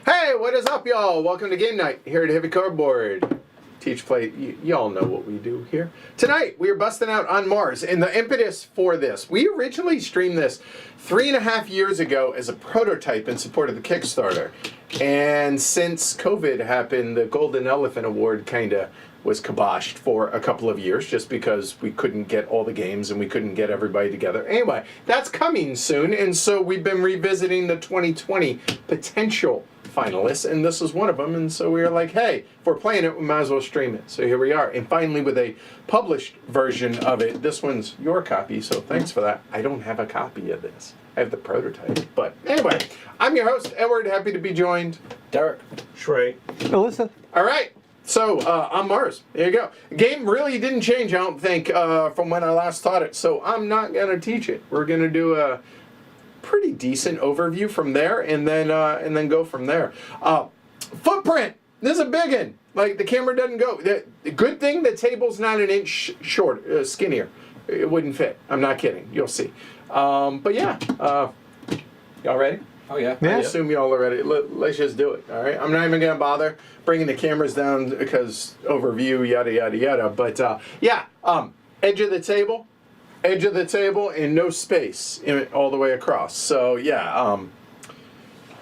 Hey, what is up, y'all? Welcome to Game Night here at Heavy Cardboard. Teach, play, y'all know what we do here. Tonight, we are busting out on Mars, and the impetus for this, we originally streamed this 3.5 years ago as a prototype in support of the Kickstarter. And since COVID happened, the Golden Elephant Award kind of was kiboshed for a couple of years just because we couldn't get all the games and we couldn't get everybody together. Anyway, that's coming soon, and so we've been revisiting the 2020 potential finalists, and this is one of them, and so we were like, hey, if we're playing it, we might as well stream it. So here we are, and finally with a published version of it. This one's your copy, so thanks for that. I don't have a copy of this. I have the prototype, but anyway, I'm your host, Edward, happy to be joined. Derek. Shrey. Melissa. All right. So, on Mars, there you go. Game really didn't change, I don't think, from when I last taught it, so I'm not going to teach it. We're going to do a pretty decent overview from there, and then go from there. Footprint. This is a big one. Like, the camera doesn't go. The good thing, the table's not an inch short, skinnier. It wouldn't fit. I'm not kidding. You'll see. But yeah, y'all ready? Oh, yeah. I assume y'all are ready. Let's just do it, all right? I'm not even going to bother bringing the cameras down because overview, yada, yada, yada. But, yeah, edge of the table, and no space all the way across. So, yeah,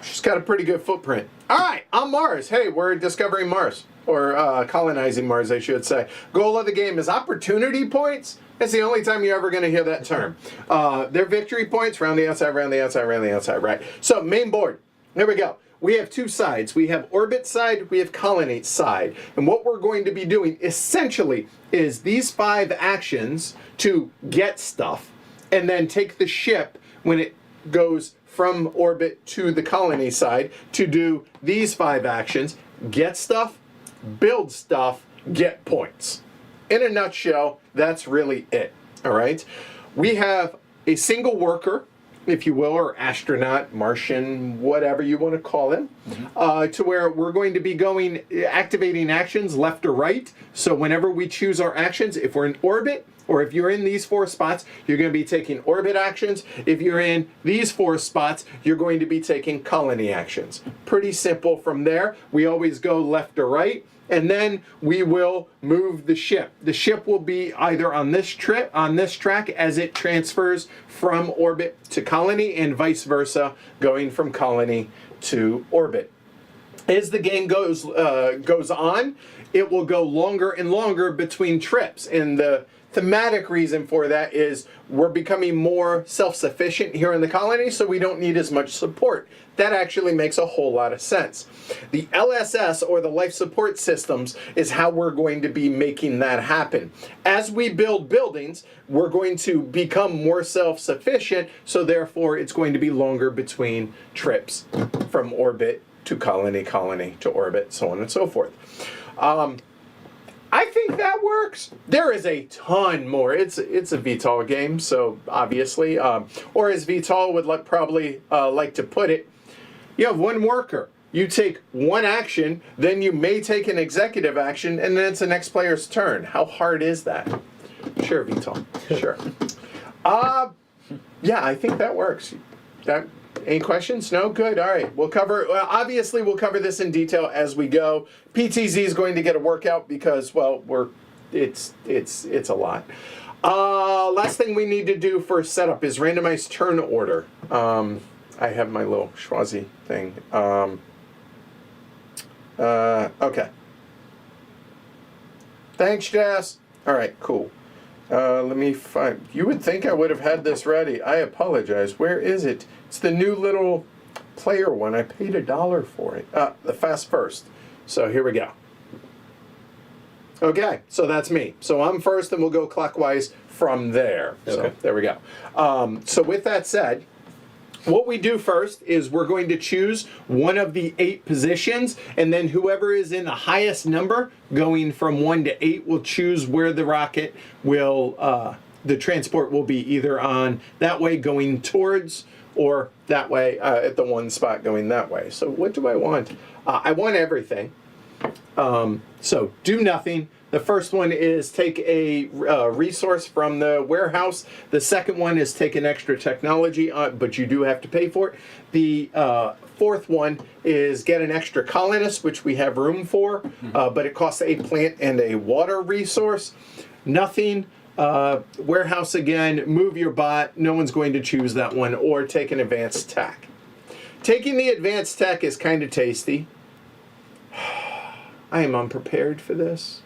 she's got a pretty good footprint. All right, on Mars. Hey, we're discovering Mars, or colonizing Mars, I should say. Goal of the game is opportunity points. That's the only time you're ever going to hear that term. They're victory points, round the outside, round the outside, round the outside, right? So, main board. There we go. We have two sides. We have orbit side, we have colony side. And what we're going to be doing, essentially, is these 5 actions to get stuff, and then take the ship when it goes from orbit to the colony side to do these 5 actions: get stuff, build stuff, get points. In a nutshell, that's really it, all right? We have a single worker, if you will, or astronaut, Martian, whatever you want to call him, to where we're going to be activating actions left or right. So whenever we choose our actions, if we're in orbit, or if you're in these 4 spots, you're going to be taking orbit actions. If you're in these 4 spots, you're going to be taking colony actions. Pretty simple from there. We always go left or right. And then we will move the ship. The ship will be either on this track as it transfers from orbit to colony, and vice versa, going from colony to orbit. As the game goes on, it will go longer and longer between trips, and the thematic reason for that is we're becoming more self-sufficient here in the colony, so we don't need as much support. That actually makes a whole lot of sense. The LSS, or the life support systems, is how we're going to be making that happen. As we build buildings, we're going to become more self-sufficient, so therefore it's going to be longer between trips from orbit to colony, colony to orbit, so on and so forth. I think that works. There is a ton more. It's a VTOL game, so obviously, or as VTOL would probably like to put it, you have one worker. You take one action, then you may take an executive action, and then it's the next player's turn. How hard is that? Sure, VTOL. Sure. Yeah, I think that works. Any questions? No? Good. All right. Obviously, we'll cover this in detail as we go. PTZ is going to get a workout because, well, it's a lot. Last thing we need to do for setup is randomized turn order. I have my little schwazi thing. Okay. Thanks, Jess. All right, cool. Let me find. You would think I would have had this ready. I apologize. Where is it? It's the new little player one. I paid $1 for it. The Fast First. So here we go. Okay, so that's me. So I'm first, and we'll go clockwise from there. So Okay. there we go. So with that said, what we do first is we're going to choose one of the 8 positions, and then whoever is in the highest number, going from 1 to 8, will choose where the rocket will, the transport will be either on that way going towards, or that way at the one spot going that way. So what do I want? I want everything. So do nothing. The first one is take a resource from the warehouse. The second one is take an extra technology, but you do have to pay for it. The fourth one is get an extra colonist, which we have room for, but it costs a plant and a water resource. Nothing. Warehouse again, move your bot. No one's going to choose that one, or take an advanced tech. Taking the advanced tech is kind of tasty. I am unprepared for this.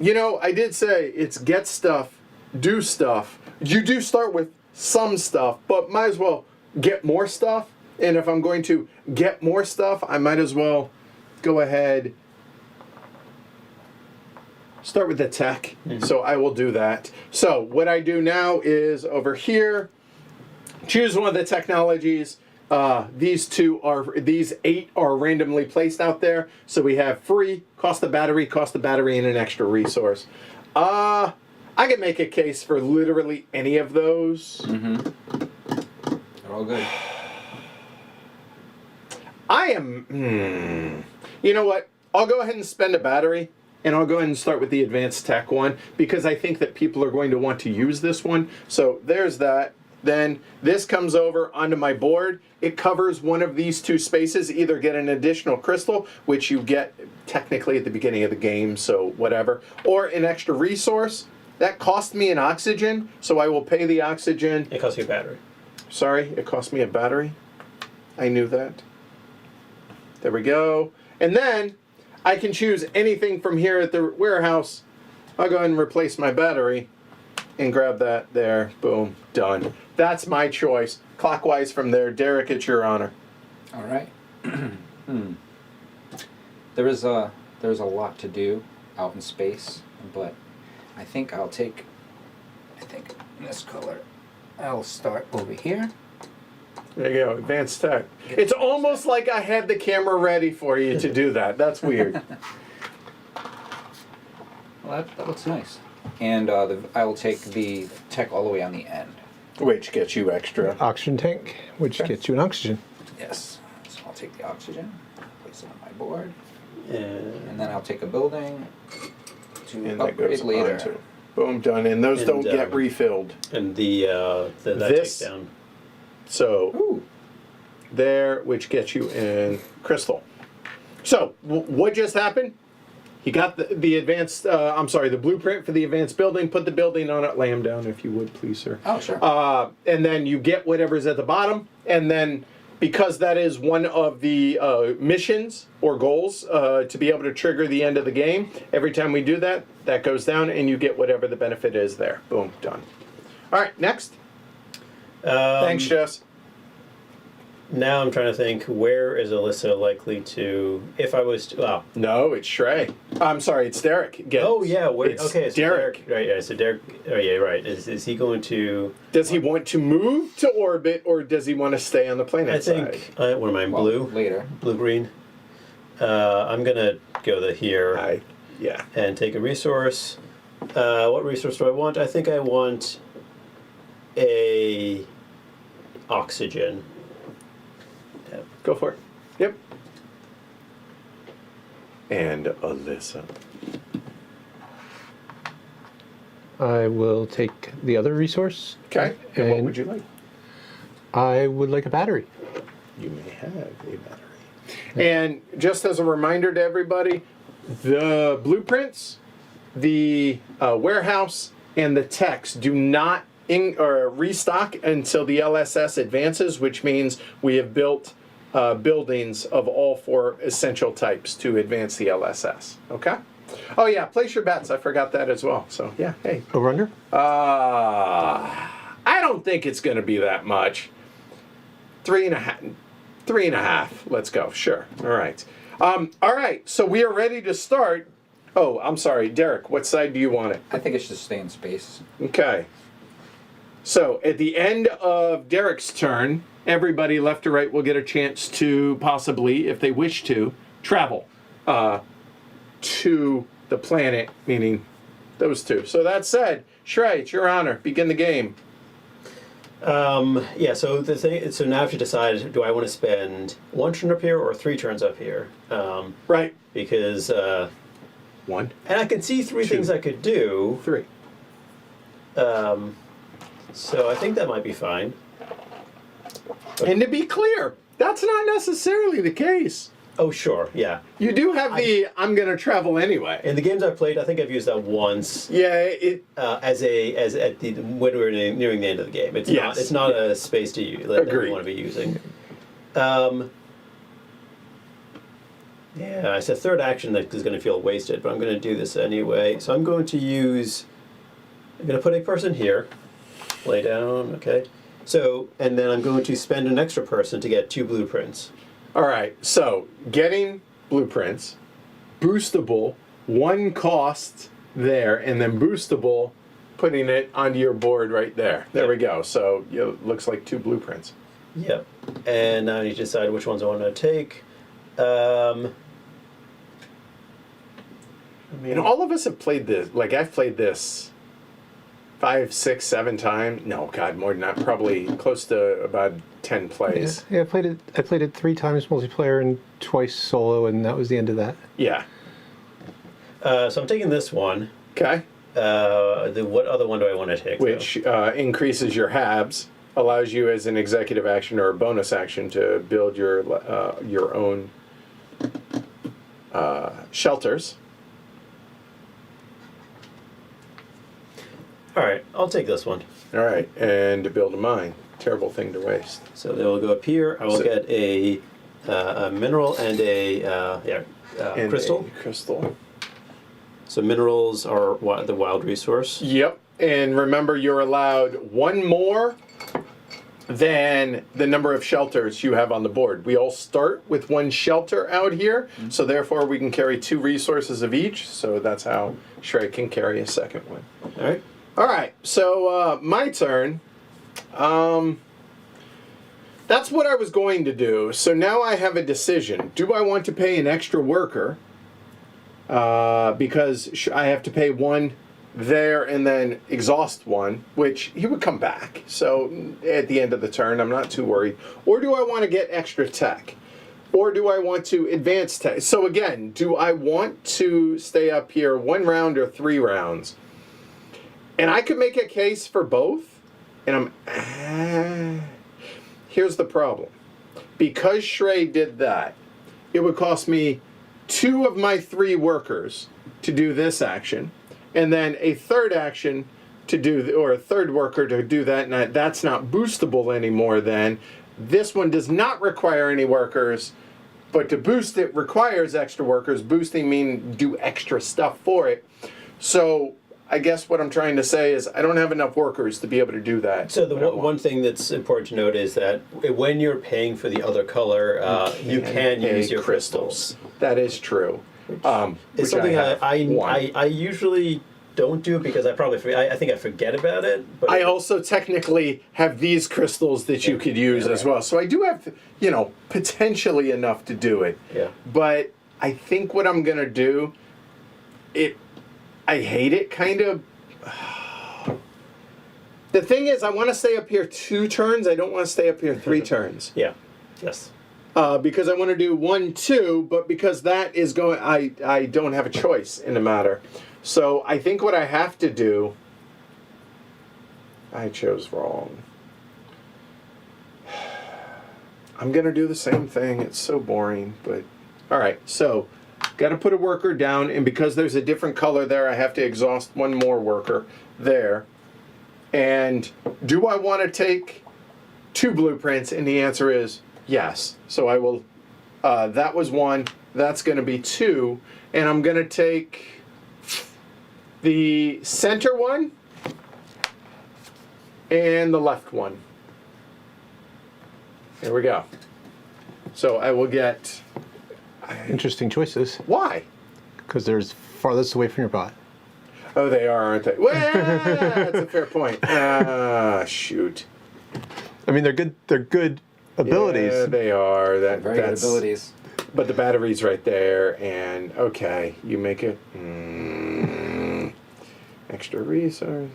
You know, I did say it's get stuff, do stuff. You do start with some stuff, but might as well get more stuff. And if I'm going to get more stuff, I might as well go ahead, start with the tech. So I will do that. So what I do now is over here, choose one of the technologies. These 8 are randomly placed out there. So we have free, cost of battery, and an extra resource. I can make a case for literally any of those. They're all good. I am, you know what? I'll go ahead and spend a battery, and I'll go ahead and start with the advanced tech one, because I think that people are going to want to use this one. So there's that. Then this comes over onto my board. It covers one of these 2 spaces. Either get an additional crystal, which you get technically at the beginning of the game, so whatever, or an extra resource. That cost me an oxygen, so I will pay the oxygen. It costs you a battery. Sorry, it cost me a battery. I knew that. There we go. And then I can choose anything from here at the warehouse. I'll go ahead and replace my battery and grab that there. Boom, done. That's my choice. Clockwise from there. Derek, it's your honor. All right. There's a lot to do out in space, but I think this color. I'll start over here. There you go, advanced tech. It's almost like I had the camera ready for you to do that. That's weird. Well, that looks nice. And I will take the tech all the way on the end. Which gets you extra. Oxygen tank, which gets you an oxygen. Yes. So I'll take the oxygen, place it on my board, And and then I'll take a building to And that upgrade goes later. onto. Boom, done. And those And, don't get refilled. that This- takedown. So Ooh. there, which gets you in crystal. So what just happened? He got the advanced, the blueprint for the advanced building, put the building on it, lay him down if you would, please, sir. Oh, sure. And then you get whatever's at the bottom, and then because that is one of the missions or goals to be able to trigger the end of the game, every time we do that, that goes down, and you get whatever the benefit is there. Boom, done. All right, next. Thanks, Jess. Now I'm trying to think, where is Alyssa likely to, if I was to, wow. No, it's Shrey. I'm sorry, it's Derek. Oh, yeah, It's okay, so Derek. Right, yeah, so Derek, oh yeah, right. Is he going to, Does he want to move to orbit, or does he want to stay on the planet I think, side? what am I, Well, blue? later. Blue-green? I'm going to go here Yeah. and take a resource. What resource do I want? I think I want a oxygen. Go for it. Yep. And Alyssa. I will take the other resource. Okay. And what And- would you like? I would like a battery. You may have a battery. And just as a reminder to everybody, the blueprints, the warehouse, and the techs do not restock until the LSS advances, which means we have built buildings of all 4 essential types to advance the LSS. Okay? Oh yeah, place your bets. I forgot that as well. So yeah, hey. Over under? I don't think it's going to be that much. 3.5. 3.5. Let's go. Sure. All right. All right, so we are ready to start. Oh, I'm sorry, Derek, what side do you want it? I think it should stay in space. Okay. So at the end of Derek's turn, everybody left to right will get a chance to possibly, if they wish to, travel to the planet, meaning those two. So that said, Shrey, it's your honor. Begin the game. Yeah. So the thing. So now I have to decide: do I want to spend 1 turn up here or 3 turns up here? Right. Because 1, and I can see 3 2, things I could do. 3. So I think that might be fine. And to be clear, that's not necessarily the case. Oh, sure. Yeah. You do have the I'm going to travel anyway. In the games I've played, I think I've used that once. Yeah, As at the when we were nearing the end of the game. It's Yes. not. It's not a space to use that Agreed. you want to be using. Yeah, it's a third action that is going to feel wasted, but I'm going to do this anyway. So I'm going to use. I'm going to put a person here. Lay down. Okay. So and then I'm going to spend an extra person to get 2 blueprints. all right. So, getting blueprints, boostable, 1 cost there, and then boostable, putting it onto your board right there. There we go. So, it looks like 2 blueprints. Yep. And now I need to decide which ones I want to take. And all of us have played this. Like, I've played this 5, 6, 7 times. No, God, more than that. Probably close to about 10 plays. Yeah, I played it 3 times multiplayer and twice solo, and that was the end of that. Yeah. So I'm taking this one. Okay. What other one do I want to take? Which increases your habs, allows you as an executive action or a bonus action to build your own shelters. All right, I'll take this one. All right, and to build a mine. Terrible thing to waste. So they will go up here. I will get a mineral and a And crystal. a crystal. So minerals are the wild resource. Yep. And remember, you're allowed 1 more than the number of shelters you have on the board. We all start with 1 shelter out here, so therefore we can carry 2 resources of each. So that's how Shrey can carry a second one. All right. All right, so my turn. That's what I was going to do. So now I have a decision. Do I want to pay an extra worker? Because I have to pay 1 there and then exhaust 1, which he would come back. So at the end of the turn, I'm not too worried. Or do I want to get extra tech? Or do I want to advance tech? So again, do I want to stay up here 1 round or 3 rounds? And I could make a case for both, and here's the problem. Because Shrey did that, it would cost me 2 of my 3 workers to do this action, and then a third action to do, or a third worker to do that, and that's not boostable anymore then. This one does not require any workers, but to boost it requires extra workers. Boosting means do extra stuff for it. So I guess what I'm trying to say is I don't have enough workers to be able to do that. So the one thing that's important to note is that when you're paying for the other color, you can use your crystals. That is true. It's Which something have one. I usually don't do because I think I forget about it. But I also technically have these crystals that you could use as well. So I do have, potentially enough to do it. Yeah. But I think what I'm going to do, I hate it kind of. The thing is, I want to stay up here 2 turns. I don't want to stay up here 3 turns. Yeah. Yes. Because I want to do 1, 2, but because that is going, I don't have a choice in the matter. So I think what I have to do, I chose wrong. I'm going to do the same thing. It's so boring, but all right. So got to put a worker down, and because there's a different color there, I have to exhaust 1 more worker there. And do I want to take 2 blueprints? And the answer is yes. So I will, that was 1, that's going to be 2, and I'm going to take the center one and the left one. There we go. So I will get Interesting choices, Why? because they're farthest away from your bot. Oh, they are, aren't they? Well, that's a fair point. Shoot. I mean, they're good. They're good abilities. Yeah, they are. Very good That's abilities. But the battery's right there, and okay, you make it extra resources,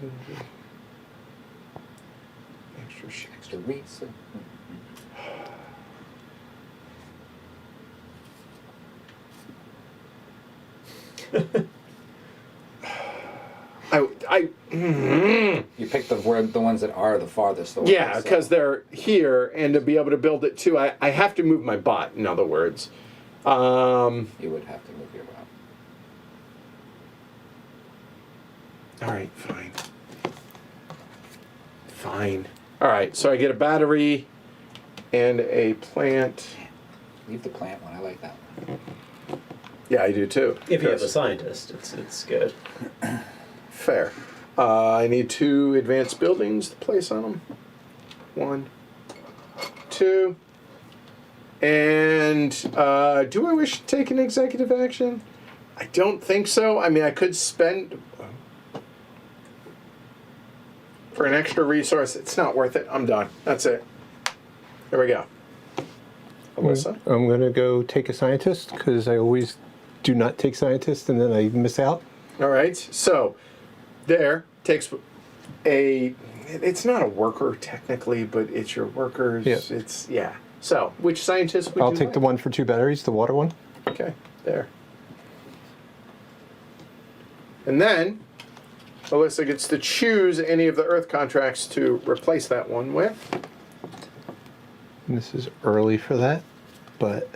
extra shit. Extra reads. You picked the ones that are the farthest away. Yeah, so- because they're here, and to be able to build it too, I have to move my bot. In other words, You would have to move your bot. all right, fine, fine. All right, so I get a battery and a plant. Leave the plant one. I like that one. Yeah, I do too. If you have a because- scientist, it's good. Fair. I need 2 advanced buildings to place on them. 1, 2. And do I wish to take an executive action? I don't think so. I mean, I could spend for an extra resource. It's not worth it. I'm done. That's it. Here we go. Alyssa? I'm going to go take a scientist because I always do not take scientists and then I miss out. All right. So there takes it's not a worker technically, but it's your workers. Yeah. It's yeah. So which scientist would I'll you take like? the one for 2 batteries, the water one. Okay, there. And then Alyssa gets to choose any of the Earth contracts to replace that one with. And this is early for that, but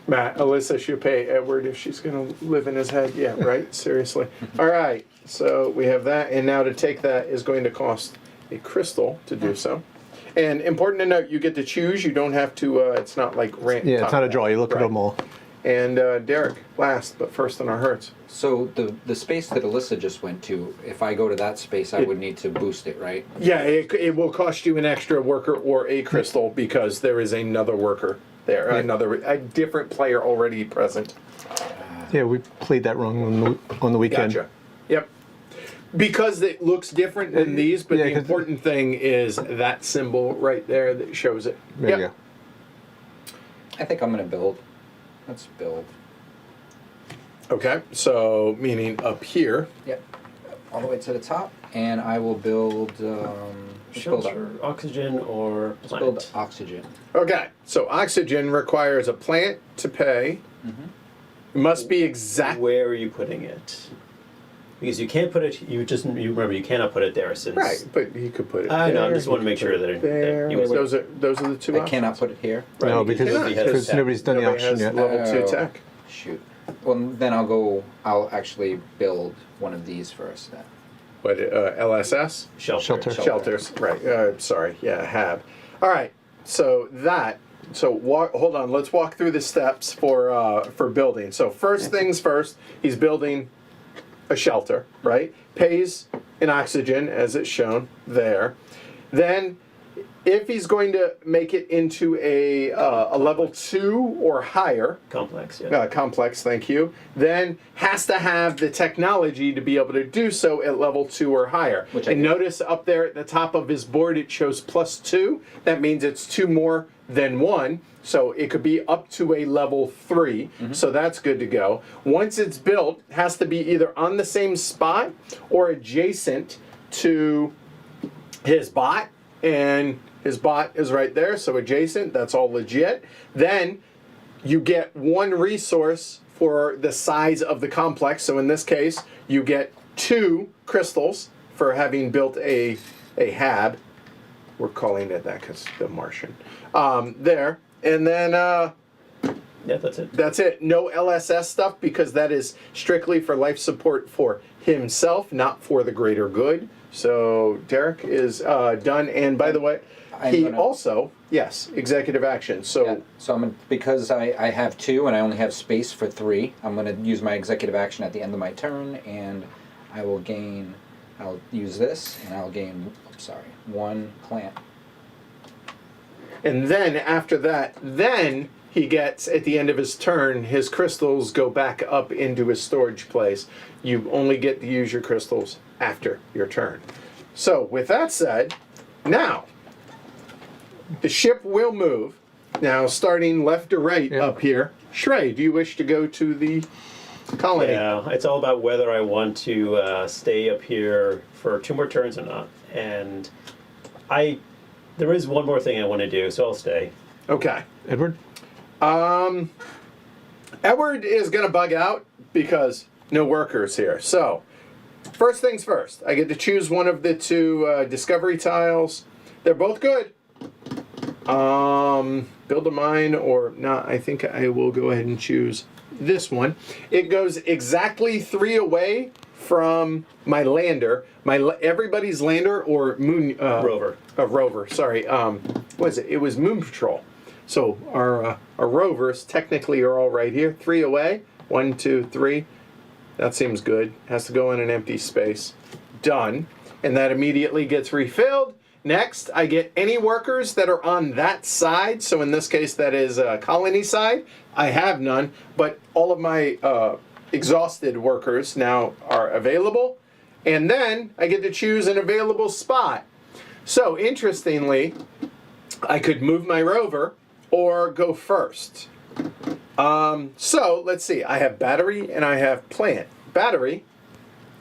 Matt, Alyssa should pay Edward if she's going to live in his head. Yeah, right? Seriously. All right, so we have that, and now to take that is going to cost a crystal to do so. And important to note, you get to choose. You don't have to, it's not like rant. yeah, it's not a draw. You look at Right. them all. And Derek, last, but first on our hearts. So the space that Alyssa just went to, if I go to that space, I would need to boost it, right? Yeah, it will cost you an extra worker or a crystal because there is another worker there, a different player already present. Yeah, we played that wrong on the weekend. Gotcha. Yep. Because it looks different than these, but Yeah, the 'cause- important thing is that symbol right there that shows it. There Yep. you go. I think I'm gonna build. Let's build. Okay, so meaning up here. Yep. All the way to the top, and I will build. Let's build, Shelter, oxygen, or let's plant. build oxygen. Okay, so oxygen requires a plant to pay. It must be exact. Where are you putting it? Because you can't put it. You remember you cannot put it there since. Right, but you could put it I know, I there, just you want to could make put sure it that it- there. that you- those are the two I options. cannot put it here. Right, No, because because nobody has tech. nobody's done the Nobody auction has yet. level 2 Oh. tech. Shoot. Well, then I'll actually build one of these first. Then. But LSS? Shelter. Shelters, right. Sorry, yeah, have. All right, so hold on, let's walk through the steps for building. So first things first, he's building a shelter, right? Pays an oxygen, as it's shown there. Then, if he's going to make it into a level 2 or higher, Complex. Yeah. complex, thank you, then has to have the technology to be able to do so at level 2 or higher. Which I And do. notice up there at the top of his board it shows +2. That means it's 2 more than 1. So it could be up to a level 3. So that's good to go. Once it's built, it has to be either on the same spot or adjacent to his bot. And his bot is right there, so adjacent, that's all legit. Then you get 1 resource for the size of the complex. So in this case, you get 2 crystals for having built a hab. We're calling it that because the Martian. There. And then Yeah, that's it. that's it. No LSS stuff because that is strictly for life support for himself, not for the greater good. So Derek is done. And by the way, he also, yes, executive action. So Yeah. So because I have 2 and I only have space for 3. I'm gonna use my executive action at the end of my turn, and I will gain. I'll use this, and I'll gain. 1 plant. And then after that, then he gets, at the end of his turn, his crystals go back up into his storage place. You only get to use your crystals after your turn. So with that said, now, the ship will move. Now, starting left to right up here. Shrey, do you wish to go to the colony? Yeah, it's all about whether I want to stay up here for 2 more turns or not. And there is one more thing I want to do, so I'll stay. Okay. Edward? Edward is going to bug out because no workers here. So, first things first. I get to choose one of the 2 discovery tiles. They're both good. Build a mine or not. I think I will go ahead and choose this one. It goes exactly 3 away from my lander. Everybody's lander or moon Rover. Rover. Sorry. What is it? It was Moon Patrol. So our rovers technically are all right here. 3 away. 1, 2, 3. That seems good. Has to go in an empty space. Done. And that immediately gets refilled. Next, I get any workers that are on that side. So in this case, that is colony side. I have none, but all of my exhausted workers now are available. And then I get to choose an available spot. So interestingly, I could move my rover or go first. So let's see. I have battery and I have plant. Battery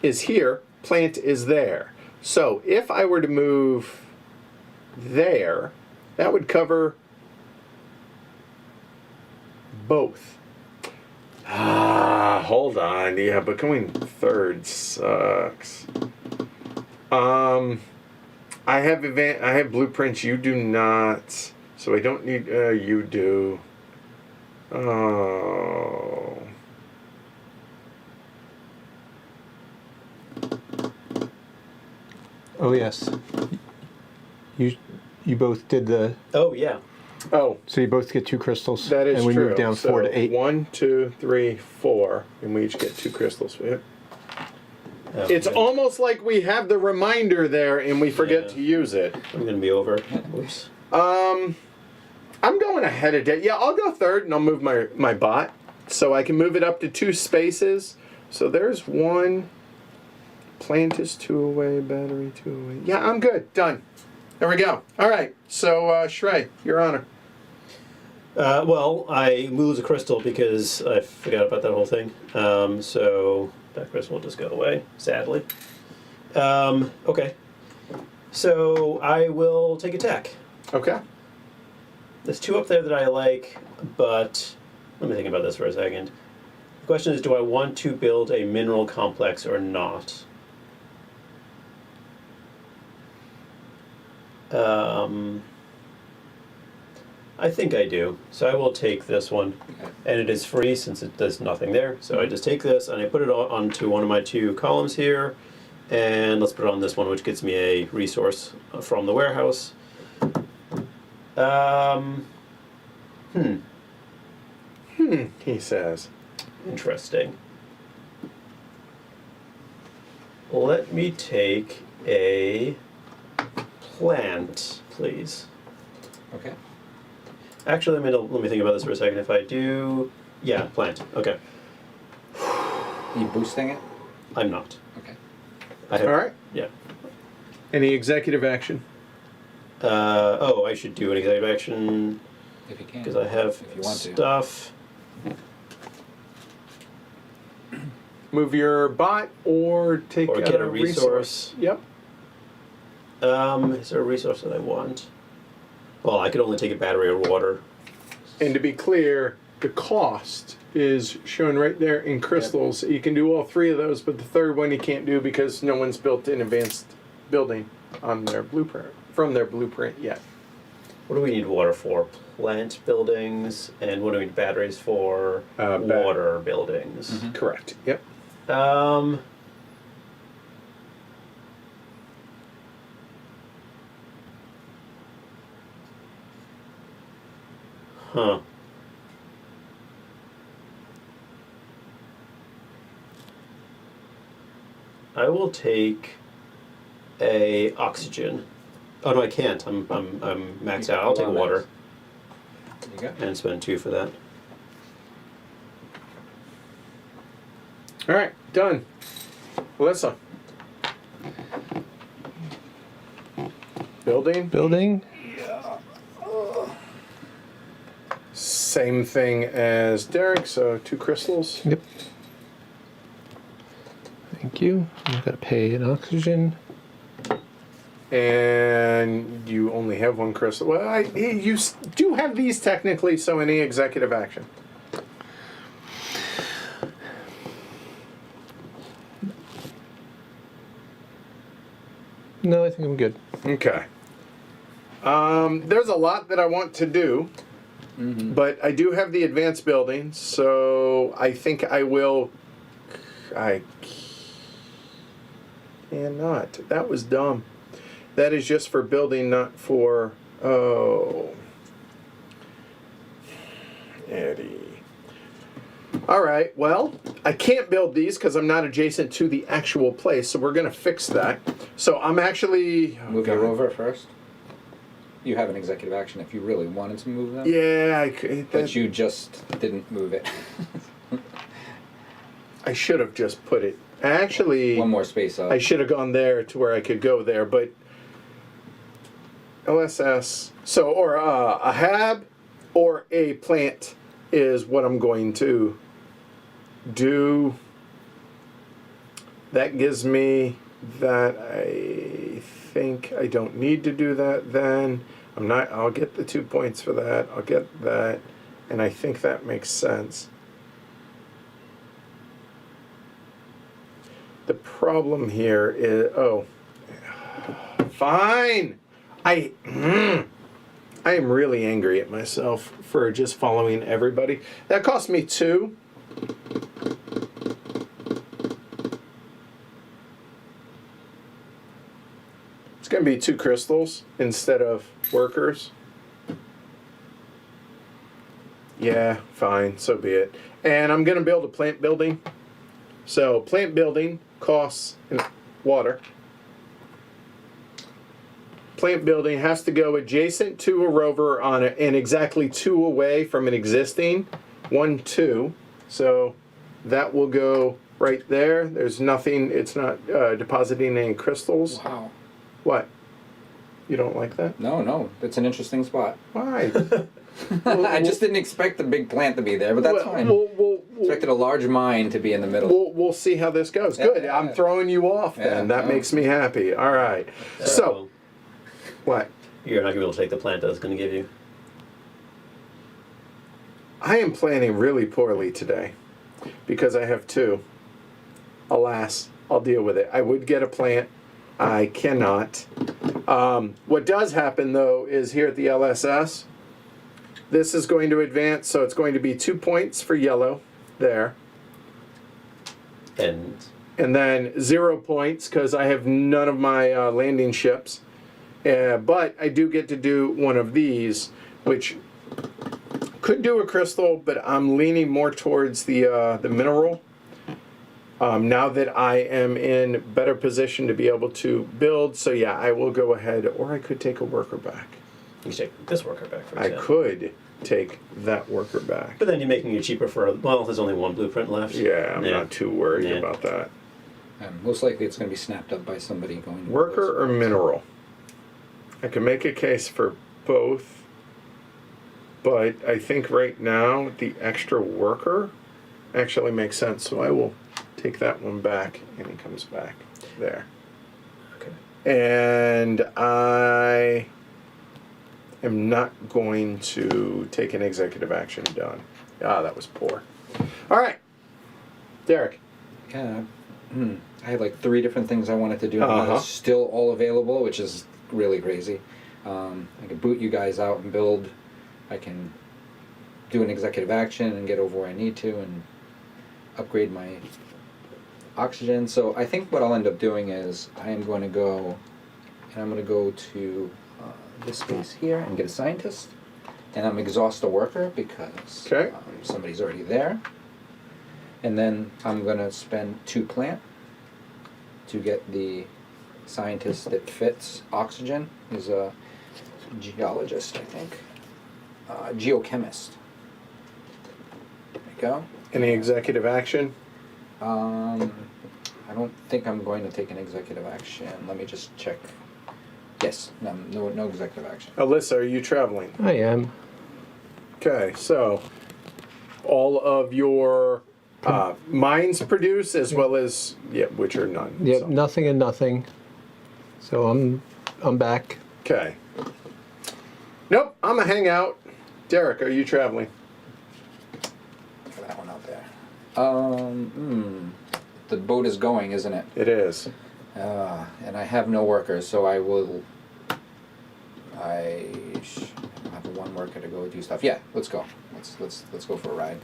is here. Plant is there. So if I were to move there, that would cover both. Hold on. Yeah, but going third sucks. I have blueprints. You do not. So I don't need. You do. Oh. Oh, yes. You both did the... Oh, yeah. Oh, So you both get 2 crystals. that is and we true. move down 4 to 8. 1, 2, 3, 4, and we each get 2 crystals. Yep. Oh, It's good. almost like we have the reminder there and we forget Yeah. to use it. I'm going to be over. Oops. I'm going ahead of that. Yeah, I'll go third and I'll move my bot. So I can move it up to 2 spaces. So there's 1. Plant is 2 away, battery 2 away. Yeah, I'm good. Done. There we go. All right. So, Shrey, your honor. Well, I lose a crystal because I forgot about that whole thing. So that crystal will just go away, sadly. Okay. So I will take attack. Okay. There's 2 up there that I like, but let me think about this for a second. The question is, do I want to build a mineral complex or not? I think I do. So I will take this one. And it is free since it does nothing there. So I just take this and I put it onto one of my 2 columns here. And let's put it on this one, which gets me a resource from the warehouse. He says. Interesting. Let me take a plant, please. Okay. Actually, let me think about this for a second. If I do, yeah, plant. Okay, You boosting it? I'm not. Okay. I have, All right. Yeah. Any executive action? Oh, I should do an executive action If you can. because I have If you want to. stuff. Move your bot or take Or get a resource. Yep. Is there a resource that I want? Well, I could only take a battery or water. And to be clear, the cost is shown right there in crystals. You can do all 3 of those, but the third one you can't do because no one's built an advanced building on their blueprint from their blueprint yet. What do we need water for? Plant buildings, and what do we need batteries for? Water buildings. Mm-hmm. Correct. Yep. Huh. I will take a oxygen. Oh no, I can't. I'm maxed out. I'll take water There you go. and spend 2 for that. All right, done. Alyssa. Building. Building. Same thing as Derek, so 2 crystals. Yep. Thank you. I'm gonna pay an oxygen. And you only have 1 crystal. Well, you do have these technically, so any executive action. No, I think I'm good. Okay. There's a lot that I want to do, but I do have the advanced building, so I think I will. I cannot. That was dumb. That is just for building, not for. Oh. Eddie. All right, well, I can't build these because I'm not adjacent to the actual place, so we're going to fix that. So I'm actually... Move your rover first. You have an executive action if you really wanted to move them. Yeah, I could. But you just didn't move it. I should have just put it... Actually... One more space up. I should have gone there to where I could go there, but... LSS... So, or a hab or a plant is what I'm going to do. That gives me that. I think I don't need to do that then. I'm not. I'll get the 2 points for that. I'll get that, and I think that makes sense. The problem here is fine. I am really angry at myself for just following everybody. That cost me 2. It's going to be 2 crystals instead of workers. Yeah, fine, so be it. And I'm going to build a plant building. So plant building costs water. Plant building has to go adjacent to a rover on it and exactly 2 away from an existing 1, 2. So that will go right there. There's nothing. It's not depositing any crystals. Wow. What? You don't like that? No, that's an interesting spot. Why? I just didn't expect the big plant to be there, but that's fine. Expected a large mine to be in the middle. We'll see how this goes. Yeah, Good. yeah, I'm yeah. throwing you off then. Yeah, That no. makes me happy. All right. So, what? You're not going to be able to take the plant I was going to give you. I am planning really poorly today because I have 2. Alas, I'll deal with it. I would get a plant. I cannot. What does happen, though, is here at the LSS, this is going to advance, so it's going to be 2 points for yellow there. And then 0 points because I have none of my landing ships. But I do get to do one of these, which could do a crystal, but I'm leaning more towards the mineral. Now that I am in better position to be able to build, so yeah, I will go ahead, or I could take a worker back. you can take this worker back for I example. could take that worker back. But then you're making it cheaper for, well, there's only 1 blueprint left. Yeah, I'm not too worried Yeah. about that. Most likely it's going to be snapped up by somebody going to Worker or mineral? I can make a case for both, but I think right now the extra worker actually makes sense, so I will take that one back, and he comes back there. Okay. And I am not going to take an executive action done. Ah, that was poor. All right, Derek. Yeah. I had like 3 different things I wanted to do. And Uh-huh. they're still all available, which is really crazy. I can boot you guys out and build. I can do an executive action and get over where I need to and upgrade my oxygen. So I think what I'll end up doing is I am going to go and I'm going to go to this space here and get a scientist. And I'm exhaust a worker because Okay. somebody's already there. And then I'm going to spend 2 plant to get the scientist that fits oxygen. He's a geologist, I think. Geochemist. There you go. Any executive action? I don't think I'm going to take an executive action. Let me just check. Yes, no executive action. Alyssa, are you traveling? I am. Okay, so all of your mines produce as well as which are none. Yep, so. nothing and nothing. So I'm back. Okay. Nope, I'm a hangout. Derek, are you traveling? Put that one out there. The boat is going, isn't it? It is. And I have no workers, so I will. I have one worker to go do stuff. Yeah, let's go. Let's go for a ride.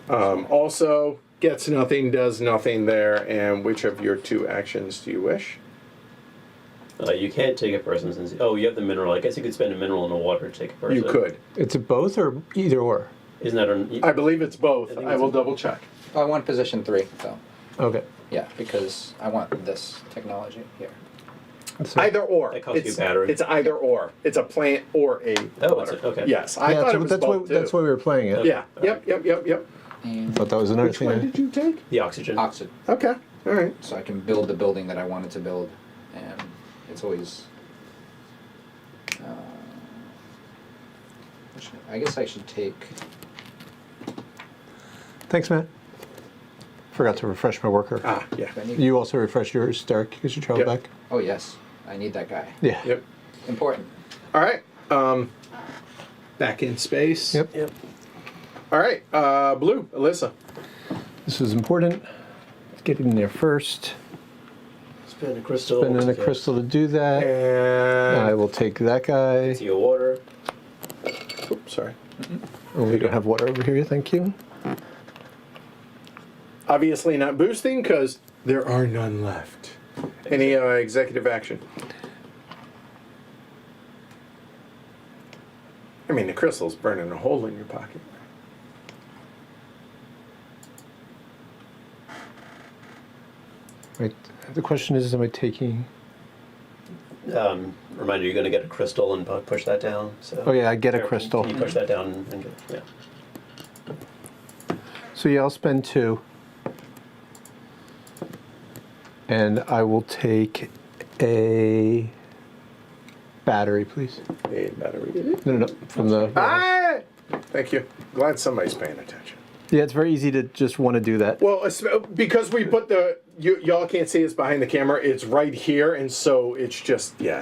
Also, gets nothing, does nothing there, and which of your two actions do you wish? You can't take a person since... Oh, you have the mineral. I guess you could spend a mineral in the water to take a person. You could. It's a both or either or? Isn't that... I believe it's both. think I it's will a- double check. I want position 3, so Okay. yeah, because I want this technology here. So, Either or. That costs you It's- a battery. It's either or. It's a plant or a Oh, water. it's okay. Yes, I thought so it was that's both why that's why we were playing it. Yeah. Yep. I And thought that was another Which thing. one did you take? The oxygen. oxygen, Okay. All right. so I can build the building that I wanted to build, and it's always. I guess I should take. Thanks, Matt. Forgot to refresh my worker. Ah, yeah. do I need- You also refresh yours, Derek, because you traveled Yep. back. Oh yes, I need that guy. Yeah. Yep. Important. All right. Back in space. Yep. Yep. All right. Blue, Alyssa. This is important. Let's get in there first. Spend a crystal. Spend in a Okay. crystal to do that. I And will take that guy. See your water. oops, sorry. Oh, we don't have water over here. Thank you. Obviously not boosting because there are none left. Any executive action? I mean, the crystal's burning a hole in your pocket. Right. The question is, am I taking? Reminder, you're going to get a crystal and push that down. So. Oh yeah, I get a Can crystal. you push that down and get... Yeah. So yeah, I'll spend 2. And I will take a battery, please. A battery. No, from the. Ah! Thank you. Glad somebody's paying attention. Yeah, it's very easy to just want to do that. Well, because we put the y'all can't see us behind the camera. It's right here, and so it's just yeah.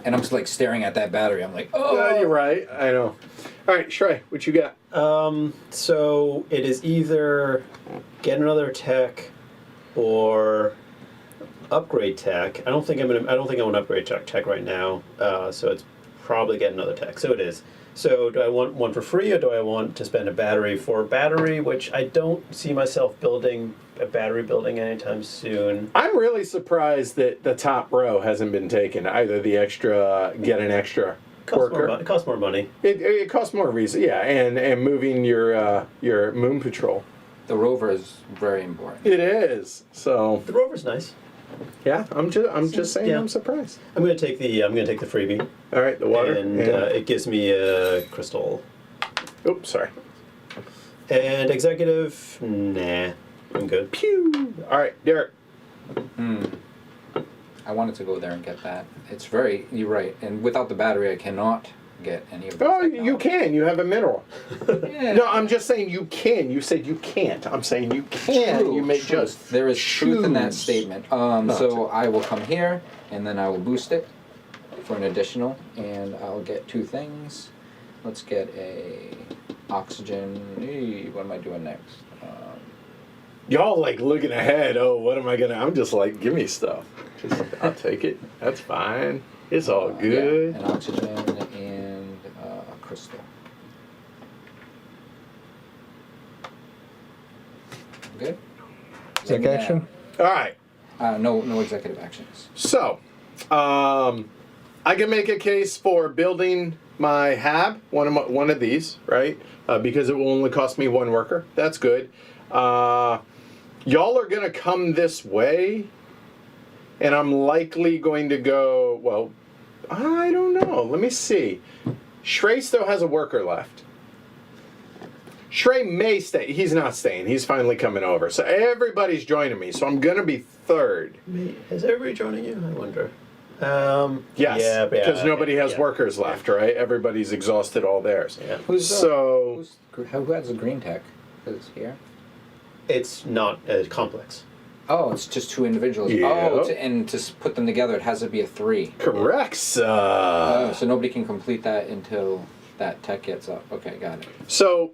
And I'm just like staring at that battery. I'm like, oh. You're right. I know. All right, Shrey, what you got? So it is either get another tech or upgrade tech. I don't think I want to upgrade tech right now. So it's probably get another tech. So it is. So do I want one for free, or do I want to spend a battery for a battery, which I don't see myself building a battery building anytime soon. I'm really surprised that the top row hasn't been taken. Either the extra, get an extra worker. It costs more money. It costs more reason, yeah, and moving your moon patrol. The rover is very important. It is. So The rover's nice. yeah, I'm just saying Yeah. I'm surprised. I'm gonna take the freebie, All right, the water. and it gives me a crystal. Oops, sorry. And executive, nah, I'm good. Pew. All right, Derek. I wanted to go there and get that. It's very. You're right. And without the battery, I cannot get any of. Oh, this you can. You have a mineral. Yeah. No, I'm just saying you can. You said you can't. I'm saying you can. True, You may truth. just. There is truth in that choose statement. not So to. I will come here, and then I will boost it for an additional, and I'll get 2 things. Let's get a oxygen. What am I doing next? Y'all like looking ahead. Oh, what am I gonna? I'm just like, give me stuff. Just, I'll take it. That's fine. It's all good. Yeah, an oxygen and a crystal. Good. Take action. All right. No executive actions. So, I can make a case for building my hab, one of these, right? Because it will only cost me 1 worker. That's good. Y'all are gonna come this way, and I'm likely going to go, well, I don't know. Let me see. Shrey still has a worker left. Shrey may stay. He's not staying. He's finally coming over. So everybody's joining me. So I'm going to be third. Is everybody joining you? I wonder. Yes, Yeah, because okay, nobody has yeah. workers left, right? Everybody's exhausted all theirs. Yeah. Who has the green tech? Is here? It's not complex. Oh, it's just two individuals. Yeah. Oh, and to put them together, it has to be a 3. Correct, sir. So nobody can complete that until that tech gets up. Okay, got it. So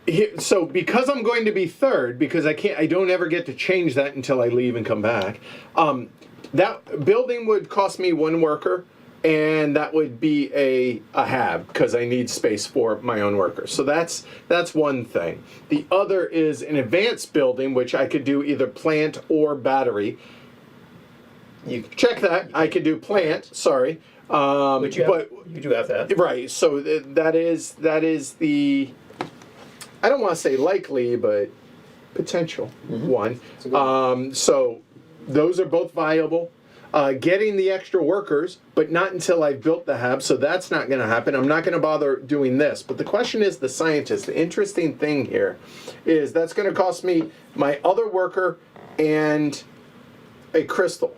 because I'm going to be third, because I don't ever get to change that until I leave and come back. That building would cost me 1 worker, and that would be a hab because I need space for my own workers. So that's one thing. The other is an advanced building, which I could do either plant or battery. You check that. I could do plant. Sorry, But you do have that. right. So that is the. I don't want to say likely, but potential one. So those are both viable. Getting the extra workers, but not until I've built the hab, so that's not going to happen. I'm not going to bother doing this. But the question is the scientist. The interesting thing here is that's going to cost me my other worker and a crystal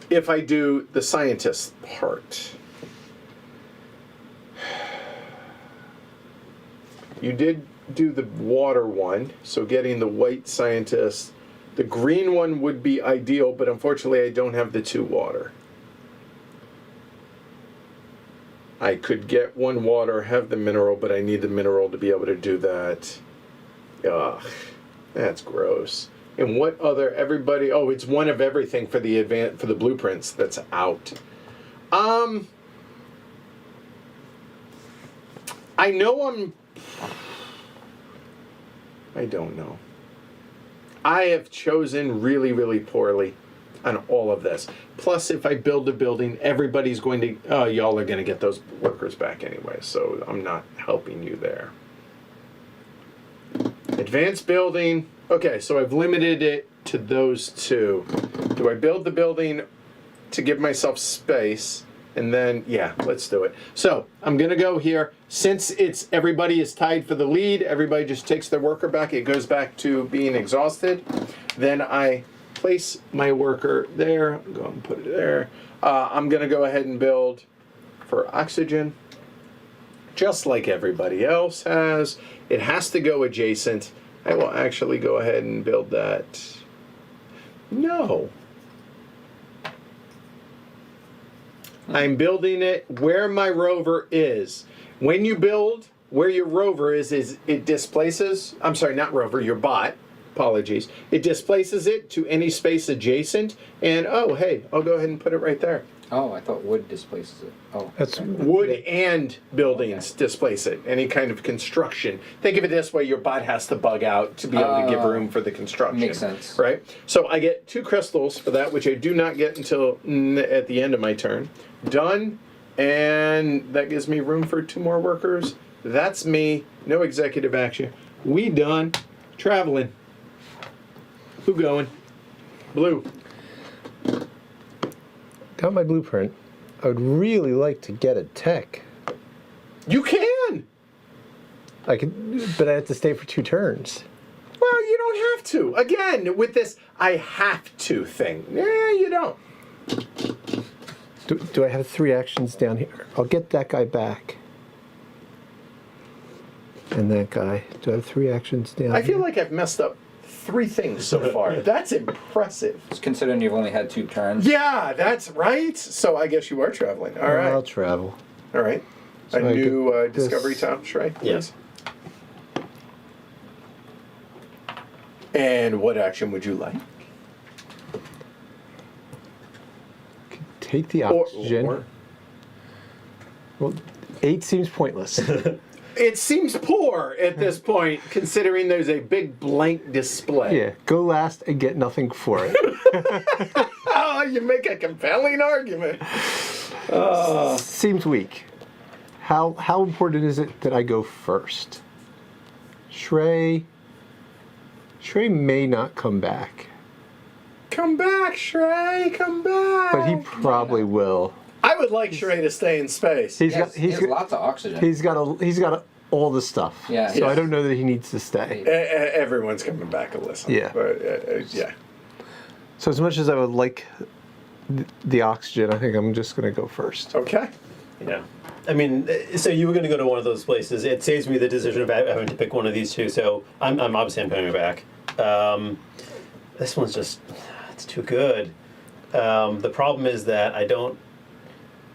if I do the scientist part. You did do the water one, so getting the white scientist. The green one would be ideal, but unfortunately I don't have the 2 water. I could get 1 water, have the mineral, but I need the mineral to be able to do that. Ugh, that's gross. And what other, everybody, oh, it's 1 of everything for the blueprints that's out. I know I don't know. I have chosen really, really poorly on all of this. Plus, if I build a building, everybody's going to, y'all are going to get those workers back anyway, so I'm not helping you there. Advanced building. Okay, so I've limited it to those 2. Do I build the building to give myself space? And then, yeah, let's do it. So I'm going to go here. Since everybody is tied for the lead, everybody just takes their worker back. It goes back to being exhausted. Then I place my worker there. I'm going to put it there. I'm going to go ahead and build for oxygen, just like everybody else has. It has to go adjacent. I will actually go ahead and build that. No. I'm building it where my rover is. When you build where your rover is it displaces, I'm sorry, not rover, your bot, apologies. It displaces it to any space adjacent, and oh, hey, I'll go ahead and put it right there. Oh, I thought wood displaces it. Oh. That's Wood and buildings displace it, any kind of construction. Think of it this way, your bot has to bug out to be able to give room for the construction. Makes sense. Right? So I get 2 crystals for that, which I do not get until at the end of my turn. Done, and that gives me room for 2 more workers. That's me, no executive action. We done. Traveling. Who going? Blue. got my blueprint. I would really like to get a tech. You can! I could, but I have to stay for 2 turns. Well, you don't have to. Again, with this I have to thing. You don't. Do I have 3 actions down here? I'll get that guy back. And that guy. Do I have 3 actions down I feel here? like I've messed up 3 things so far. That's impressive. Just considering you've only had 2 turns. Yeah, that's right. So I guess you are traveling. All right. I'll travel. All right. So A I new could- Discovery this- Top, Shrey, please. Yes. And what action would you like? Take the oxygen. Or Well, 8 seems pointless. it seems poor at this point, considering there's a big blank display. Yeah, go last and get nothing for it. Oh, you make a compelling argument. Seems weak. How important is it that I go first? Shrey may not come back. Come back, Shrey. Come back. But he probably will. I would like Shrey to stay in space. He's He got has lots of oxygen. he's got all the stuff. Yeah. So I don't know that he needs to stay. Everyone's coming back, Alyssa. Yeah. But, yeah. So as much as I would like the oxygen, I think I'm just going to go first. Okay. Yeah. I mean, so you were going to go to one of those places. It saves me the decision of having to pick one of these two. So I'm obviously I'm coming back. This one's just it's too good. The problem is that I don't.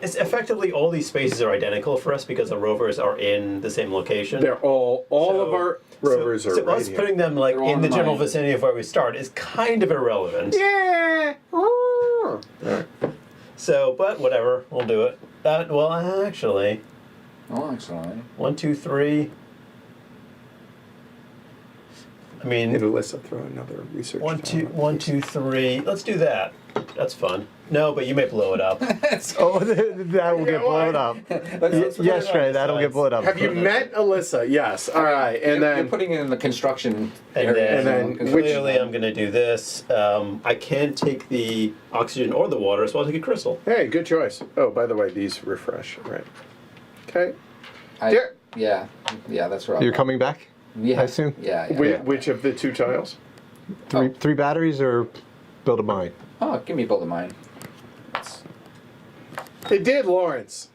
It's effectively all these spaces are identical for us because the rovers are in the same location. They're all of our rovers are so right us here. putting them like They're all in the in general mine. vicinity of where we start is kind of irrelevant. Yeah. All right. So, but whatever, we'll do it. Well, actually, Oh, excellent. 1, 2, 3. I mean, Hey, Alyssa, throw another research. 1, 2, time. 1, 2, 3. Let's do that. That's fun. No, but you may blow it up. Oh, that will get blown up. Yes, Trey, that'll get blown up. Have you met Alyssa? Yes. All right. And You're then putting it in the construction And area. then, then clearly I'm going to do this. I can't take the oxygen or the water, so I'll take a crystal. hey, good choice. Oh, by the way, these refresh. Right. Okay. Yeah, that's right. You're coming back? Yeah, I assume? Yeah. Which of the two tiles? Three batteries or build a mine? Oh, give me both of mine. It did, Lawrence.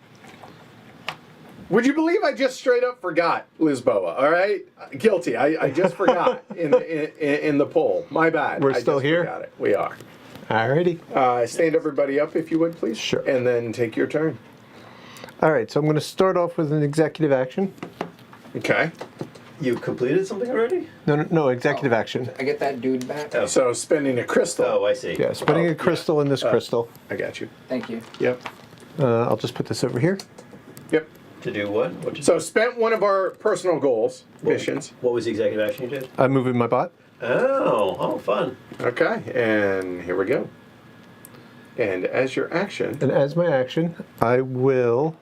Would you believe I just straight up forgot Lisboa? All right, guilty. I just forgot in the poll. My bad. We're I still just here? Forgot it. We are. Alrighty. Stand everybody up if you would, please. Sure. And then take your turn. All right, so I'm going to start off with an executive action. Okay. You completed something already? No, executive action. I get that dude back. Oh. So spending a crystal. Oh, I see. Yeah, putting a crystal in this crystal. I got you. Thank you. Yep. I'll just put this over here. Yep. To do what? What'd you So spent one of our personal goals, missions. What was the executive action you did? I'm moving my bot. Oh, fun. Okay, and here we go. And as your action, And as my action, I will...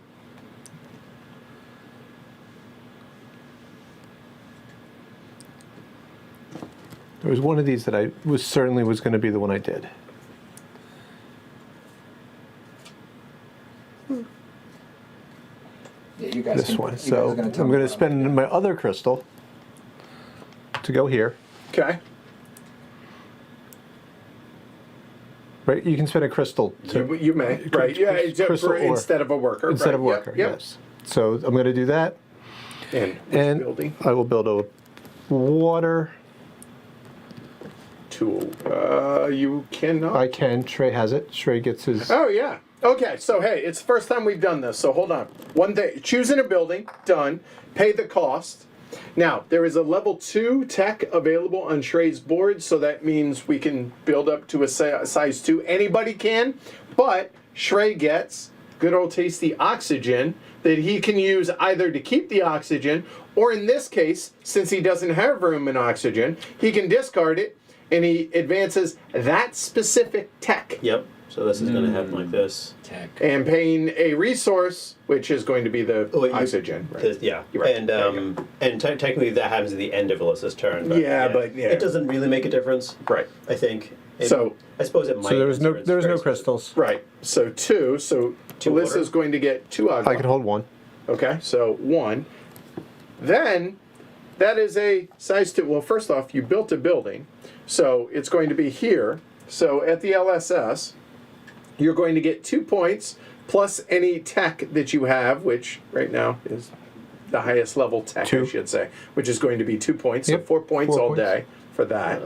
There was one of these that I certainly was going to be the one I did. Yeah, you guys. This can, one. you guys So are gonna I'm tell me going to what spend my other crystal to go here. okay, Right? You can spend a crystal you may, right? Yeah, it's crystal ore. instead of a worker. instead right, of worker. Yep, Yes. So I'm going to do that, And, which and building I will build a water. tool. You cannot. I can. Trey has it. Trey gets his. Oh yeah. Okay, so hey, it's the first time we've done this, so hold on. One thing, choosing a building, done. Pay the cost. Now, there is a level 2 tech available on Shrey's board, so that means we can build up to a size 2. Anybody can, but Shrey gets good old tasty oxygen that he can use either to keep the oxygen, or in this case, since he doesn't have room in oxygen, he can discard it, and he advances that specific tech. Yep. So this is going to happen like this. Tech. And paying a resource, which is going to be the Oh, wait, oxygen. Right? Yeah. You're right. And There you technically that happens at the end of Alyssa's turn. But Yeah, but, yeah. It doesn't really make a difference. Right. I think. So- I suppose it might. So there was no in certain crystals. Right. So 2. So Two Alyssa's water? going to get 2 agua. I can hold one. Okay. So 1. Then that is a size 2. Well, first off, you built a building, so it's going to be here. So at the LSS, you're going to get 2 points plus any tech that you have, which right now is the highest level tech, I 2. should say, which is going to be 2 points. Yep, So 4 points 4 all points. day for that.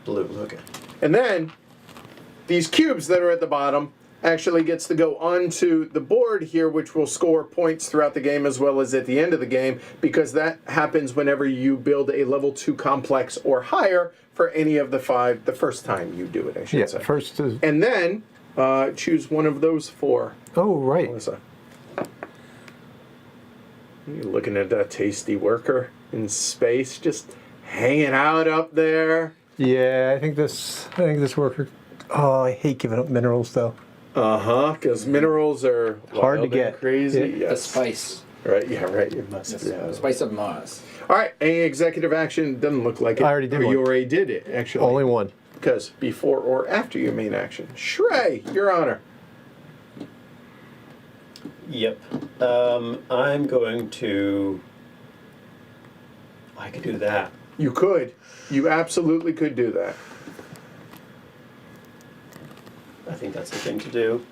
Blue. Okay. And then these cubes that are at the bottom actually gets to go onto the board here, which will score points throughout the game as well as at the end of the game, because that happens whenever you build a level 2 complex or higher for any of the 5, the first time you do it, I should Yeah, say. first is. And then choose one of those 4. Oh, right. Melissa. You're looking at that tasty worker in space, just hanging out up there. Yeah, I think this worker. Oh, I hate giving up minerals though. Because minerals are Hard to wild and get. crazy. Yeah. Yes. The spice. Right, yeah, right. You must The have. spice of Mars. All right, any executive action? Doesn't look like it. I already did Oh, one. you already did it, actually. Only one. because before or after your main action. Shrey, your honor. Yep. I'm going to. I could do that. You could. You absolutely could do that. I think that's the thing to do.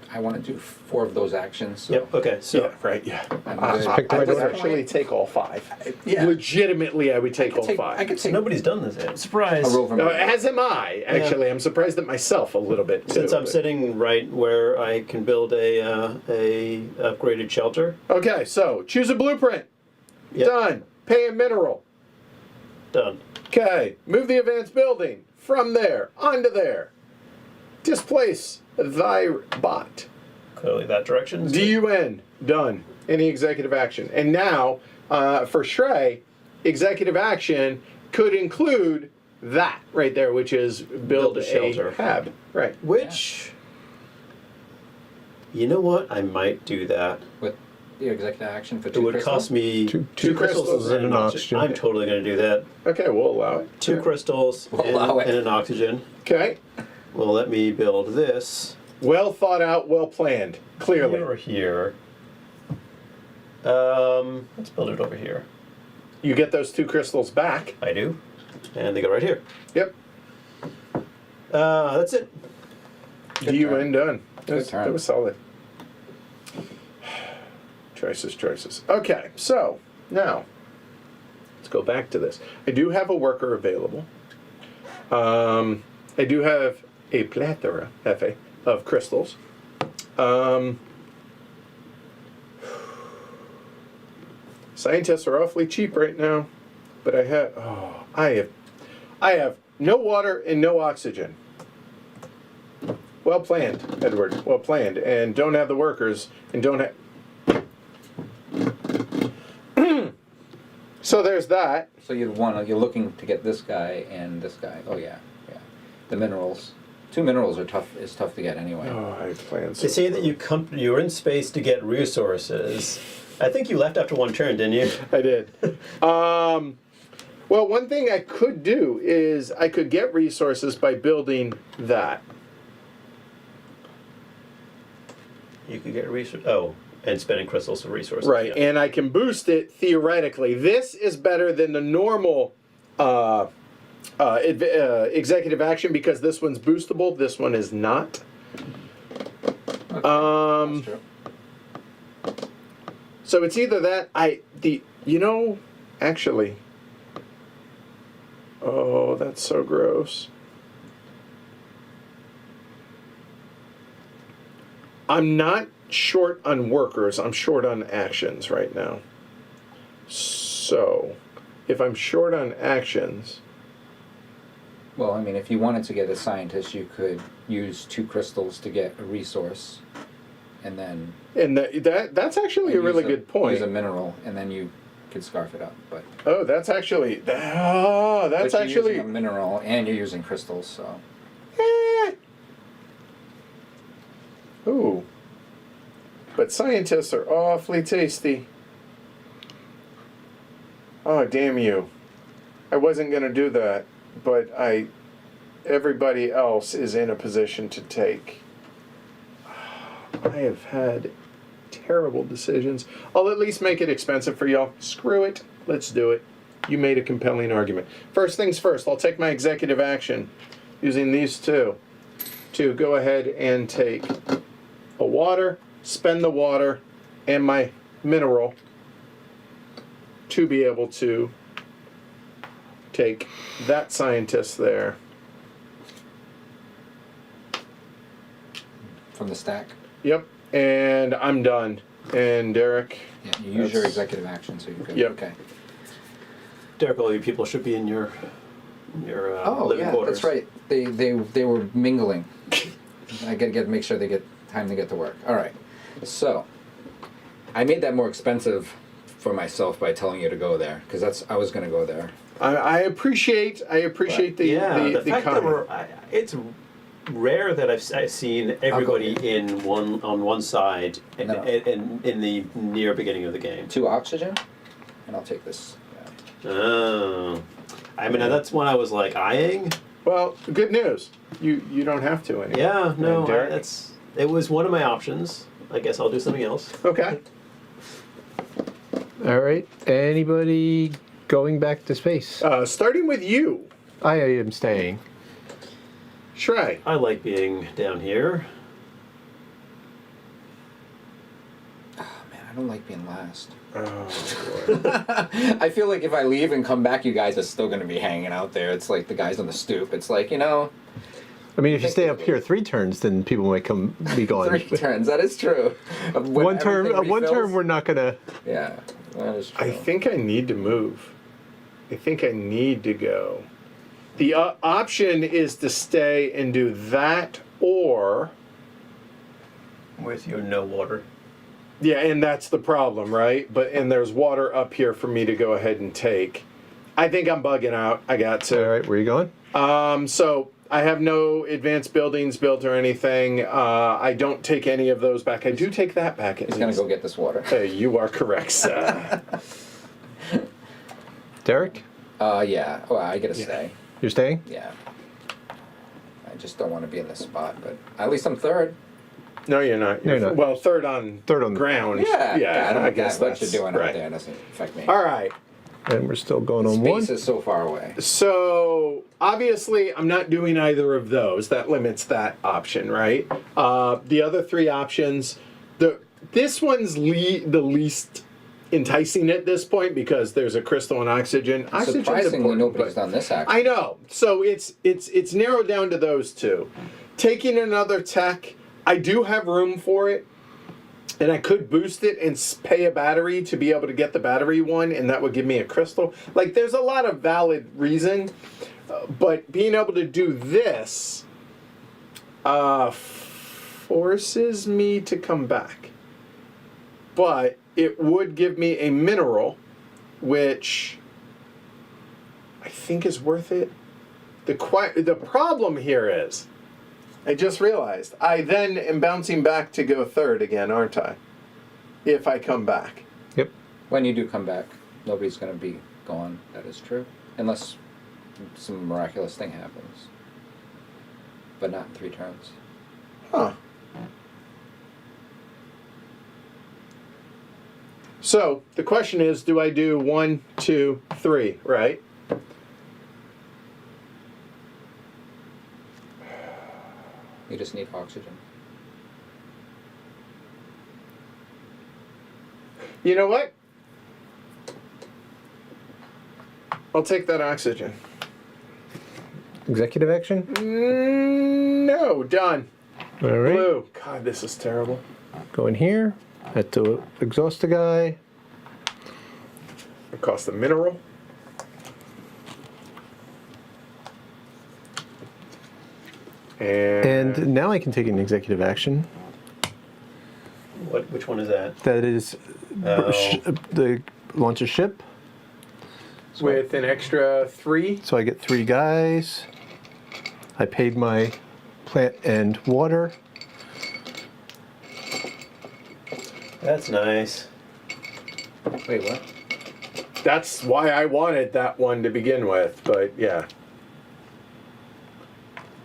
I want to do 4 of those actions. So Yep. Okay. So. Yeah, right, yeah. I'm I, good. I, Pick the I right would order. actually take all 5. Yeah. Legitimately, I would take all 5. I could So take nobody's done this yet. Surprise. a roll from As am I, actually. I'm surprised at myself a little bit, too. Since I'm but- sitting right where I can build a upgraded shelter. Okay, so choose a blueprint. Yep. Done. Pay a mineral. Done. Okay, move the advanced building from there onto there. Displace thy bot. Clearly that direction. is DUN. Done. Any executive action. And now, for Shrey, executive action could include that right there, which is build a shelter. hab. Right. Which, you know what? I might do that. with the executive action for 2 It would crystal. cost me Two crystals and an oxygen. I'm totally going to do that. Okay, we'll allow it. 2 crystals We'll and, allow it. and an oxygen. Okay. Well, let me build this Well thought out, well planned. Clearly. over here. Let's build it over here. You get those 2 crystals back. I do. And they go right here. Yep. That's it. Good DUN done. Good turn. That was solid. Choices. Okay, so now let's go back to this. I do have a worker available. I do have a plethora, F-A, of crystals. Scientists are awfully cheap right now, but I have no water and no oxygen. Well planned, Edward. Well planned, and don't have the workers, and don't have. So there's that. So you're looking to get this guy and this guy. Oh yeah. The minerals. 2 minerals are tough. Is tough to get anyway. Oh, I planned. They say that you're in space to get resources. I think you left after 1 turn, didn't you? I did. Well, one thing I could do is I could get resources by building that. You could get resources. Oh, and spending crystals for resources. Right, yeah. and I can boost it theoretically. This is better than the normal executive action because this one's boostable. This one is not. That's true. So it's either that actually. Oh, that's so gross. I'm not short on workers. I'm short on actions right now. So, if I'm short on actions, Well, I mean, if you wanted to get a scientist, you could use 2 crystals to get a resource, and then and that's actually a really good point. Use a mineral, and then you could scarf it up. But Oh, that's actually but you're actually using a mineral, and you're using crystals, so Ooh. But scientists are awfully tasty. Oh, damn you. I wasn't going to do that, but everybody else is in a position to take. I have had terrible decisions. I'll at least make it expensive for y'all. Screw it. Let's do it. You made a compelling argument. First things first, I'll take my executive action using these 2 to go ahead and take a water, spend the water, and my mineral to be able to take that scientist there. from the stack. Yep, and I'm done. And Derek, Yeah, you use your That's- executive action, so you're good. Yep. Okay. Derek, all you people should be in your Oh living yeah, quarters. that's right. They were mingling. I gotta make sure they get time to get to work. All right. So, I made that more expensive for myself by telling you to go there because I was gonna go there. I appreciate the fact comment. that it's rare that I've seen everybody on one side No. in the near beginning of the game. 2 oxygen, and I'll take this. Oh. I mean, that's one I was like eyeing. Well, good news. You don't have to anymore. Yeah, no, Derek? it was one of my options. I guess I'll do something else. Okay. All right. Anybody going back to space? Starting with you, I am staying. Shrey. I like being down here. Man, I don't like being last. Oh, boy. I feel like if I leave and come back, you guys are still going to be hanging out there. It's like the guys on the stoop. It's like, you know, I mean, if you stay up here 3 turns, then people might be gone. 3 turns. That is true. When One term. everything One term. refills- We're not gonna. Yeah, that is true. I think I need to move. I think I need to go. The option is to stay and do that, or With your no water. yeah, and that's the problem, right? And there's water up here for me to go ahead and take. I think I'm bugging out. I got to. All right. Where are you going? So I have no advanced buildings built or anything. I don't take any of those back. I do take that back. He's going to go get this water. Hey, you are correct, sir. Derek, Yeah. Well, I get to stay. you're staying. Yeah. I just don't want to be in this spot, but at least I'm third. No, you're not. No, you're not. Well, third on Third on the ground. Yeah, I don't guess what you're that's doing right. out there doesn't affect me. All right. And we're still going on one. Space is so far away. So obviously, I'm not doing either of those. That limits that option, right? The other 3 options, this one's the least enticing at this point because there's a crystal and oxygen. Oxygen's Surprisingly, important, nobody's but- done this action. I know. So it's narrowed down to those 2. Taking another tech, I do have room for it. And I could boost it and pay a battery to be able to get the battery one, and that would give me a crystal. Like, there's a lot of valid reason, but being able to do this forces me to come back. But it would give me a mineral, which I think is worth it. The problem here is, I just realized, I then am bouncing back to go third again, aren't I? If I come back. Yep. When you do come back, nobody's going to be gone. That is true. Unless some miraculous thing happens. But not in 3 turns. Huh. So, the question is, do I do 1, 2, 3, right? You just need oxygen. You know what? I'll take that oxygen. Executive action. No, done. All right. Blue. God, this is terrible. Go in here. Have to exhaust the guy. It costs a mineral. And now I can take an executive action. Which one is that? That is the launch a ship. with an extra 3. So I get 3 guys. I paid my plant and water. That's nice. Wait, what? That's why I wanted that one to begin with, but yeah.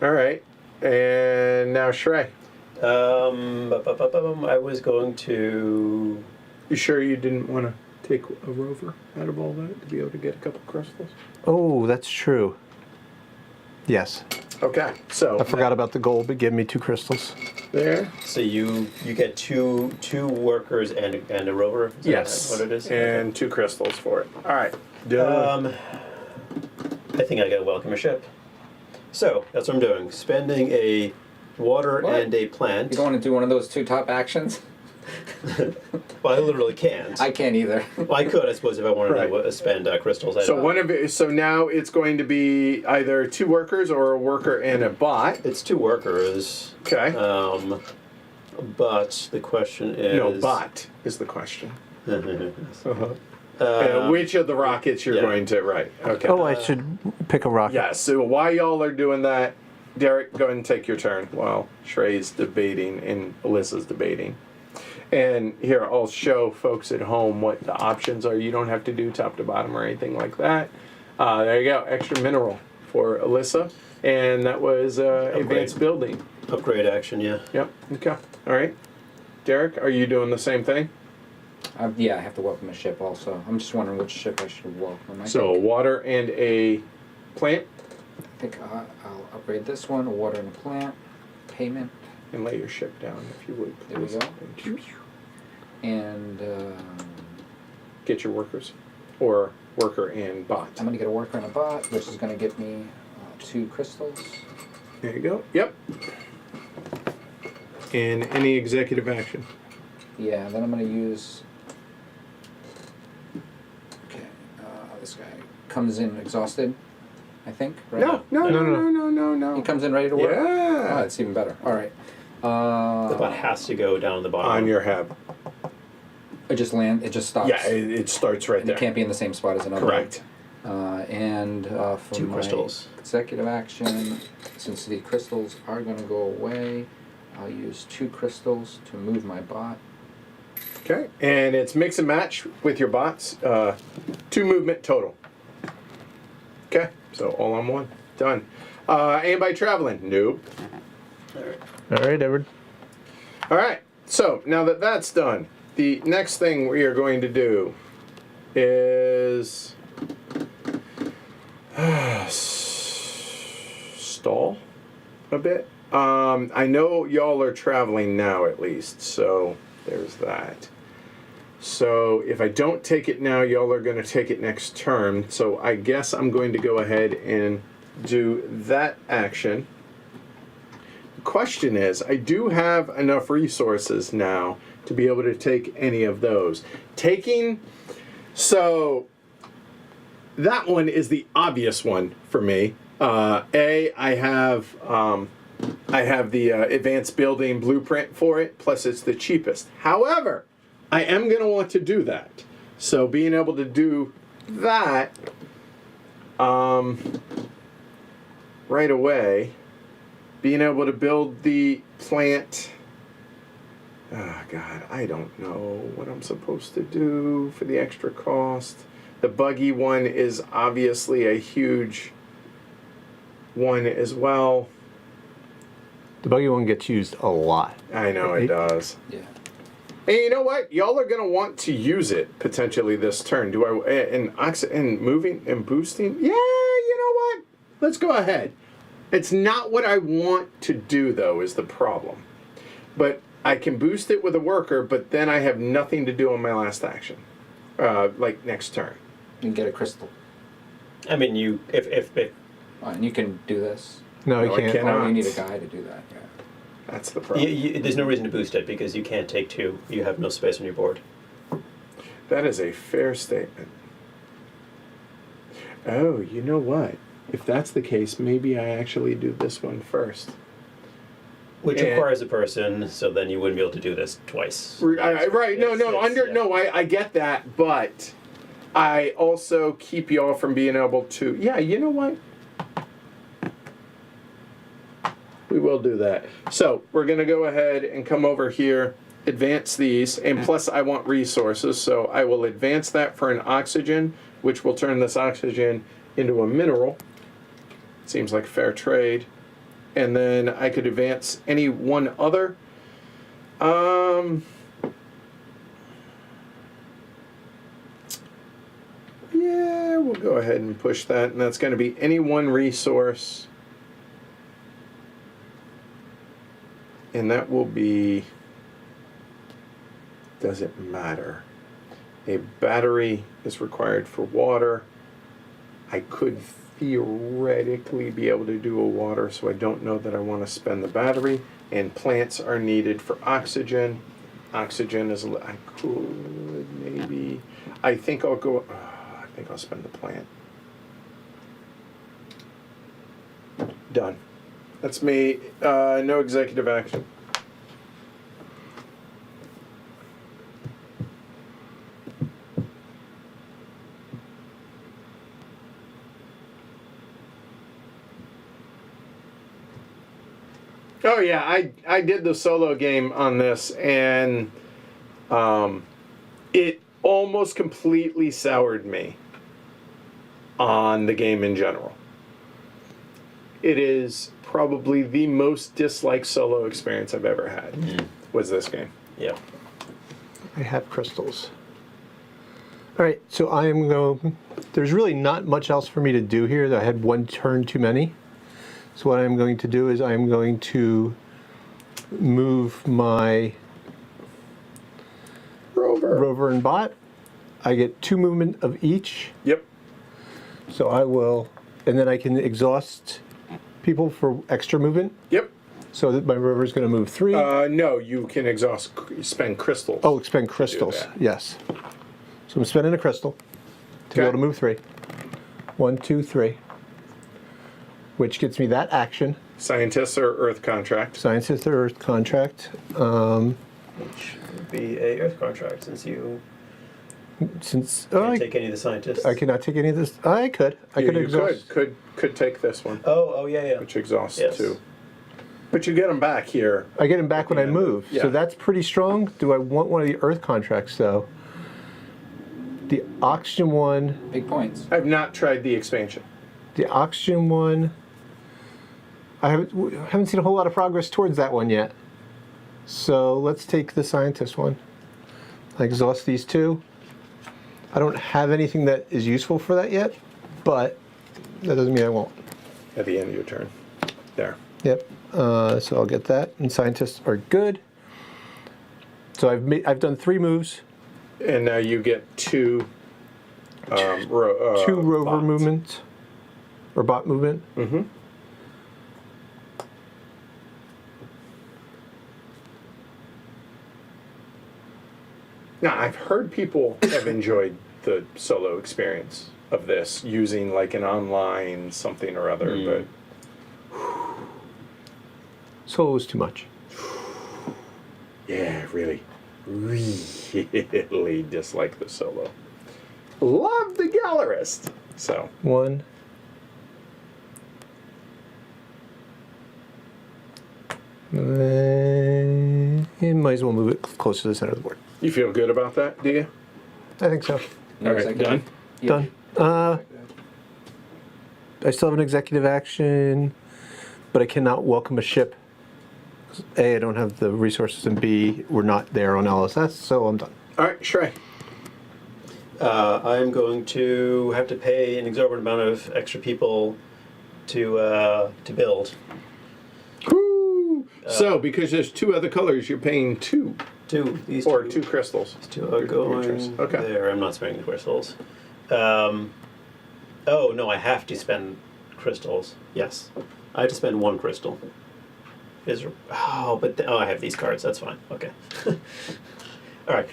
All right. And now Shrey. I was going to. You sure you didn't want to take a rover out of all that to be able to get a couple crystals? Oh, that's true. Yes. Okay, so I forgot about the gold, but give me 2 crystals. there. So you get two workers and a rover. Is that Yes. what it is? And 2 crystals for it. All right. Done. I think I gotta welcome a ship. So that's what I'm doing. Spending a water What? and a plant. You don't want to do one of those 2 top actions? Well, I literally can't. I can't either. Well, I could, I suppose, if I wanted Right. to spend crystals. So one of it. So now it's going to be either 2 workers or a worker and a bot. It's 2 workers. Okay. But the question is. No, bot is the question. Uh, Which of the rockets you're yeah. going to? Right. Okay. Oh, I should pick a rocket. Yeah, so while y'all are doing that, Derek, go ahead and take your turn while Shrey's debating and Alyssa's debating. And here, I'll show folks at home what the options are. You don't have to do top to bottom or anything like that. There you go, extra mineral for Alyssa, and that was advanced building. Upgrade action, yeah. Yep. Okay. All right. Derek, are you doing the same thing? Yeah, I have to welcome a ship also. I'm just wondering which ship I should welcome. So water and a plant, I think I'll upgrade this one, a water and a plant, payment, and lay your ship down if you would. There we Please. go. Thank you. and Get your workers, or worker and bot. I'm going to get a worker and a bot, which is going to give me 2 crystals. There you go. Yep. And any executive action. Yeah, then I'm going to use... Okay, this guy comes in exhausted, I think, right? No. He comes in ready to work? Yeah. Oh, that's even better. All right. The bot has to go down the bottom. On your hab. It just stops. Yeah, it starts right and there. it can't be in the same spot as another. Correct. And for 2 my crystals. executive action, since the crystals are going to go away, I'll use 2 crystals to move my bot. Okay, and it's mix and match with your bots. 2 movement total. Okay, so all on one. Done. Anybody traveling? Nope. All right, Edward. All right, so now that that's done, the next thing we are going to do is stall a bit. I know y'all are traveling now at least, so there's that. So if I don't take it now, y'all are going to take it next turn. So I guess I'm going to go ahead and do that action. The question is, I do have enough resources now to be able to take any of those. So that one is the obvious one for me. I have the advanced building blueprint for it, plus it's the cheapest. However, I am going to want to do that. So being able to do that right away, being able to build the plant. Oh, God, I don't know what I'm supposed to do for the extra cost. The buggy one is obviously a huge one as well. The buggy one gets used a lot. I know it does. Yeah. And you know what? Y'all are gonna want to use it potentially this turn. Do I and moving and boosting? Yeah, you know what? Let's go ahead. It's not what I want to do though, is the problem. But I can boost it with a worker, but then I have nothing to do on my last action, like next turn. You can get a crystal. I mean, if And you can do this. No, No, I you can't. cannot. Oh, you need a guy to do that, yeah. That's the problem. there's no reason to boost it because you can't take 2. You have no space on your board. That is a fair statement. Oh, you know what? If that's the case, maybe I actually do this one first. Which And- requires a person, so then you wouldn't be able to do this twice. Right? No. Yeah. I get that, but I also keep y'all from being able to. Yeah, you know what? We will do that. So we're gonna go ahead and come over here, advance these, and plus I want resources, so I will advance that for an oxygen, which will turn this oxygen into a mineral. Seems like fair trade. And then I could advance any one other. Yeah, we'll go ahead and push that, and that's going to be any one resource. And that will be, doesn't matter. A battery is required for water. I could theoretically be able to do a water, so I don't know that I want to spend the battery. And plants are needed for oxygen. Oxygen is, I could maybe, I think I'll go, I think I'll spend the plant. Done. That's me. No executive action. Oh yeah, I did the solo game on this, and it almost completely soured me. on the game in general. It is probably the most disliked solo experience I've ever had. Was this game? Yeah. I have crystals. All right, so I am going. There's really not much else for me to do here. I had one turn too many. So what I'm going to do is I'm going to move my rover and bot. I get 2 movement of each. Yep. So I will, and then I can exhaust people for extra movement. Yep. So that my rover is going to move 3. No, you can spend crystals. Oh, expend crystals. that. Yes. So I'm spending a crystal to be Okay. able to move 3. 1, 2, 3. Which gets me that action. Scientists or Earth contract. Scientist or Earth contract. Which would be a Earth contract since you Since can't take any of the scientists. I cannot take any of this. I could. I could you exhaust. could take this one, Oh, yeah. which exhausts Yes. 2. But you get them back here. I get him back when I Yeah. move. Yeah. So that's pretty strong. Do I want one of the Earth contracts though? The oxygen one. Big points. I've not tried the expansion. The oxygen one. I haven't seen a whole lot of progress towards that one yet. So let's take the scientist one. I exhaust these 2. I don't have anything that is useful for that yet, but that doesn't mean I won't. At the end of your turn. There. Yep. So I'll get that. And scientists are good. So I've done 3 moves, And now you get 2 2 rover bots. movement or bot movement. Mm-hmm. Now, I've heard people have enjoyed the solo experience of this using like an online something or other, but Solo is too much. yeah, really dislike the solo. Love the gallerist. So 1. You might as well move it closer to the center of the board. you feel good about that, do you? I think so. No All right, executive- done? Yeah. Done. I still have an executive action, but I cannot welcome a ship. A, I don't have the resources, and B, we're not there on LSS, so I'm done. All right, Shrey. I'm going to have to pay an exorbitant amount of extra people to build. Woo! So, because there's 2 other colors, you're paying 2 These or 2 two. crystals. 2 are going Okay. there. I'm not spending the crystals. Oh, no, I have to spend crystals. Yes. I have to spend 1 crystal. I have these cards. That's fine. Okay. All right.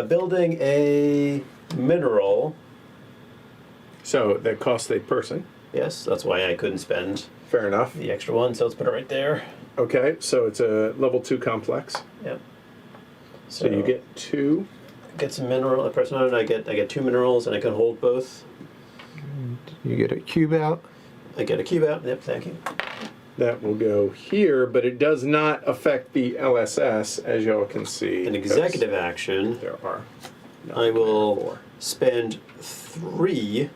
Building a mineral. So that costs a person. Yes, that's why I couldn't spend Fair enough. the extra one. So let's put it right there. Okay, so it's a level 2 complex. Yep. So you get 2. Get some mineral. A person on it. I get 2 minerals, and I can hold both. You get a cube out. I get a cube out. Yep. Thank you. That will go here, but it does not affect the LSS, as y'all can see. An because executive action. There are. I will spend 3.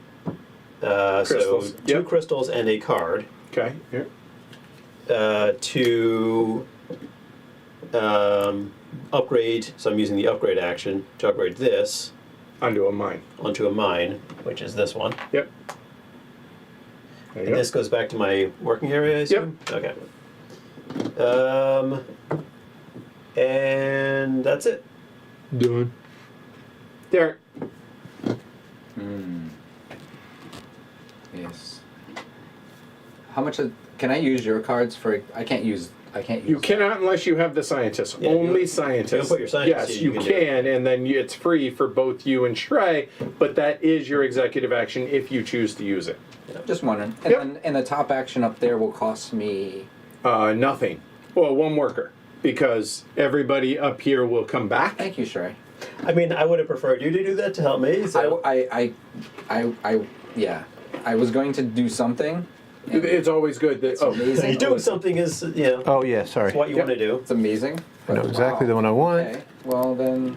Crystals. So 2 Yep. crystals and a card Okay, here. to upgrade. So I'm using the upgrade action to upgrade this Onto a mine. onto a mine, which is this one. Yep. There you And go. this goes back to my working area, I assume? Okay. And that's it. Done. Derek. Yes. How much can I use your cards for? I can't use. You cannot unless you have the scientists. Yeah, Only you scientists. can put your scientists Yes, here, you you can do can, and then it's free for both you and Shrey, but that is your executive action if you choose to use it. Just wondering. And Yep. then and the top action up there will cost me. Nothing. Well, 1 worker, because everybody up here will come back. Thank you, Shrey. I mean, I would have preferred you to do that to help me. So. Yeah. I was going to do something. and It's always good that. It's amazing. Doing something is, Oh yeah, sorry. it's what you Yep. want to do. It's amazing. I know but exactly wow. the one I want. Okay. Well then,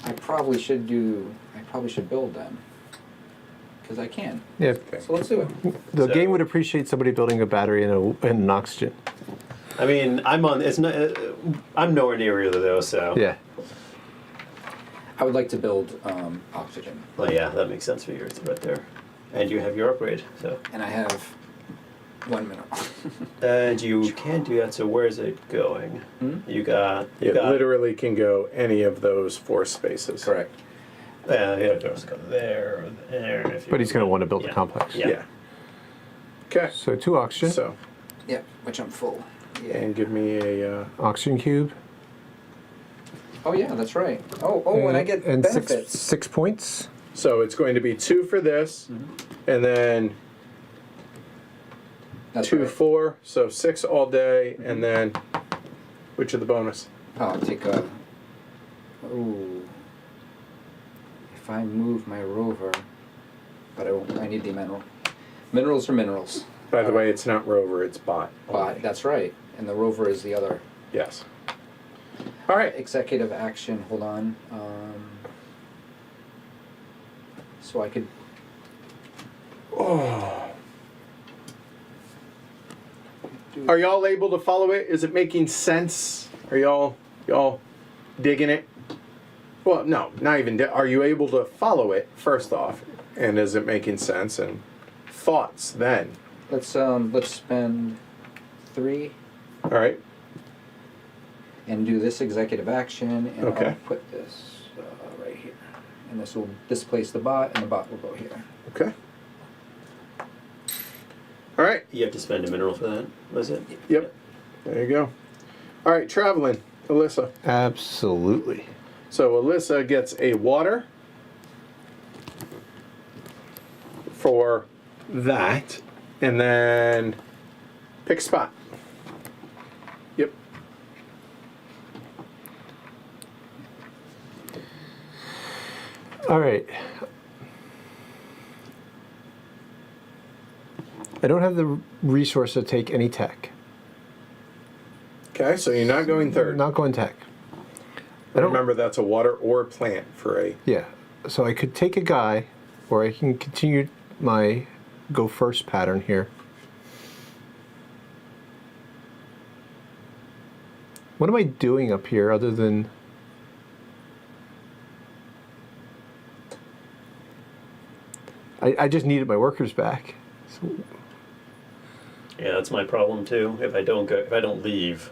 I probably should do. I probably should build them. Because I can. Yeah. So let's do it. The So- game would appreciate somebody building a battery and an oxygen. I mean, it's not. I'm nowhere near either though, so. Yeah. I would like to build oxygen. Well, yeah, that makes sense for you right there. And you have your upgrade, so. And I have 1 mineral. And you can do that, so where is it going? Hmm? You got. It literally can go any of those 4 spaces. Correct. Yeah, you just go there or there. If you But he's going to want to build a Yeah. complex. Yeah. Yeah. Okay. So 2 oxygen, So, Yep, which I'm full. Yeah. and give me a. oxygen cube, Oh yeah, that's right. And I get and benefits. 6 points. So it's going to be 2 for this, and then That's 2, right. 4. So 6 all day, and then which are the bonus? Oh, I'll take a. Ooh. If I move my rover, but I won't. I need the mineral. Minerals are minerals. By the way, it's not rover, it's bot. But that's right, and the rover is the other. Yes. All right. Executive action. Hold on. So I could. Are y'all able to follow it? Is it making sense? Are y'all digging it? Well, no, not even. Are you able to follow it first off? And is it making sense? And thoughts then? Let's spend 3 All right. and do this executive action, and Okay. I'll put this right here, and this will displace the bot, and the bot will go here. Okay. All right. You have to spend a mineral for that, was it? Yep. There you go. All right, traveling, Alyssa. Absolutely. So Alyssa gets a water for that, and then pick spot. Yep. All right. I don't have the resource to take any tech. Okay, so you're not going third. Not going tech. I don't Remember, that's a water or plant for a. Yeah. So I could take a guy, or I can continue my go first pattern here. What am I doing up here other than... I just needed my workers back. So, Yeah, that's my problem too. If I don't leave,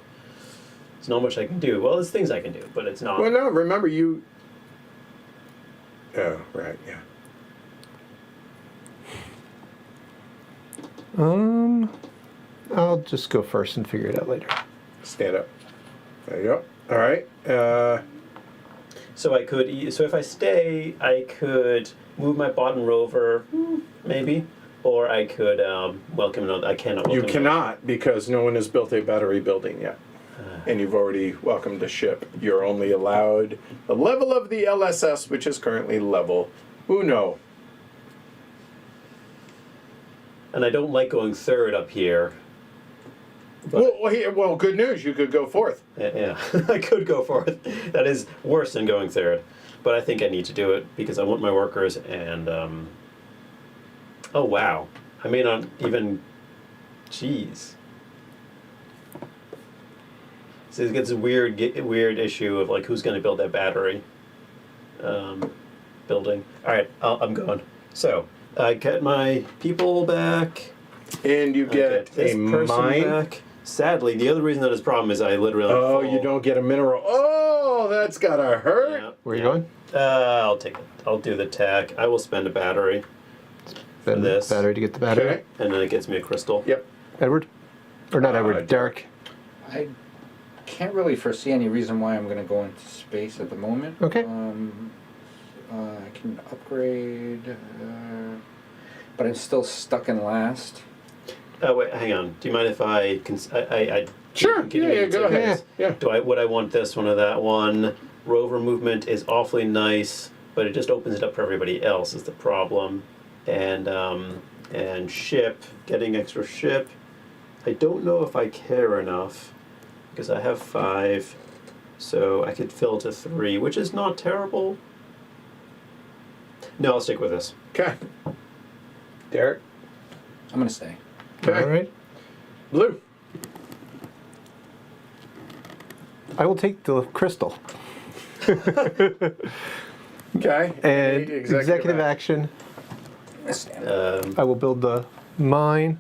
there's not much I can do. Well, there's things I can do, but it's not. Well, no, remember you. Oh, right, yeah. I'll just go first and figure it out later. Stand up. There you go. All right. So I could. So if I stay, I could move my bot and rover, maybe, or I could welcome another. I cannot. You Welcome cannot because no one has built a battery building yet. And you've already welcomed a ship. You're only allowed the level of the LSS, which is currently level uno. And I don't like going third up here. But, Well, good news. You could go fourth. yeah, I could go fourth. That is worse than going third, but I think I need to do it because I want my workers and. Oh wow! I may not even. Jeez. So it gets a weird issue of like who's going to build that battery. Building. All right, I'm going. So I get my people back. And you I get this a person mine. back. Sadly, the other reason that is a problem is I literally. Oh, full- you don't get a mineral. Oh, that's gotta hurt. Yeah, Where are you yeah. going? I'll take it. I'll do the tack. I will spend a battery, Spend this. battery to get the battery. Okay. and then it gets me a crystal. Yep. Edward? Or not Edward, Derek. I can't really foresee any reason why I'm going to go into space at the moment. Okay. I can upgrade, but I'm still stuck in last. Oh wait, hang on. Do you mind if I can? I Sure. continue Yeah, to go take ahead. this? Yeah. Would I want this one or that one? Rover movement is awfully nice, but it just opens it up for everybody else is the problem. And ship, getting extra ship. I don't know if I care enough because I have 5, so I could fill to 3, which is not terrible. No, I'll stick with this. Okay. Derek. I'm gonna stay. Okay. All right. Blue. I will take the crystal. Okay. And Any executive action. I'm gonna stand. I will build the mine.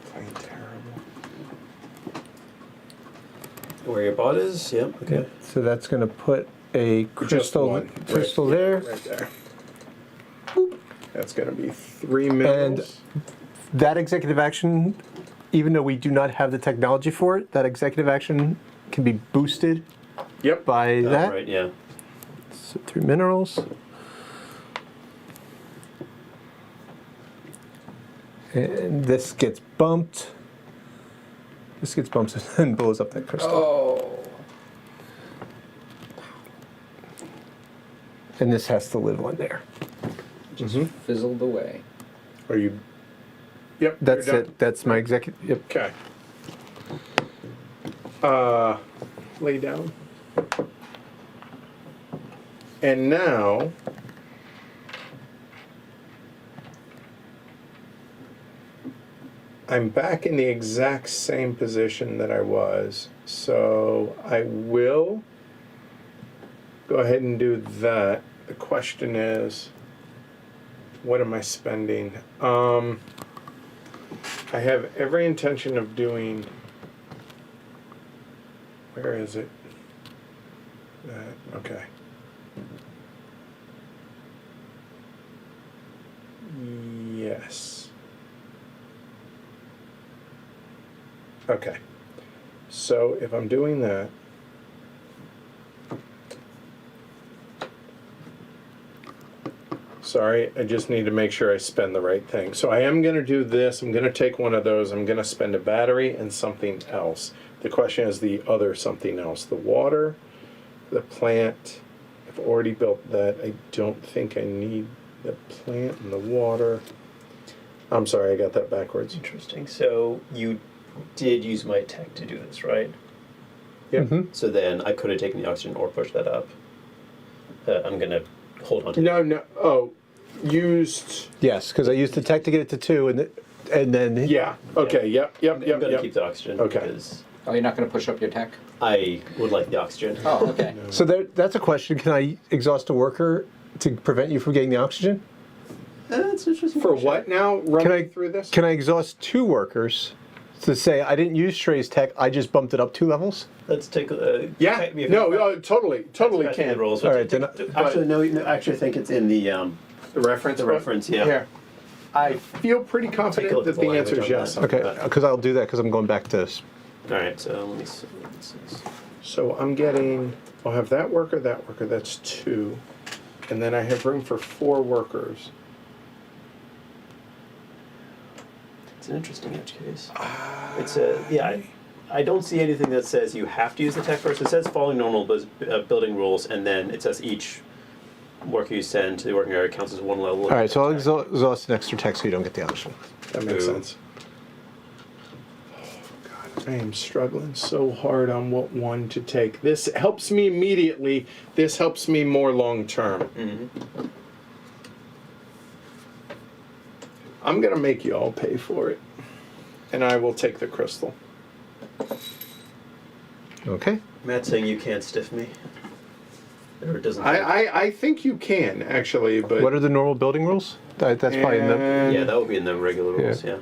Playing terrible. Where your bot is? Yep. Okay. So that's going to put a Just crystal one. crystal Right, there. Right there. That's going to be 3 minerals. That executive action, even though we do not have the technology for it, that executive action can be boosted Yep. by Oh, that. right. Yeah. So 3 minerals. And this gets bumped. This gets bumped and blows up that crystal. Oh. And this has to live on there. Fizzled away. Are you? Yep. That's you're done. it. That's my executive. Yep. Okay. Lay down. And now, I'm back in the exact same position that I was. So I will go ahead and do that. The question is, what am I spending? I have every intention of doing. Where is it? Okay. Yes. Okay. So if I'm doing that, sorry, I just need to make sure I spend the right thing. So I am going to do this. I'm going to take one of those. I'm going to spend a battery and something else. The question is the other something else. The water, the plant. I've already built that. I don't think I need the plant and the water. I'm sorry, I got that backwards. Interesting. So you did use my tech to do this, right? Yep. Mhm. So then I could have taken the oxygen or pushed that up. I'm gonna hold on to. No. Oh, used. Yes, because I used the tech to get it to 2, and then Yeah. Okay. Yep. I'm gonna keep the oxygen. Okay. Because Oh, you're not gonna push up your tech? I would like the oxygen. Oh, okay. So that's a question. Can I exhaust a worker to prevent you from getting the oxygen? That's interesting. For what now? Running I- through this? Can I exhaust 2 workers to say I didn't use Trey's tech, I just bumped it up 2 levels? Let's take. Yeah. No. Totally can. Rolls. All right, then Actually, no. Actually, I think it's in the The reference. The book? reference, yeah. Here. I feel pretty Take a confident look that at the the language answer is on yes. that. Okay, because I'll do that because I'm going back to this. All right. So let me see. So I'm getting. I'll have that worker. That's 2, and then I have room for 4 workers. It's an interesting edge case. It's a yeah. I don't see anything that says you have to use the tech first. It says following normal building rules, and then it says each worker you send to the working area counts as 1 level. All right, so I'll exhaust an extra tech so you don't get the oxygen. That makes Ooh. sense. Oh, God, I am struggling so hard on what one to take. This helps me immediately. This helps me more long term. Mm-hmm. I'm going to make you all pay for it. And I will take the crystal. Okay. Matt's saying you can't stiff me. Or it doesn't. I think you can, actually, but... What are the normal building rules? That's probably in the. And Yeah, that would be in the regular rules. Yeah. Yeah.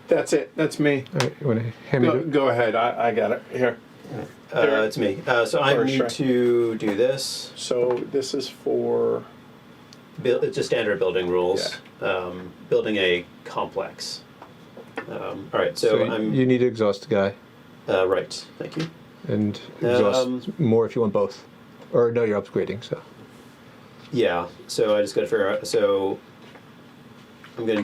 That's it. That's me. All right, you want to hand me Go ahead. I got it. Here. It's me. So I First, need right. to do this. So this is for... It's just standard building rules. Building a complex. All right. So, I'm you need to exhaust a guy right. Thank you. and exhaust more if you want both. Or no, you're upgrading, so. Yeah. So I just got to figure out. So I'm gonna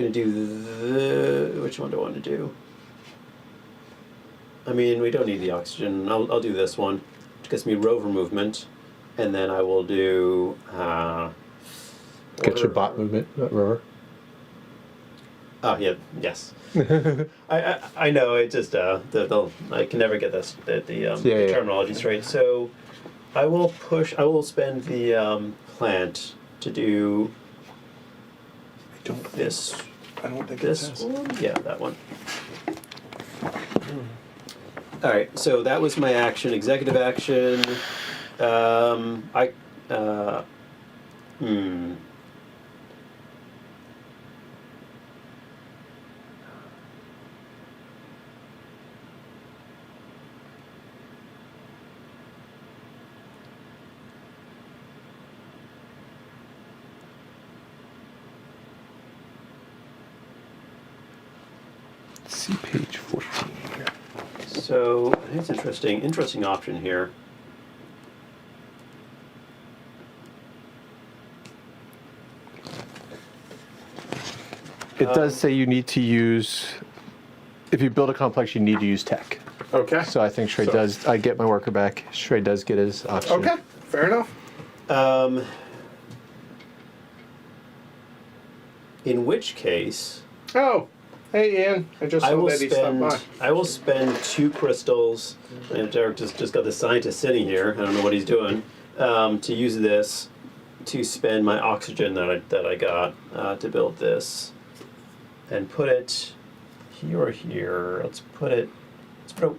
do the which one do I want to do? I mean, we don't need the oxygen. I'll do this one, which gets me rover movement, and then I will do. Get your bot movement, not rover. Oh yeah, yes. I know it just I can never get the yeah. terminology straight. So I will spend the plant to do I don't this. I don't think This it says. one? Yeah, that one. All right, so that was my action. Executive action. I. Hmm. See page 14. So I think it's interesting. Interesting option here. It does say you need to use, if you build a complex, you need to use tech. Okay. So I think Shrey So- does, I get my worker back. Shrey does get his option. Okay. Fair enough. In which case, Oh, hey Ian. I just I saw will that he stopped by. spend 2 crystals. And Derek just got the scientist sitting here. I don't know what he's doing. To use this to spend my oxygen that I got to build this, and put it here or here. Let's put it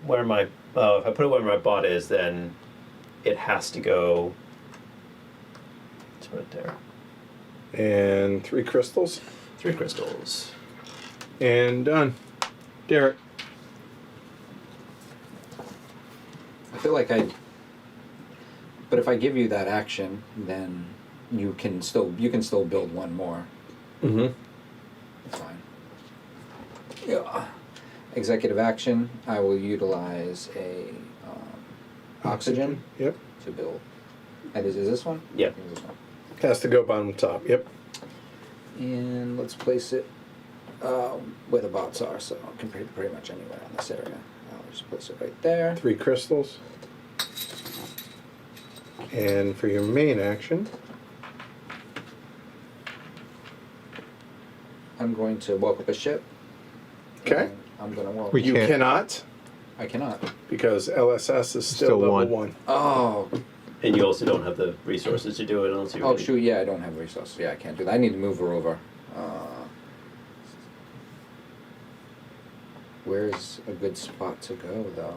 where my if I put it where my bot is, then it has to go. Let's put it there. And 3 crystals. 3 crystals. And done. Derek. I feel like but if I give you that action, then you can still build one more. Mm-hmm. That's fine. Yeah. Executive action. I will utilize a oxygen Yep. to build. And is this one? Yep. I think it's this one. Has to go bottom top. Yep. And let's place it where the bots are, so I can pretty much anywhere in this area. I'll just place it right there. 3 crystals. And for your main action, I'm going to walk up a ship. okay. And I'm going to walk. We You can't. cannot I cannot. because LSS is still Still level one. 1. Oh. And you also don't have the resources to do it unless you. Oh shoot! Yeah, I don't have resources. Yeah, I can't do that. I need to move her over. Where's a good spot to go though?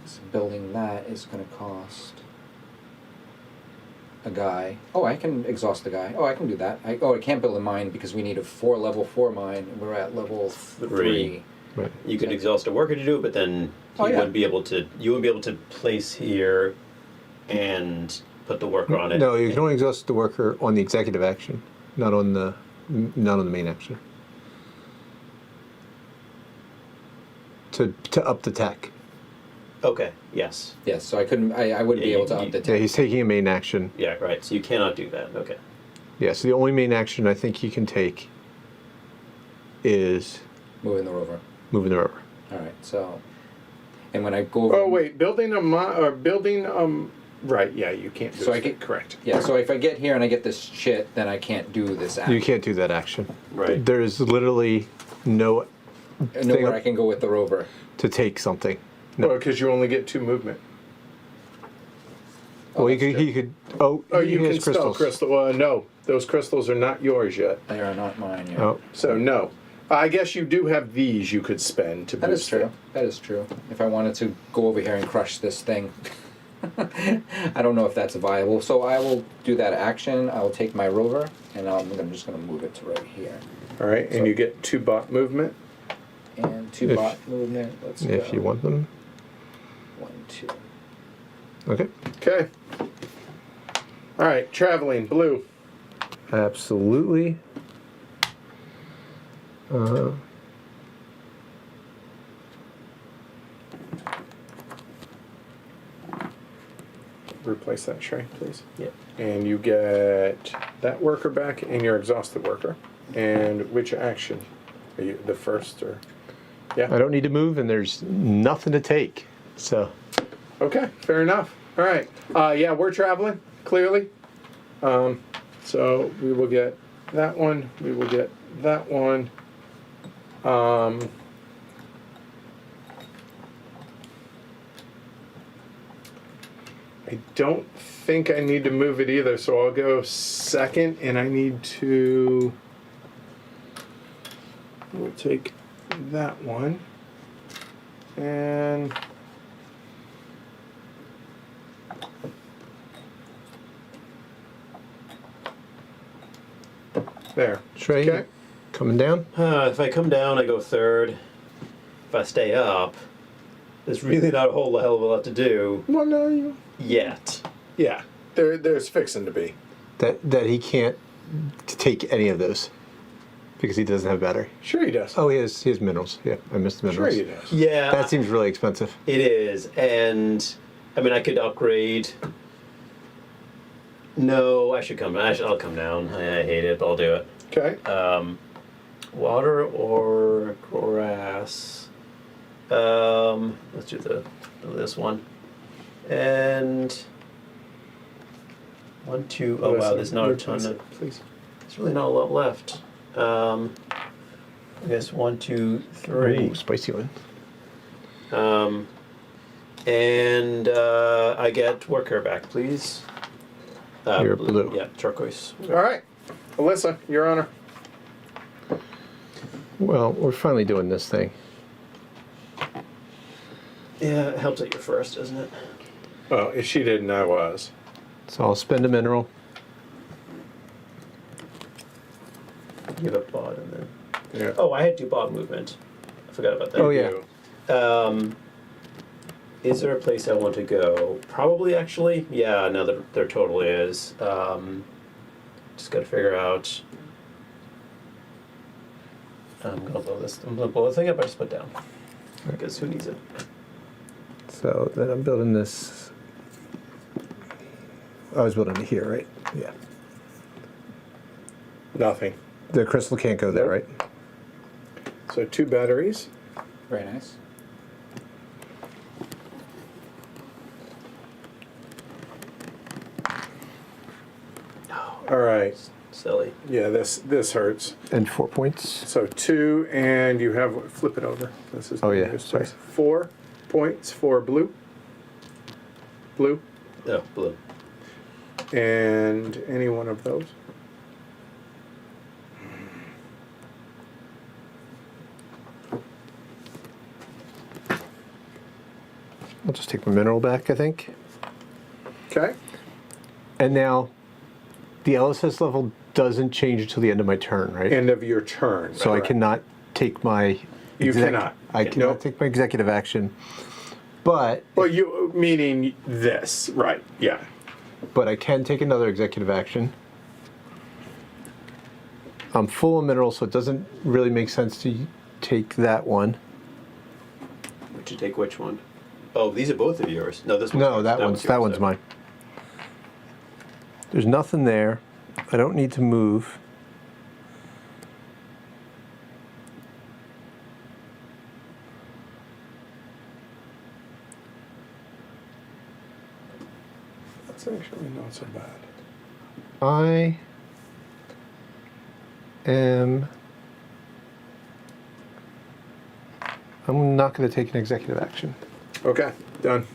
So building that is going to cost a guy. Oh, I can exhaust the guy. Oh, I can do that. I can't build a mine because we need a level 4 mine, and we're at level 3. Right. You could exhaust a worker to do it, but then Oh, you yeah. wouldn't be able to. You wouldn't be able to place here and put the worker on it. No, you can only exhaust the worker on the executive action, not on the main action. To up the tech. Okay. Yes. Yes, so I couldn't. I wouldn't be Yeah, able to you- up the Yeah, tech. he's taking a main action. Yeah. Right. So you cannot do that. Okay. Yeah, so the only main action I think you can take is Moving the rover. moving the rover. All right. So, and when I go over. Oh wait, building a right, yeah, you can't do So I it. get- Correct. Yeah. So if I get here and I get this shit, then I can't do this action. You can't do that action. Right. There is literally no Nowhere I can go with the rover. to take something. No. No, because you only get 2 movement. Oh, Well, that's true. he could. Oh, Oh, he you has can spell crystal. No, those crystals are not yours yet. They are not mine yet. Oh, So no. I guess you do have these you could spend to That is boost true. it. That is true. If I wanted to go over here and crush this thing, I don't know if that's viable. So I will do that action. I will take my rover and I'm just going to move it to right here. All right, and So- you get 2 bot movement. And 2 If- bot movement. Let's go. if you want them. 1, 2. Okay. Okay. All right, traveling blue. Absolutely. Replace that tray, please. Yep. And you get that worker back and your exhausted worker. And which action? Are you the first or? I don't need to move, and there's nothing to take. So, Okay, fair enough. All right. Yeah, we're traveling, clearly. So we will get that one. We will get that one. I I don't think I need to move it either, so I'll go second, and I need to. We'll take that one. And. There. Trey, Okay. coming down? If I come down, I go third. If I stay up, there's really not a whole hell of a lot to do Well, no, you. yet. Yeah. There's fixing to be. That he can't take any of those because he doesn't have battery. Sure he does. Oh, he has minerals. Yeah, I missed the Sure minerals. he does. Yeah, That seems really expensive. it is. And I mean, I could upgrade. No, I should come. I'll come down. I hate it, but I'll do it. Okay. Water or grass? Let's do this one. And 1, 2. Oh wow, there's not a ton of. Please. There's really not a lot left. I guess 1, 2, 3. Ooh, spicy one. And I get worker back, please. You're blue. Yeah, turquoise. All right. Alyssa, your honor. Well, we're finally doing this thing. Yeah, it helps that you're first, doesn't it? Well, if she didn't, I was. So I'll spend a mineral. Give up bod and then. Yeah. Oh, I had to do bod movement. I forgot about that. Oh, yeah. Is there a place I want to go? Probably, actually. Yeah, no, there totally is. Just got to figure out. I'm gonna blow this. I'm gonna blow the thing up. I just put down. Because who needs it? So then I'm building this. I was building it here, right? Yeah. Nothing. The crystal can't go there, right? So 2 batteries. Very nice. All right. Silly. Yeah, this hurts. And 4 points. So 2, and you have flip it over. This is Oh, yeah, this sorry. place. 4 points for blue. Blue, Oh, blue. and any one of those. I'll just take my mineral back, I think. Okay. And now, the LSS level doesn't change until the end of my turn, right? End of your turn. So I correct. cannot take my. You cannot. I cannot Nope. take my executive action, but Well, you meaning this, right? Yeah. I can take another executive action. I'm full of minerals, so it doesn't really make sense to take that one. Would you take which one? Oh, these are both of yours. No, this one's No, yours. that one's yours, mine. There's nothing there. I don't need to move. That's actually not so bad. I am. I'm not going to take an executive action. Okay, done.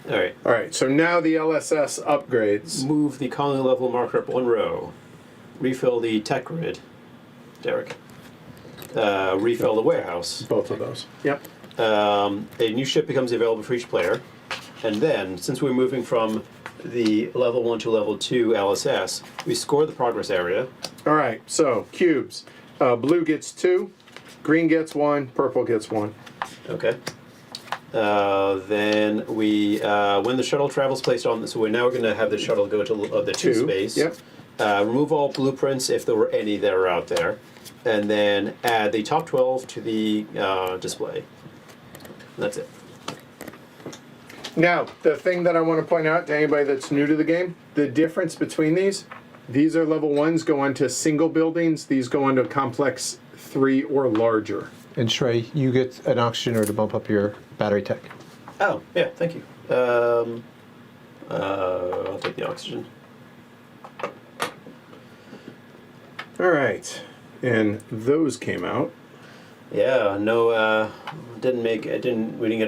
All right. All right, so now the LSS upgrades. Move the colony level marker up 1 row. Refill the tech grid. Derek. Refill the warehouse. Both of those. Yep. A new ship becomes available for each player. And then, since we're moving from the level 1 to level 2 LSS, we score the progress area. All right, so cubes. Blue gets 2, green gets 1, purple gets 1. Okay. Then we, when the shuttle travels placed on, so we're now going to have the shuttle go to the 2 space. Yep. Remove all blueprints if there were any that are out there. And then add the top 12 to the display. That's it. Now, the thing that I want to point out to anybody that's new to the game, the difference between these are level 1s go onto single buildings, these go onto complex 3 or larger. And Shrey, you get an oxygenator to bump up your battery tech. Oh, yeah, thank you. I'll take the oxygen. All right, and those came out. Yeah, no, we didn't get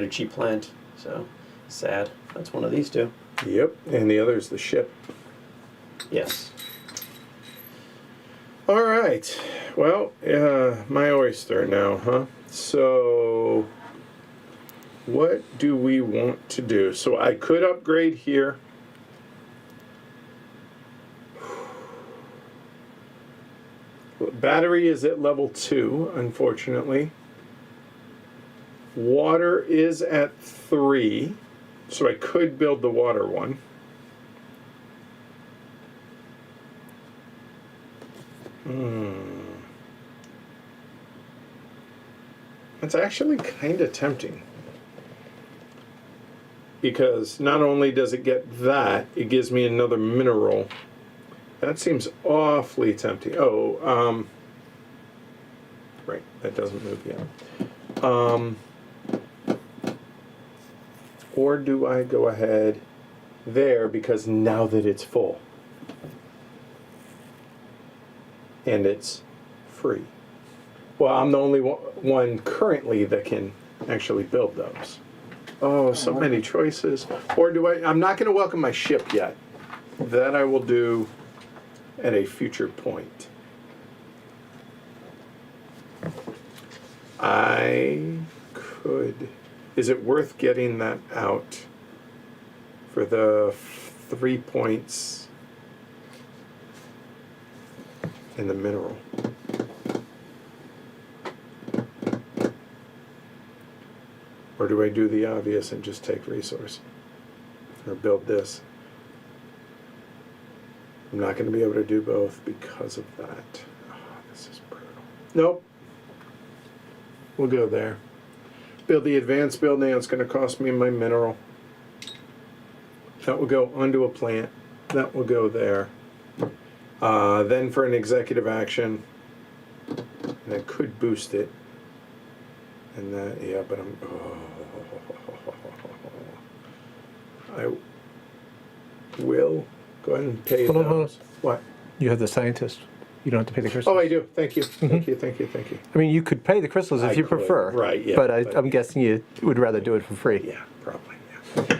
a cheap plant, so sad. That's one of these two. Yep, and the other is the ship. Yes. All right. Well, my oyster now, huh? So, what do we want to do? So I could upgrade here. Battery is at level 2, unfortunately. Water is at 3, so I could build the water one. It's actually kind of tempting. Because not only does it get that, it gives me another mineral. That seems awfully tempting. Oh, right, that doesn't move yet. Or do I go ahead there because now that it's full and it's free? Well, I'm the only one currently that can actually build those. Oh, so many choices. Or do I'm not going to welcome my ship yet. That I will do at a future point. I could. Is it worth getting that out for the 3 points in the mineral? Or do I do the obvious and just take resource? Or build this? I'm not going to be able to do both because of that. Oh, this is brutal. Nope. We'll go there. Build the advanced building. It's going to cost me my mineral. That will go onto a plant. That will go there. Then for an executive action, and I could boost it. And that, yeah, but I'm. I will go ahead and pay Hold on, hold those. What? You have the scientist. You don't have to pay the crystals. Oh, I do. Thank you. Thank you. Thank you. Thank you. I mean, you could pay the crystals if I you could, prefer. right, yeah, But but- I'm guessing you would rather do it for free. Yeah, probably. Yeah.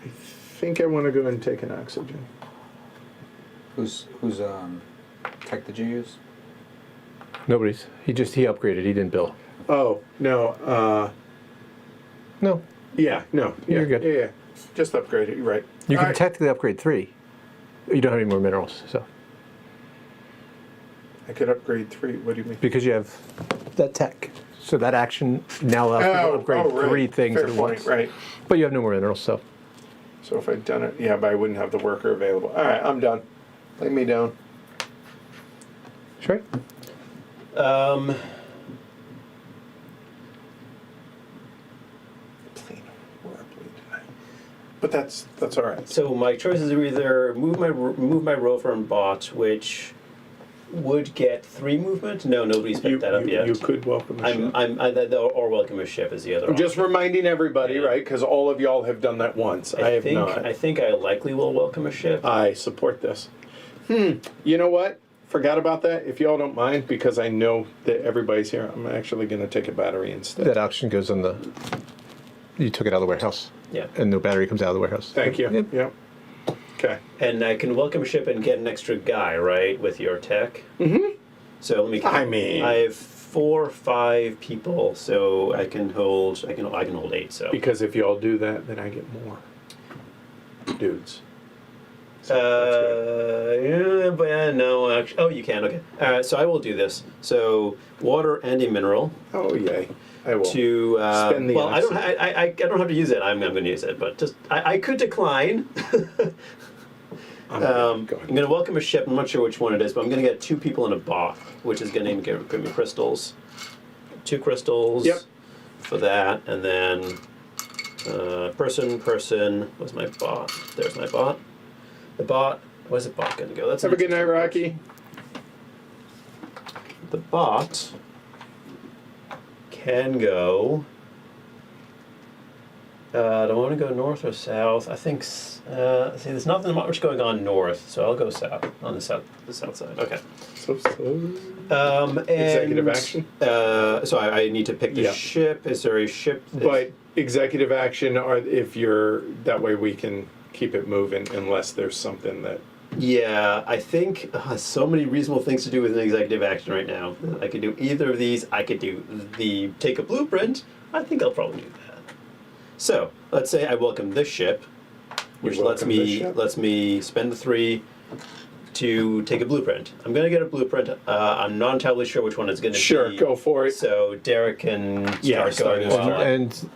I think I want to go ahead and take an oxygen. Whose tech did you use? Nobody's. He upgraded. He didn't bill. Oh no. No. Yeah. No. Yeah, You're good. Yeah. Just upgrade it. You're right. You All can right. technically upgrade 3. You don't have any more minerals, so I could upgrade 3. What do you mean? because you have that tech. So that action now allows you to upgrade right. 3 things Fair at point, once. Right. But you have no more minerals, so So if I'd done it, yeah, but I wouldn't have the worker available. All right, I'm done. Lay me down. sure. Playing horribly tonight. But that's all right. So my choices are either move my rover and bot, which would get 3 movement. No, nobody's picked that up yet. You could welcome a ship. Or welcome a ship is the other. I'm just option. reminding everybody, Yeah. right? Because all of y'all have done that once. I have not. I think I likely will welcome a ship. I support this. You know what? Forgot about that. If y'all don't mind, because I know that everybody's here, I'm actually going to take a battery instead. That auction goes on the. You took it out of the warehouse. Yeah. And no battery comes out of the warehouse. Thank you. Yep. Yep. Okay. And I can welcome a ship and get an extra guy, right, with your tech. Mm-hmm. So let me. I have 4 or 5 people, so I can hold 8. So. Because if y'all do that, then I get more dudes. Yeah, but no, actually. Oh, you can. Okay. So I will do this. So water and a mineral Oh yay! I will. to. Spend the well, I don't. oxygen. I don't have to use it. I'm going to use it, but just I could decline. I'm I'm going. going to welcome a ship. I'm not sure which one it is, but I'm going to get 2 people in a bot, which is going to give me crystals. 2 crystals. Yep. For that, and then person. Where's my bot? There's my bot. The bot. Where's the bot going to go? That's Have an a good night, interesting Rocky. question. The bot can go. Do I want to go north or south? I think. See, there's not much going on north, so I'll go south on the south side. Okay. So. And, Executive action? So I need to pick the Yeah. ship. Is there a ship? But executive action, or if you're that way, we can keep it moving unless there's something that. Yeah, I think so many reasonable things to do with an executive action right now. I could do either of these. I could do the take a blueprint. I think I'll probably do that. So let's say I welcome this ship, which lets welcome this me ship? spend the 3 to take a blueprint. I'm gonna get a blueprint. I'm not entirely sure which one it's gonna Sure, be. go for it. So Derek can Yeah, start going start as as well. well. And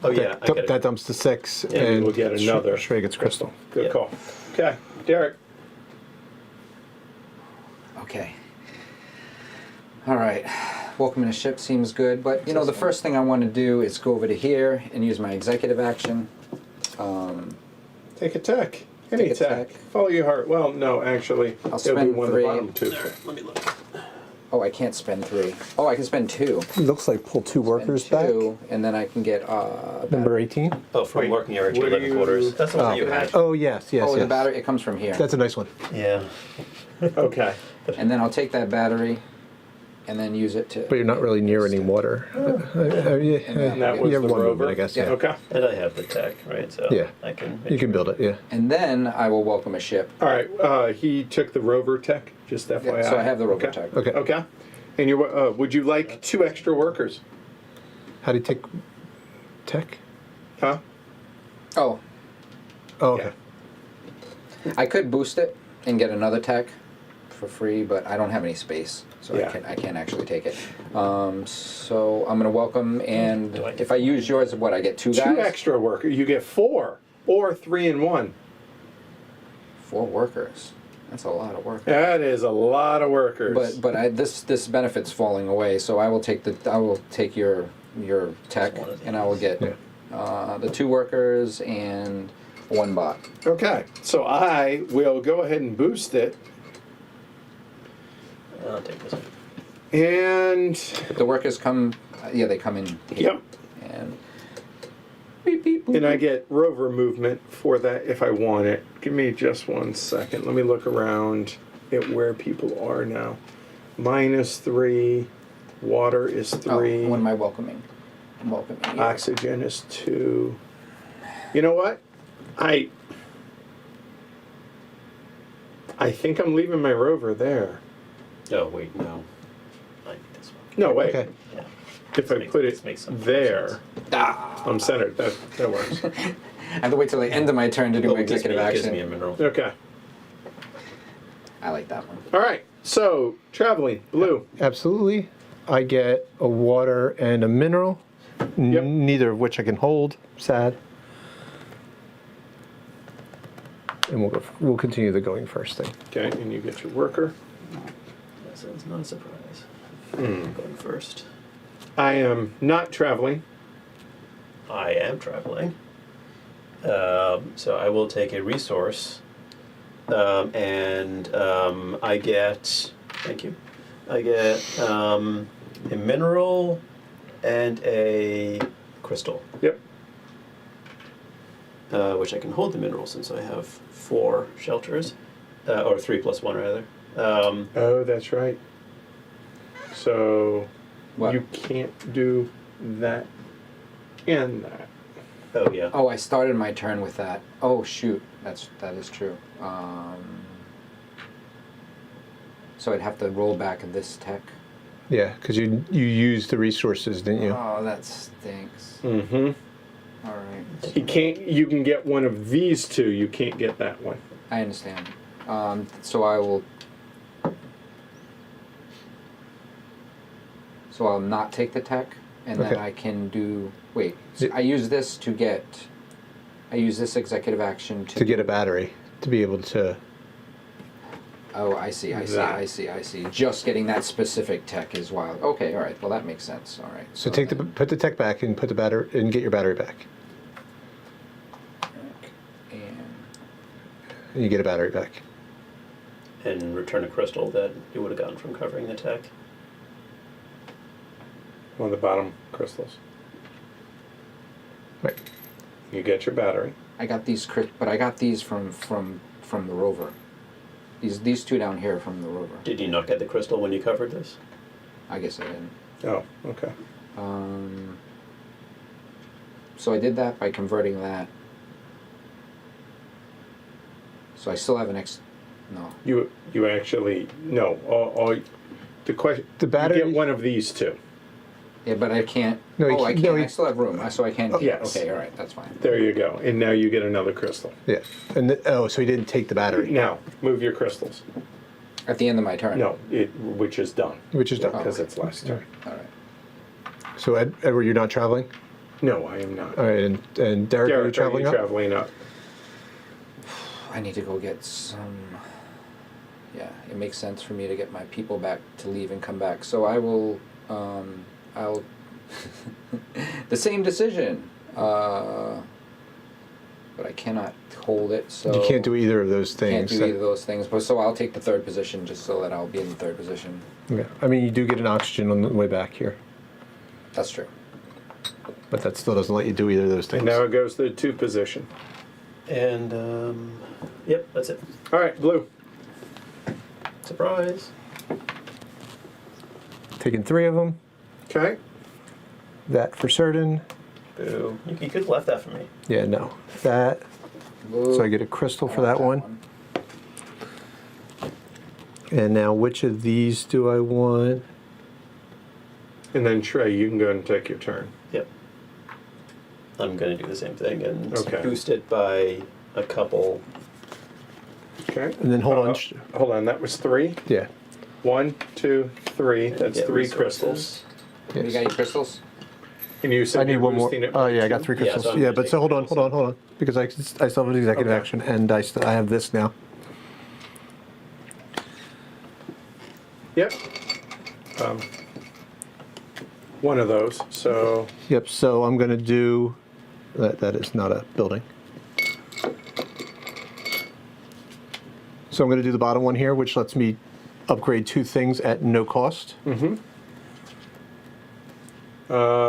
Oh yeah, I get that it. dumps to 6, Yeah, and we'll get another. Shrey gets crystal. Good Yeah. call. Okay, Derek. Okay. All right. Welcoming a ship seems good, but you know the first thing I want to do is go over to here and use my executive action. Take a tech. Any Take a tech. tech. Follow your heart. Well, no, actually, I'll it'll be spend one 3. of the bottom 2. Let me look. Oh, I can't spend 3. Oh, I can spend 2. It looks like pull 2 workers Spend back. 2, and then I can get Number 18. Oh, from Wait, working area to what do 11 you- quarters. That's the one that you had. Oh, yes. Oh, the yes. battery. It comes from here. That's a nice one. Yeah. Okay. And then I'll take that battery, and then use it to. But you're not really near any water. And that was you have the one rover, movement, I guess. Yeah. Yeah. Okay. And I have the tech, right? So Yeah. I can. You can build it. Yeah. And then I will welcome a ship. All right. He took the rover tech. Just FYI. Yeah, so I have the rover Okay. tech. Okay. Okay. And you would you like 2 extra workers? How do you take tech? Huh? Oh, Oh, okay. I could boost it and get another tech for free, but I don't have any space, so Yeah. I can't actually take it. So I'm gonna welcome, and Do I get if I use yours, what I get 2 guys, 2 extra workers. You get 4 or 3 in 1. 4 workers. That's a lot of work. That is a lot of workers. But this benefit's falling away, so I will take your tech, Just one of and I will get Yeah. the 2 workers and 1 bot. Okay. So I will go ahead and boost it. I'll take this one. And The workers come, they come in here. yep. And beep, beep, boop, And I boop. get rover movement for that if I want it. Give me just 1 second. Let me look around at where people are now. -3. Water is 3. Oh, when am I welcoming? I'm welcoming you. Oxygen is 2. You know what? I think I'm leaving my rover there. Oh wait, no. I need this one. No, wait. Okay. Yeah. If I put This it makes some there, sense. Ah, I'm centered. That works. I have to wait till the end of my turn to do Oh, my it gives me- executive it gives action. me a mineral. Okay. I like that one. All right. So traveling blue. Absolutely. I get a water and a mineral, Yep. neither of which I can hold. Sad. And we'll continue the going first thing. Okay, and you get your worker. So it's not a surprise. Hmm. Going first. I am not traveling. I am traveling. So I will take a resource, and I get. Thank you. I get a mineral and a crystal, Yep. which I can hold the mineral since I have 4 shelters, or 3 plus 1 rather. Oh, that's right. So What? you can't do that and that. Oh yeah. Oh, I started my turn with that. Oh shoot, that is true. So I'd have to roll back this tech. Yeah, because you used the resources, didn't you? Oh, that stinks. Mm-hmm. All right, You can get one of these 2. You can't get that one. I understand. So I will. So I'll not take the tech, and then Okay. I can do. Wait, so Yeah. I use this to get. I use this executive action To get a battery, to be able to. Oh, I see. That. Just getting that specific tech is wild. Okay, all right. Well, that makes sense. All right. So put the tech back and put the battery and get your battery back, And and you get a battery back. And return a crystal that you would have gotten from covering the tech. One of the bottom crystals. Right. You get your battery. I got these, but I got these from the rover. These two down here from the rover. Did you not get the crystal when you covered this? I guess I didn't. Oh, okay. So I did that by converting that. So I still have no. You actually no. All the question. The battery- You get one of these two. Yeah, but I can't. No, you oh, I can't- can't. no, I still have room, so I can. Yes. Okay, all right, that's fine. There you go. And now you get another crystal. Yeah. And so he didn't take the battery, Now move your crystals. At the end of my turn. No, which is done which is done. because it's last turn. All right. So Edward, you're not traveling. No, I am not. All right, and Derek, are you traveling up? traveling up? I need to go get some. Yeah, it makes sense for me to get my people back to leave and come back. So I will. I'll. The same decision. But I cannot hold it. So You can't do either of those Can't things. do either of those things. But so I'll take the third position just so that I'll be in the third position. Yeah. I mean, you do get an oxygen on the way back here, That's true. but that still doesn't let you do either of those things. And now it goes to the 2 position. And, yep, that's it. All right, blue. Surprise. Taking 3 of them. Okay. That for certain. Boo. You could have left that for me. Yeah, no. That. So I get a crystal for that one. And now, which of these do I want? And then Trey, you can go and take your turn. Yep. I'm going to do the same thing and Okay. boost it by a couple. Okay. And then hold on. Hold on. That was 3. Yeah. 1, 2, 3. That's Get 3 resources. crystals. You Yes. got your crystals? And you said I need you're one more. boosting it Oh by yeah, I got 2? 3 Yeah, so crystals. I'm Yeah, gonna but take so hold on, crystals. hold on, because I still have an executive Okay. action, and I have this now. Yep. One of those. So Yep. So I'm gonna do that. That is not a building. So I'm gonna do the bottom one here, which lets me upgrade 2 things at no cost.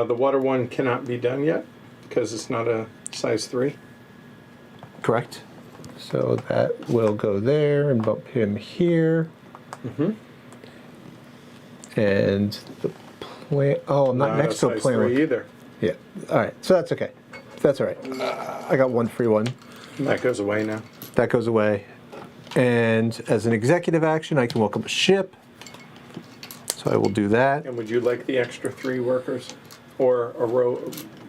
the water one cannot be done yet because it's not a size 3. Correct. So that will go there and bump him here. And the plant. Oh, I'm not next to a size plant. 3 either. Yeah. All right. So that's okay. That's all right. I got 1 free one. And that goes away now. That goes away. And as an executive action, I can welcome a ship. So I will do that. And would you like the extra 3 workers? Or a row?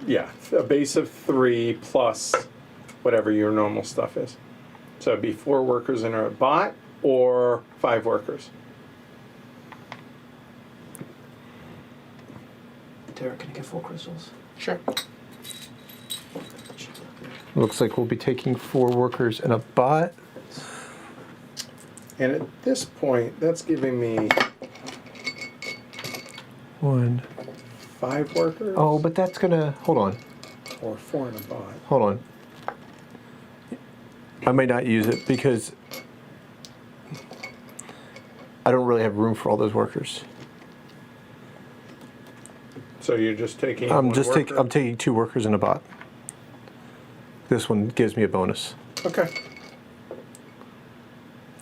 Yeah, a base of 3 plus whatever your normal stuff is. So it'd be 4 workers in a bot or 5 workers. Derek, can you get 4 crystals? Sure. Looks like we'll be taking 4 workers and a bot. And at this point, that's giving me 1. 5 workers. Oh, but that's gonna. Hold on. Or 4 in a bot. Hold on. I may not use it because I don't really have room for all those workers. So you're just taking. I'm one just worker? I'm taking 2 workers and a bot. This one gives me a bonus. Okay.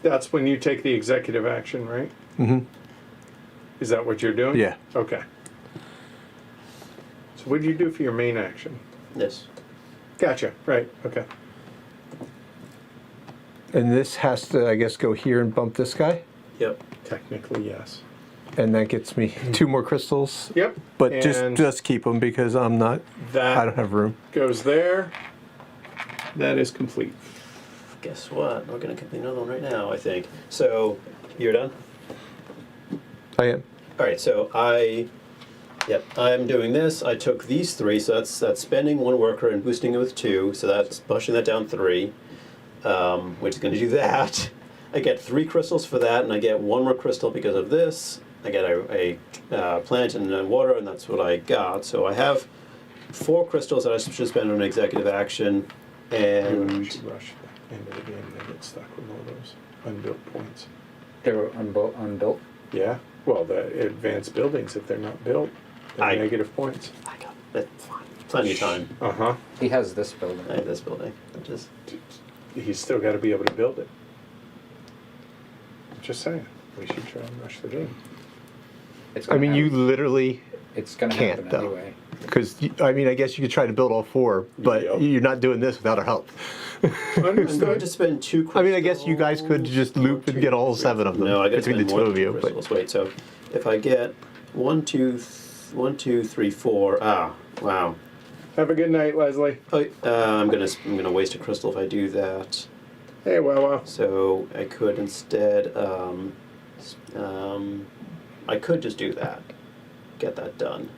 That's when you take the executive action, right? Mm-hmm. Is that what you're doing? Yeah. Okay. So what do you do for your main action? Yes. Gotcha. Right. Okay. And this has to, I guess, go here and bump this guy. Yep. Technically, yes. And that gets me 2 more crystals. Yep. But And just keep them because I'm not. that I don't have room. goes there. That is complete. Guess what? We're going to complete another one right now, I think. So, you're done? I am. All right, so I'm doing this. I took these 3, so that's spending 1 worker and boosting it with 2, so that's pushing that down 3, which is going to do that. I get 3 crystals for that, and I get 1 more crystal because of this. I get a plant and then water, and that's what I got. So I have 4 crystals that I should spend on an executive action, You and should rush the end of the game and get stuck with all those unbuilt points. They were unbuilt. Yeah. Well, the advanced buildings, if they're not built, they're I- negative points. I got it. Fine. plenty of time. Uh-huh. He has this building. I have this building. Just He's still got to be able to build it. Just saying. We should try and rush the game. It's I gonna mean, you happen. literally It's gonna can't, happen though. anyway. because I mean, I guess you could try to build all 4, but Yep. you're not doing this without our help. I'm going to Understood. spend 2 crystals. I mean, I guess you guys could just loop and get all 7 of them No, I got to between spend the more 2 than of 2 you. But crystals. Wait, so if I get 1, 2, 3, 4. Ah, wow. Have a good night, Leslie. Oh, I'm gonna waste a crystal if I do that. Hey, well. So I could instead, I could just do that, get that done.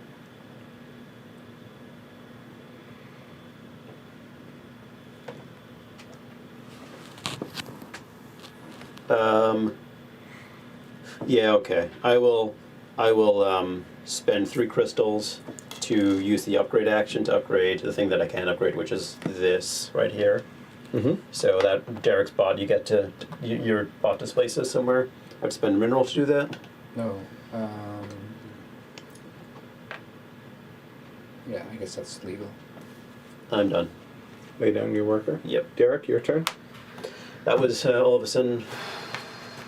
Yeah, okay. I will spend 3 crystals to use the upgrade action to upgrade the thing that I can upgrade, which is this right here. Mm-hmm. So that Derek's bot, you get to, your bot displays this somewhere. I have to spend mineral to do that. No. Yeah, I guess that's legal. I'm done. Lay down your worker. Yep. Derek, your turn. That was all of a sudden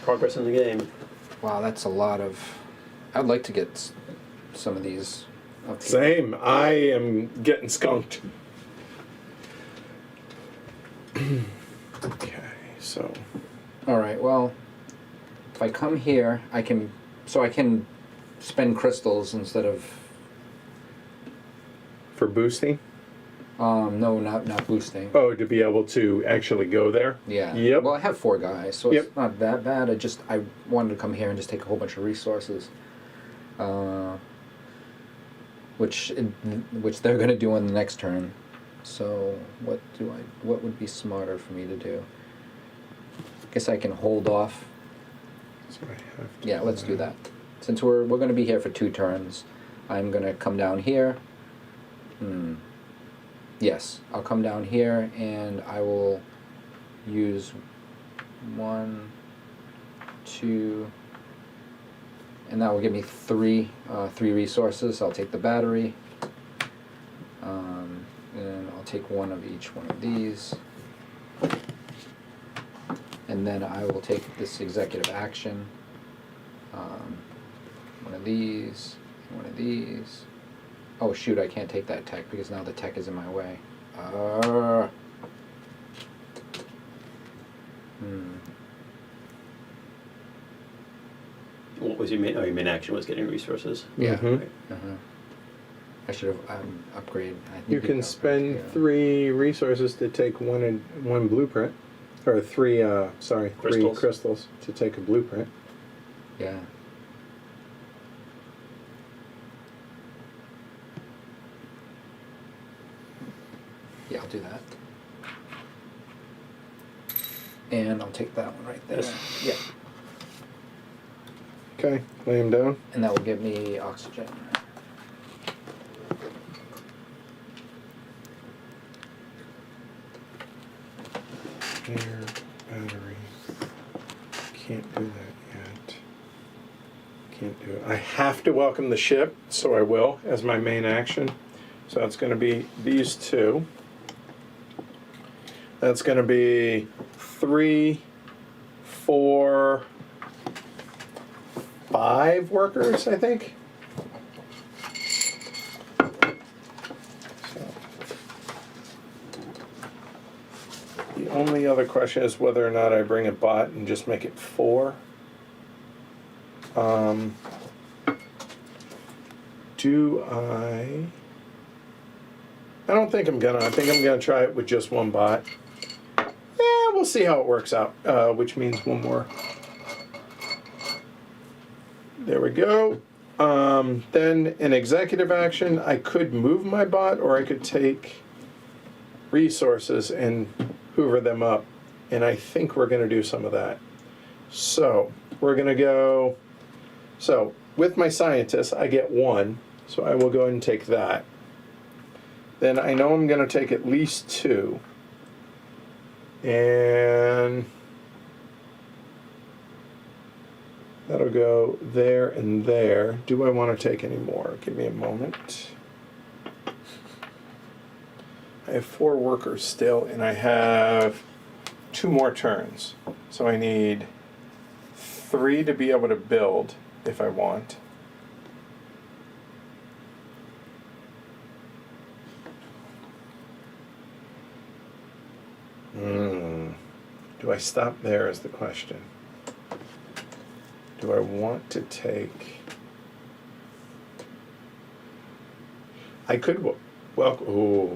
progress in the game. Wow, that's a lot of. I'd like to get some of these up here. Same. I am getting skunked. Okay, so. All right. Well, if I come here, I can spend crystals instead of. For boosting? No, not boosting. Oh, to be able to actually go there? Yeah. Yep. Well, I have 4 guys, so Yep. it's not that bad. I wanted to come here and just take a whole bunch of resources, which they're gonna do on the next turn. So what would be smarter for me to do? Guess I can hold off. So I have to Yeah, let's do that. Since we're gonna be here for 2 turns, I'm gonna come down here. Yes, I'll come down here and I will use 1, 2, and that will give me 3 resources. I'll take the battery, and I'll take 1 of each one of these, and then I will take this executive action. 1 of these, 1 of these. Oh shoot, I can't take that tech because now the tech is in my way. What was your main? Oh, your main action was getting resources. Yeah. Mhm. Right. I should have upgrade. You can spend 3 resources to take one blueprint. Or 3, sorry, 3 Crystals. crystals to take a blueprint. Yeah. Yeah, I'll do that. And I'll take that one right there. Yes. Yeah. Okay, lay him down. And that will give me oxygen. Air, battery. Can't do that yet. Can't do it. I have to welcome the ship, so I will as my main action. So that's going to be these 2. That's going to be 3, 4, 5 workers, I think. So. The only other question is whether or not I bring a bot and just make it 4. Do I don't think I'm gonna. I think I'm gonna try it with just 1 bot. Yeah, we'll see how it works out. Which means 1 more. There we go. Then an executive action. I could move my bot, or I could take resources and hoover them up. And I think we're gonna do some of that. So we're gonna go. So with my scientist, I get 1. So I will go ahead and take that. Then I know I'm going to take at least 2. And that'll go there and there. Do I want to take any more? Give me a moment. have 4 workers still, and I have 2 more turns. So I need 3 to be able to build if I want. Do I stop there is the question. Do I want to take... I could... Well, ooh.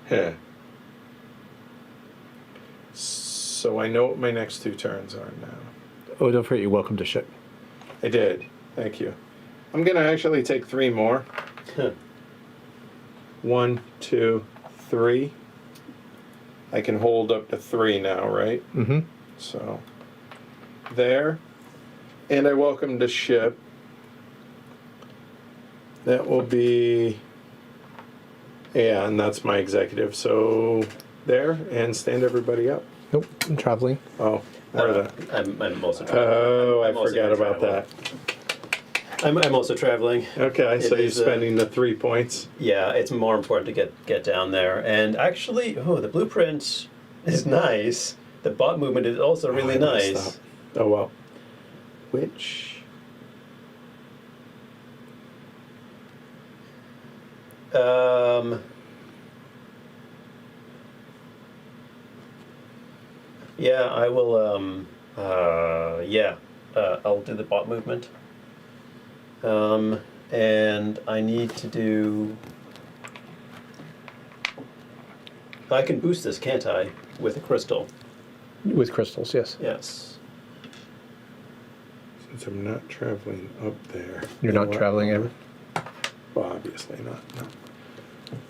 Huh. So I know what my next 2 turns are now. Oh, don't forget you're welcome to ship. I did. Thank you. I'm going to actually take 3 more. 1, 2, 3. I can hold up to 3 now, right? Mm-hmm. So, there. And I welcome to ship. That will be... Yeah, and that's my executive. So, there, and stand everybody up. Nope, I'm traveling. Oh, where are they? I'm also traveling. Oh, I'm I also forgot gonna about travel. that. I'm also traveling. Okay, so It you're is, spending the 3 points. Yeah, it's more important to get down there. And actually, the blueprint is nice. The bot movement is also really I messed nice. up. Oh, well. Which... Yeah, I will. I'll do the bot movement. And I need to do. I can boost this, can't I? With a crystal. With crystals, yes. Yes. Since I'm not traveling up there. You're not traveling ever? Well, obviously not. No.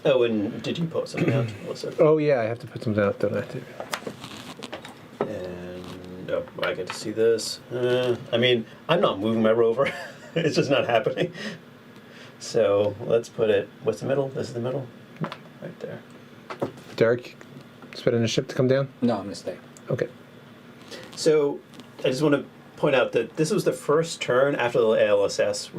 Oh, and did you post something out? What's it? Oh, yeah, I have to put something out, don't I? And I get to see this. I mean, I'm not moving my rover. It's just not happening. So let's put it. What's the middle? This is the middle, right there. Derek, expecting a ship to come down? No, I'm gonna stay. Okay. So I just want to point out that this was the first turn after the ALSS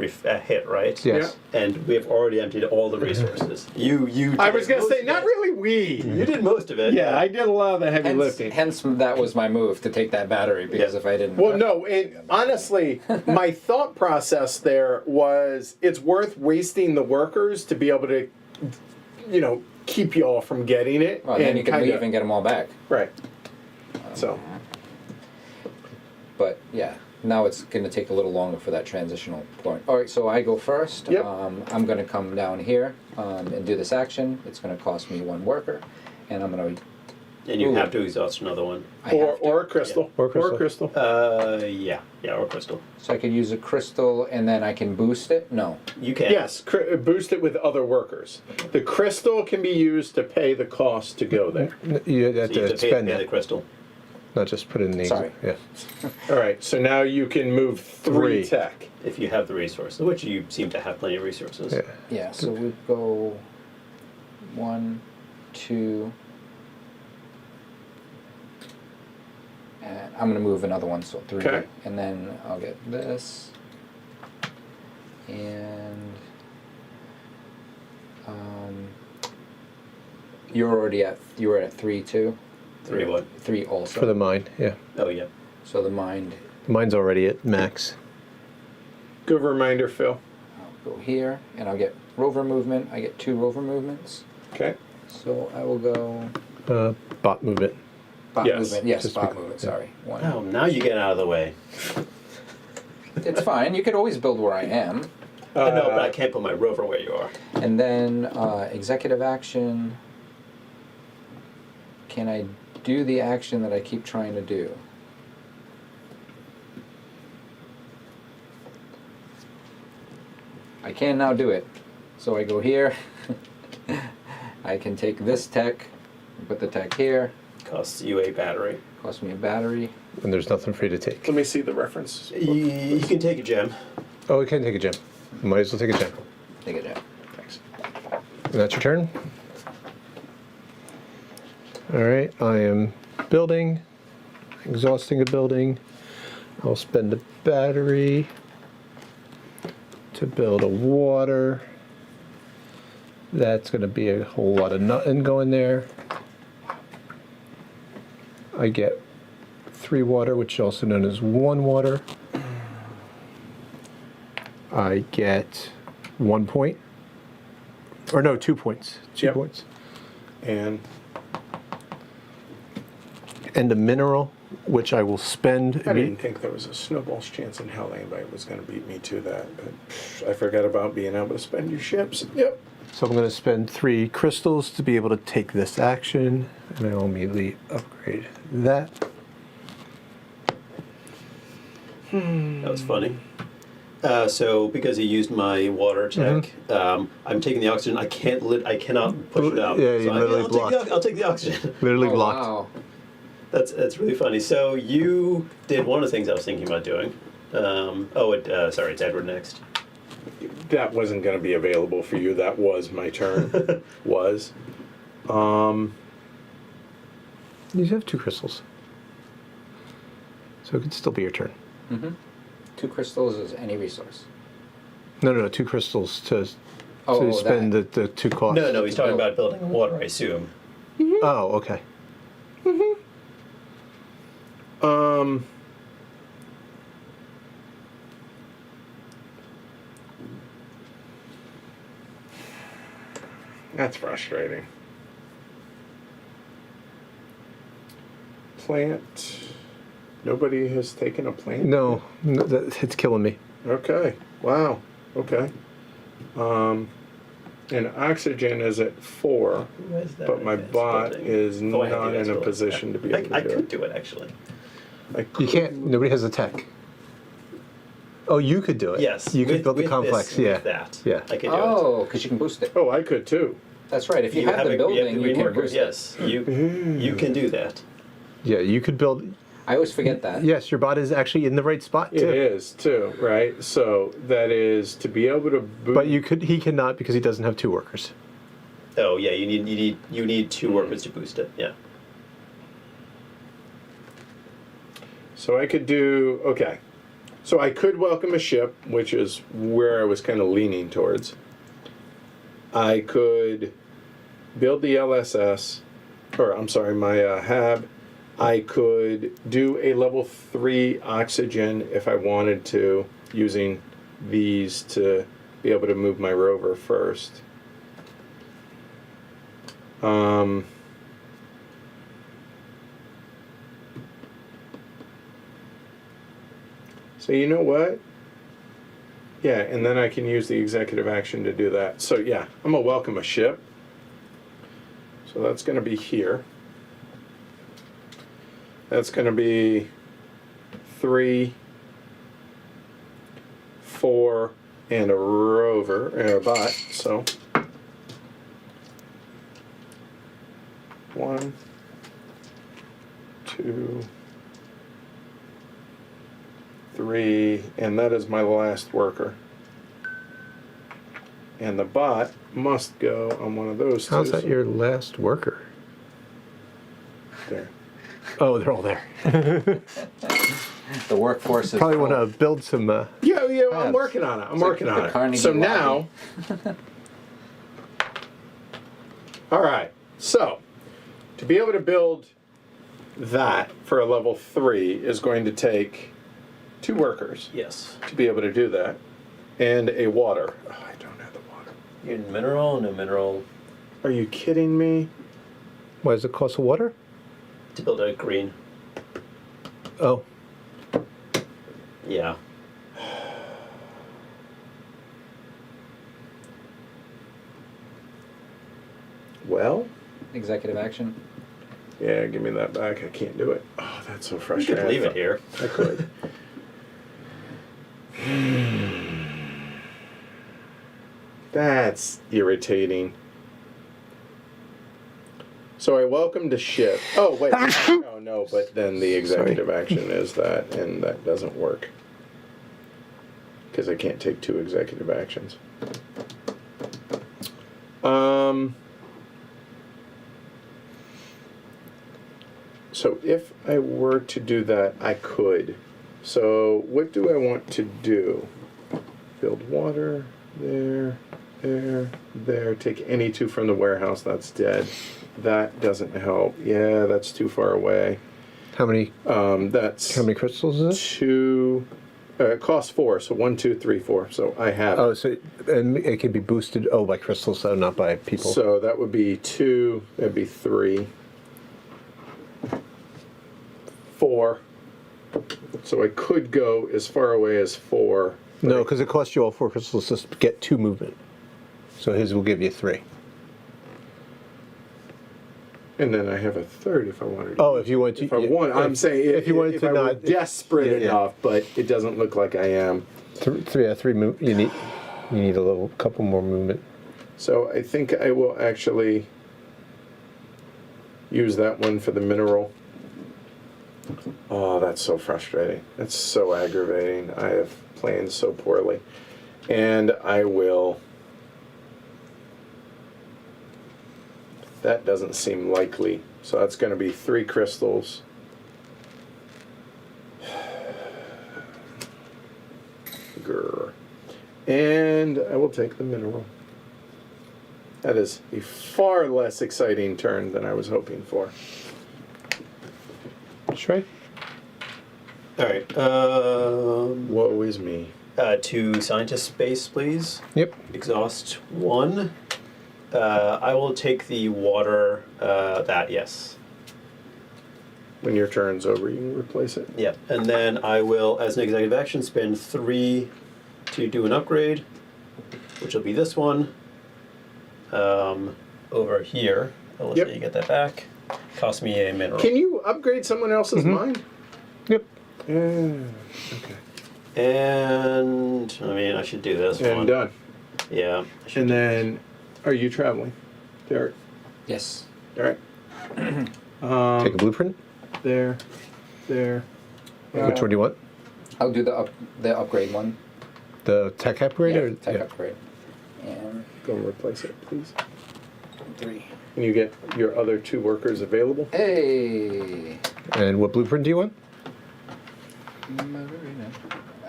hit, right? Yes. And we have already emptied all the resources. You. I did was going to most say, of not it. really we. You did most of it. Yeah, I did a lot of the heavy lifting. Hence, that was my move to take that battery because Yeah. if I didn't. Well, no, honestly, my thought process there was it's worth wasting the workers to be able to, keep you all from getting it. Well, then you can kinda- leave and get them all back. Right. So, But yeah, now it's going to take a little longer for that transitional point. All right, so I go first. Yep. I'm going to come down here and do this action. It's going to cost me 1 worker, and I'm going to. And you Ooh. have to exhaust another one. or a crystal. Or crystal. Or a crystal. Or crystal. So I could use a crystal, and then I can boost it. No. You can. Yes, boost it with other workers. The crystal can be used to pay the cost to go there. You have So you to have to spend pay the it, crystal. not just put it in the... Sorry. Yeah. All right, so now you can move 3 3. tech. If you have the resources, which you seem to have plenty of resources. Yeah. Yeah. So we go 1, 2. And I'm going to move another one, so 3. Okay. And then I'll get this. And you were at 3 too. 3 what? 3 also. For the mine, yeah. Oh yeah. So the mind, Mine's already at max. Good reminder, Phil. I'll go here, and I'll get rover movement. I get 2 rover movements. Okay. So I will go Bot movement. bot Yes. movement. Yes, Just bot bec- movement. yeah. Sorry, 1. Oh, now you get out of the way. It's fine. You could always build where I am. I know, but I can't put my rover where you are. And then executive action. Can I do the action that I keep trying to do? I can now do it. So I go here. I can take this tech, put the tech here. Costs you a battery. Cost me a battery. And there's nothing for you to take. Let me see the reference. You can take a gem. Oh, we can take a gem. Might as well take a gem. Take it out. Thanks. And that's your turn. All right, I am building, exhausting a building. I'll spend a battery to build a water. That's going to be a whole lot of nothing going there. I get 3 water, which is also known as 1 water. I get 1 point. Or no, 2 points. 2 Yep. points. And And a mineral, which I will spend. I didn't think there was a snowball's chance in hell anybody was going to beat me to that, but I forgot about being able to spend your ships. Yep. So I'm going to spend 3 crystals to be able to take this action, and I will immediately upgrade that. That was funny. So because he used my water tech, I'm taking the oxygen. I cannot push it out. Yeah, you so literally I'll take the oxygen. Literally Oh, blocked. wow. That's really funny. So you did one of the things I was thinking about doing. Sorry, it's Edward next. That wasn't going to be available for you. That was my turn. Was. You have 2 crystals. So it could still be your turn. 2 crystals is any resource. No, 2 crystals to Oh, spend that. the 2 costs. No, he's talking about building water, I assume. Oh, okay. That's frustrating. Plant. Nobody has taken a plant? No, it's killing me. Okay. Wow. Okay. And oxygen is at 4, Who has that but my advanced bot building? is I have not the in advanced a building. position to be able to I do could it. do it, actually. I You could- can't. Nobody has the tech. Oh, you could do it. Yes. You could with- build the with complex. this, Yeah. With that. Yeah. I could do it. Oh, because you can boost it. Oh, I could too. That's right. If you, have the you building, have the you green can worker. boost Yes, you can do that. Yeah, you could build. it. I always forget that. Yes, your bot is actually in the right spot It too. is too, right? So that is to be able to boot. But he cannot because he doesn't have 2 workers. Oh yeah, you need 2 workers to boost it. Yeah. So I could do, okay. So I could welcome a ship, which is where I was kind of leaning towards. I could build the LSS, or I'm sorry, my HAB. I could do a level 3 oxygen if I wanted to, using these to be able to move my rover first. So you know what? Yeah, and then I can use the executive action to do that. So yeah, I'm gonna welcome a ship. So that's gonna be here. That's gonna be 3, 4, and a rover, and a bot, so. 1, 2, 3, and that is my last worker. And the bot must go on one of those two. How's that your last worker? There. Oh, they're all there. The workforce is Probably full. want to build some. Yeah, I'm Perhaps. working on it. I'm It's like working the on it. Carnegie So lobby. now, all right. So to be able to build that for a level 3 is going to take 2 workers Yes. to be able to do that, and a water. Oh, I don't have the water. You need mineral, no mineral Are you kidding me? What does it cost of water? to build a green. Oh, Yeah. Well, Executive action. yeah, give me that back. I can't do it. Oh, that's so You frustrating. could leave it here. I could. That's irritating. So I welcomed a ship. Oh, wait. No, but then the executive action is that, and that doesn't work. Because I can't take 2 executive actions. So if I were to do that, I could. So what do I want to do? Build water. there, there. Take any 2 from the warehouse. That's dead. That doesn't help. Yeah, that's too far away. How many That's crystals is this? 2. It costs 4, so 1, 2, 3, 4. So I have. Oh, so and it can be boosted. Oh, by crystals, though, not by people. So that would be 2. That'd be 3, 4. So I could go as far away as 4. No, because it costs you all 4 crystals to get 2 movement. So his will give you 3. And then I have a 3rd if I wanted to. Oh, if you want to. If I want, I'm saying if you wanted if to I were not desperate yeah, yeah. enough, but it doesn't look like I am. 3 move. You need a little couple more movement. So I think I will actually use that one for the mineral. Oh, that's so frustrating. That's so aggravating. I have planned so poorly. And I will... That doesn't seem likely. So that's going to be 3 crystals. Grr. And I will take the mineral. That is a far less exciting turn than I was hoping for. Sure. All right. Woe is me. 2 scientist space, please. Yep. Exhaust 1. I will take the water. Yes. When your turn's over, you can replace it. Yep. And then I will, as an executive action, spend 3 to do an upgrade, which will be this one. Over here. I'll let Yep. you get that back. Cost me a mineral. Can you upgrade someone else's mind? Yep. Yeah. Okay. And I mean, I should do this one. And done. Yeah. I should And then, are you traveling, Derek? Yes. All right. Take a blueprint. There. Which one do you want? I'll do the upgrade one. The tech upgrade? Yeah, or, tech yeah. upgrade. And Go and replace it, please. 3. And you get your other 2 workers available. Hey. And what blueprint do you want?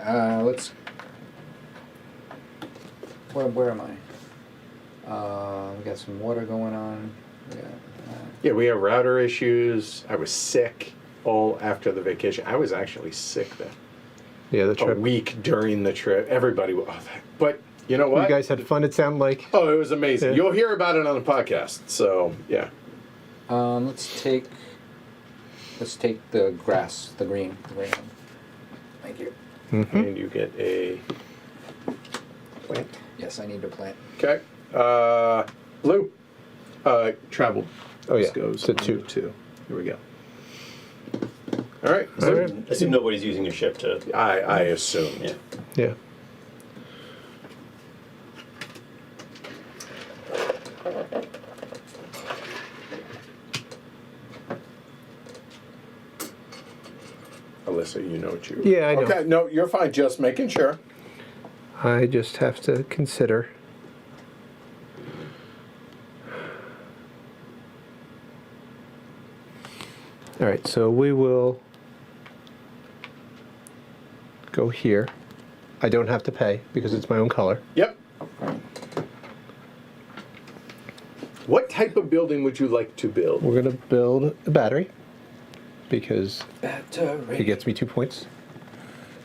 Let's. Where am I? We got some water going on. We got, Yeah, we have router issues. I was sick all after the vacation. I was actually sick then. Yeah, the A trip. week during the trip. Everybody was. But you know what? You guys had fun, it sounded like. Oh, it was amazing. Yeah. You'll hear about it on the podcast. So, yeah. let's take the grass, the green one. Thank you. And you get a plant. Yes, I need to plant. Okay. Lou. Traveled. Oh, yeah. This goes To on 2. 2. Here we go. All right. All Lou. right. I assume nobody's using a ship to. I assumed. Yeah. Yeah. Alyssa, you know what you... Yeah, I know. Okay, no, you're fine. Just making sure. I just have to consider. All right, so we will go here. I don't have to pay because it's my own color. Yep. What type of building would you like to build? We're going to build a battery because Battery. it gets me 2 points.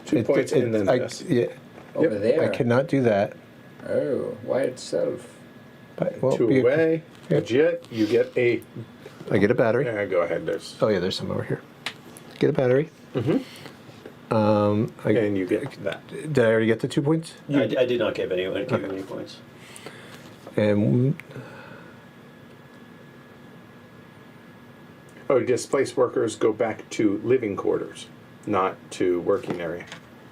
2 points and then I, this. yeah, Over Yep. there. I cannot do that. Oh, why itself? But, well, 2 away. Yeah. Legit. You get a... I get a battery. Yeah, go ahead. There's... Oh yeah, there's some over here. Get a battery. Mm-hmm. I, And you get that. did I already get the 2 points? I did not give anyone any points. And Oh, displaced workers go back to living quarters, not to working area.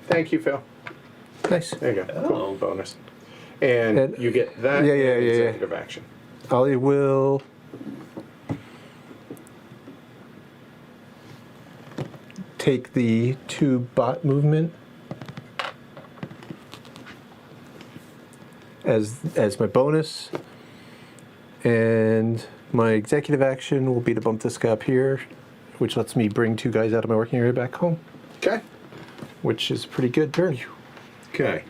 Thank you, Phil. nice. There you go. Oh. Cool. Bonus. And And- you get that Yeah, and yeah. executive action. I will take the 2 bot movement as my bonus, and my executive action will be to bump this guy up here, which lets me bring 2 guys out of my working area back home, Okay. which is a pretty good turn. Okay.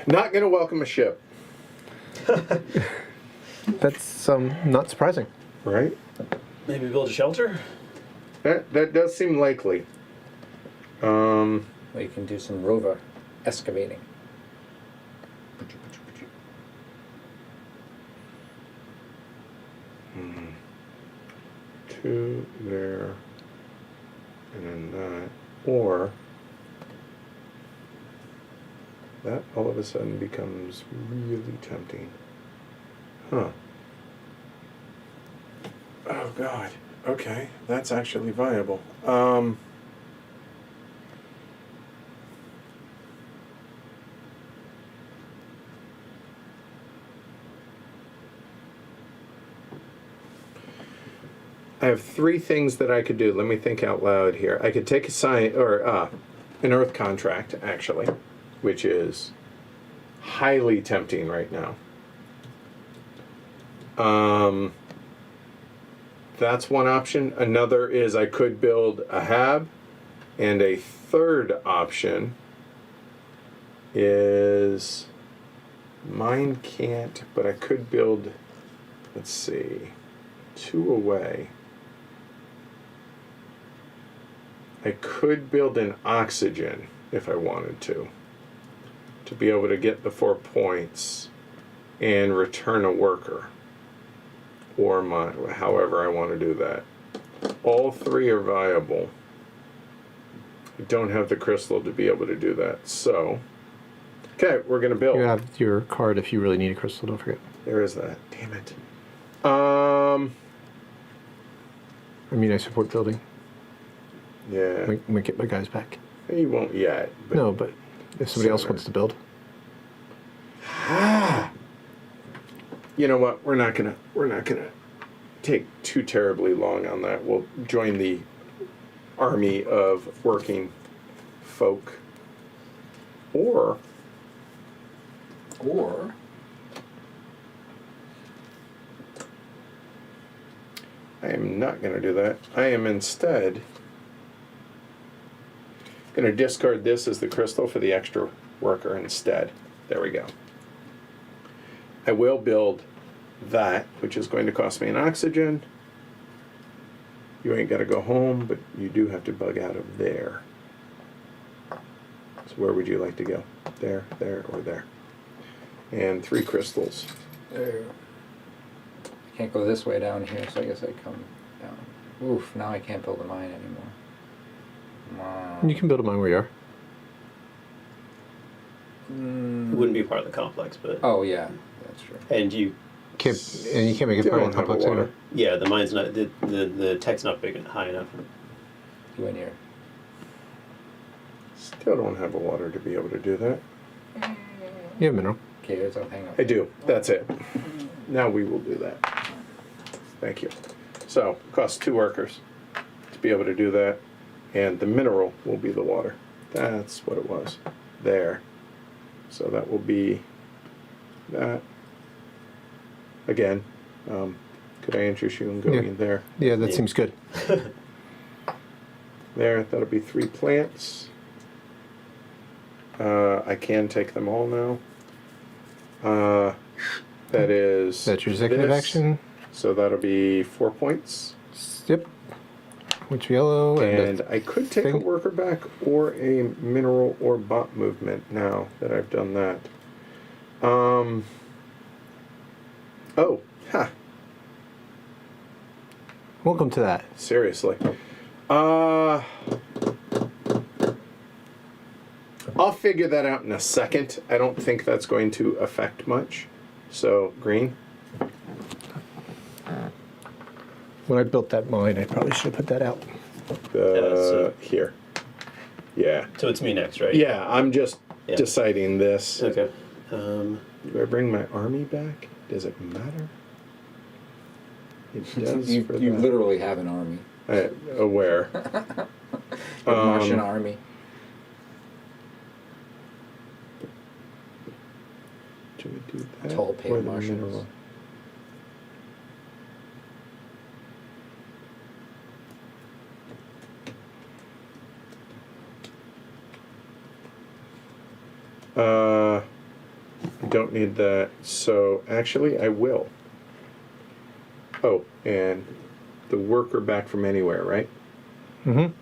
Not going to welcome a ship, That's not surprising. right? Maybe build a shelter? That does seem likely. Well, you can do some rover excavating. Two there, and then that, or that all of a sudden becomes really tempting. Huh. Oh God. Okay, that's actually viable. I have three things that I could do. Let me think out loud here. I could take a sign or an earth contract, actually, which is highly tempting right now. That's one option. Another is I could build a hab, and a third option is mine can't, but I could build. Let's see, 2 away. I could build an oxygen if I wanted to be able to get the 4 points and return a worker, or however I want to do that. All three are viable. I don't have the crystal to be able to do that, so okay, we're gonna build. You have your card if you really need a crystal. Don't forget. There is that. Damn it. I mean, I support building. Yeah. I'm gonna get my guys back. He won't yet. But No, but if somebody else Sooner. wants to build, you know what? We're not gonna take too terribly long on that. We'll join the army of working folk, or I am not gonna do that. I am instead gonna discard this as the crystal for the extra worker instead. There we go. I will build that, which is going to cost me an oxygen. You ain't got to go home, but you do have to bug out of there. So where would you like to go? There, there, or there? And 3 crystals. There. I can't go this way down here, so I guess I come down. Oof, now I can't build a mine anymore. you can build a mine where you are. It wouldn't be part of the complex, but Oh, yeah, that's true. and you, And you can't make it Still part of don't the have complex a water. either. yeah, the mine's not the tech's not big and high enough. You and your... Still don't have a water to be able to do that. You have mineral. Okay, here's I'll hang up. I do. That's it. Now we will do that. Thank you. So, it costs 2 workers to be able to do that. And the mineral will be the water. That's what it was. There. So that will be that. Again, could I interest you in going Yeah. in there? Yeah, that Yeah. seems good. There, that'll be 3 plants. I can take them all now. That is. That's your executive this. action. So that'll be 4 points. Yep. Which yellow And I could take a thing. worker back or a mineral or bot movement now that I've done that. Oh, ha. Welcome to that. Seriously. I'll figure that out in a second. I don't think that's going to affect much. So, green. When I built that mine, I probably should have put that out. So- Here. Yeah. So it's me next, right? Yeah, I'm just Yeah. deciding this. Okay. Do I bring my army back? Does it matter? It does You for you that. literally have an army. Aware. A Martian army. Do we do that? Tall, pale or the Martians. mineral? Don't need that. So actually, I will. Oh, and the worker back from anywhere, right? Mm-hmm.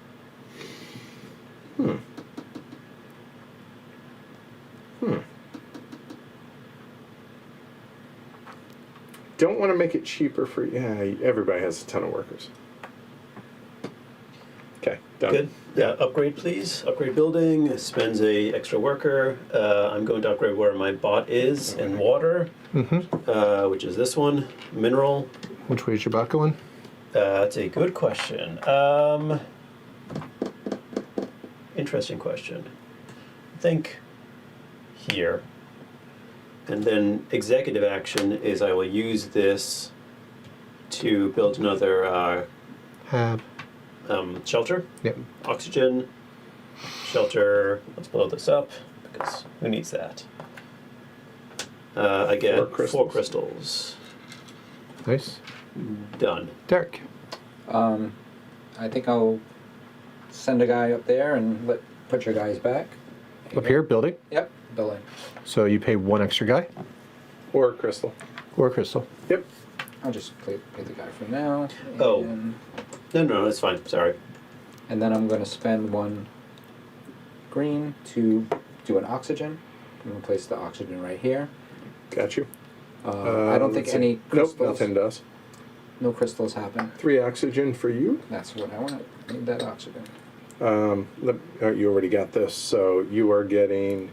Don't want to make it cheaper for everybody has a ton of workers. Okay, done. Good. Yeah, upgrade please. Upgrade building, spends a extra worker. I'm going to upgrade where my bot is in water, which is this one, mineral. Which way is your bot going? That's a good question. Interesting question. I think here. And then executive action is I will use this to build another Have. shelter. Yep. Oxygen, shelter. Let's blow this up because who needs that? I get 4 crystals. Nice. Done. Derek. I think I'll send a guy up there and put your guys back. Up here, building. Yep, building. So you pay 1 extra guy Or a crystal. or a crystal. Yep. I'll just pay the guy for now. Oh. And, No, that's fine. Sorry. and then I'm going to spend 1 green to do an oxygen. I'm going to place the oxygen right here. Got you. I don't think let's see. any crystals. Nope, nothing does. No crystals happen. 3 oxygen for you. That's what I want. I need that oxygen. You already got this, so you are getting.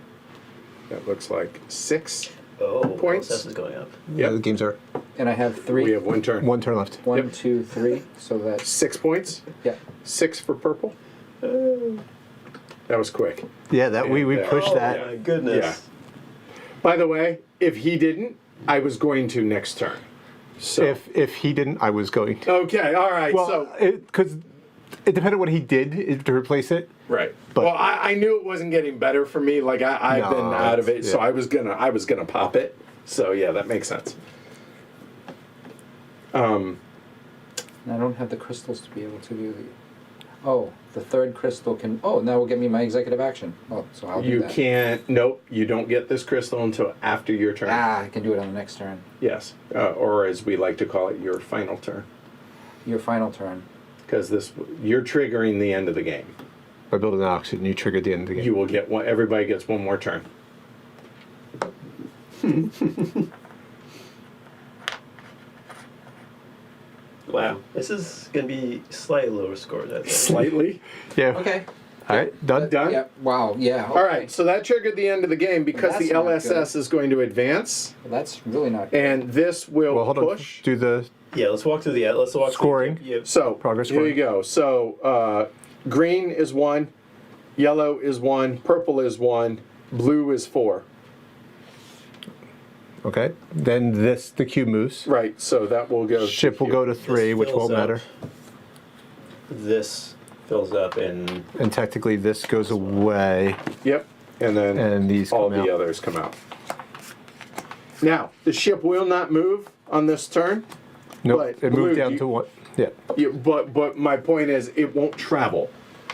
That looks like 6. Oh, Points. LSS is going up. Yeah, Yep. the games are And I have 3. We have 1 turn. 1 turn left. 1, Yep. 2, 3. So that's 6 points. yeah. 6 for purple. That was quick. Yeah, that we Yeah. pushed Oh that. my goodness. Yeah. By the way, if he didn't, I was going to next turn. So If he didn't, I was going to. okay, all right. Well, so because it depended what he did to replace it. right. but- Well, I knew it wasn't getting better for me. Like I've No, been out of it, so yeah. I was gonna pop it. So yeah, that makes sense. And I don't have the crystals to be able to do the. Oh, the 3rd crystal can. Oh, now will give me my executive action. Oh, so I'll do You that. can't. Nope. You don't get this crystal until after your turn. I can do it on the next turn. Yes, or as we like to call it, your final turn, Your final turn. because you're triggering the end of the game. By building an oxygen, you triggered the end of the game. You will get one. Everybody gets 1 more turn. Wow. This is going to be slightly lower scores, I think. Slightly. Yeah. Okay. All right, done. Done? Yeah. Wow. Yeah. All right. So that triggered the end of the game because That's the not LSS is going to advance, Well, that's really not good. and this will Well, hold push. on. Do the Yeah, let's walk through the Scoring. So Progress here you scoring. go. So green is 1, yellow is 1, purple is 1, blue is 4. okay. Then the cube moves. Right. So that will go. Ship will go to 3, which won't matter. This fills up in. And technically, this goes away, Yep. And then and these all come the out. others come out. Now the ship will not move on this turn. Nope. but It blue, moved down you- to 1. Yeah. Yeah, but my point is it won't travel.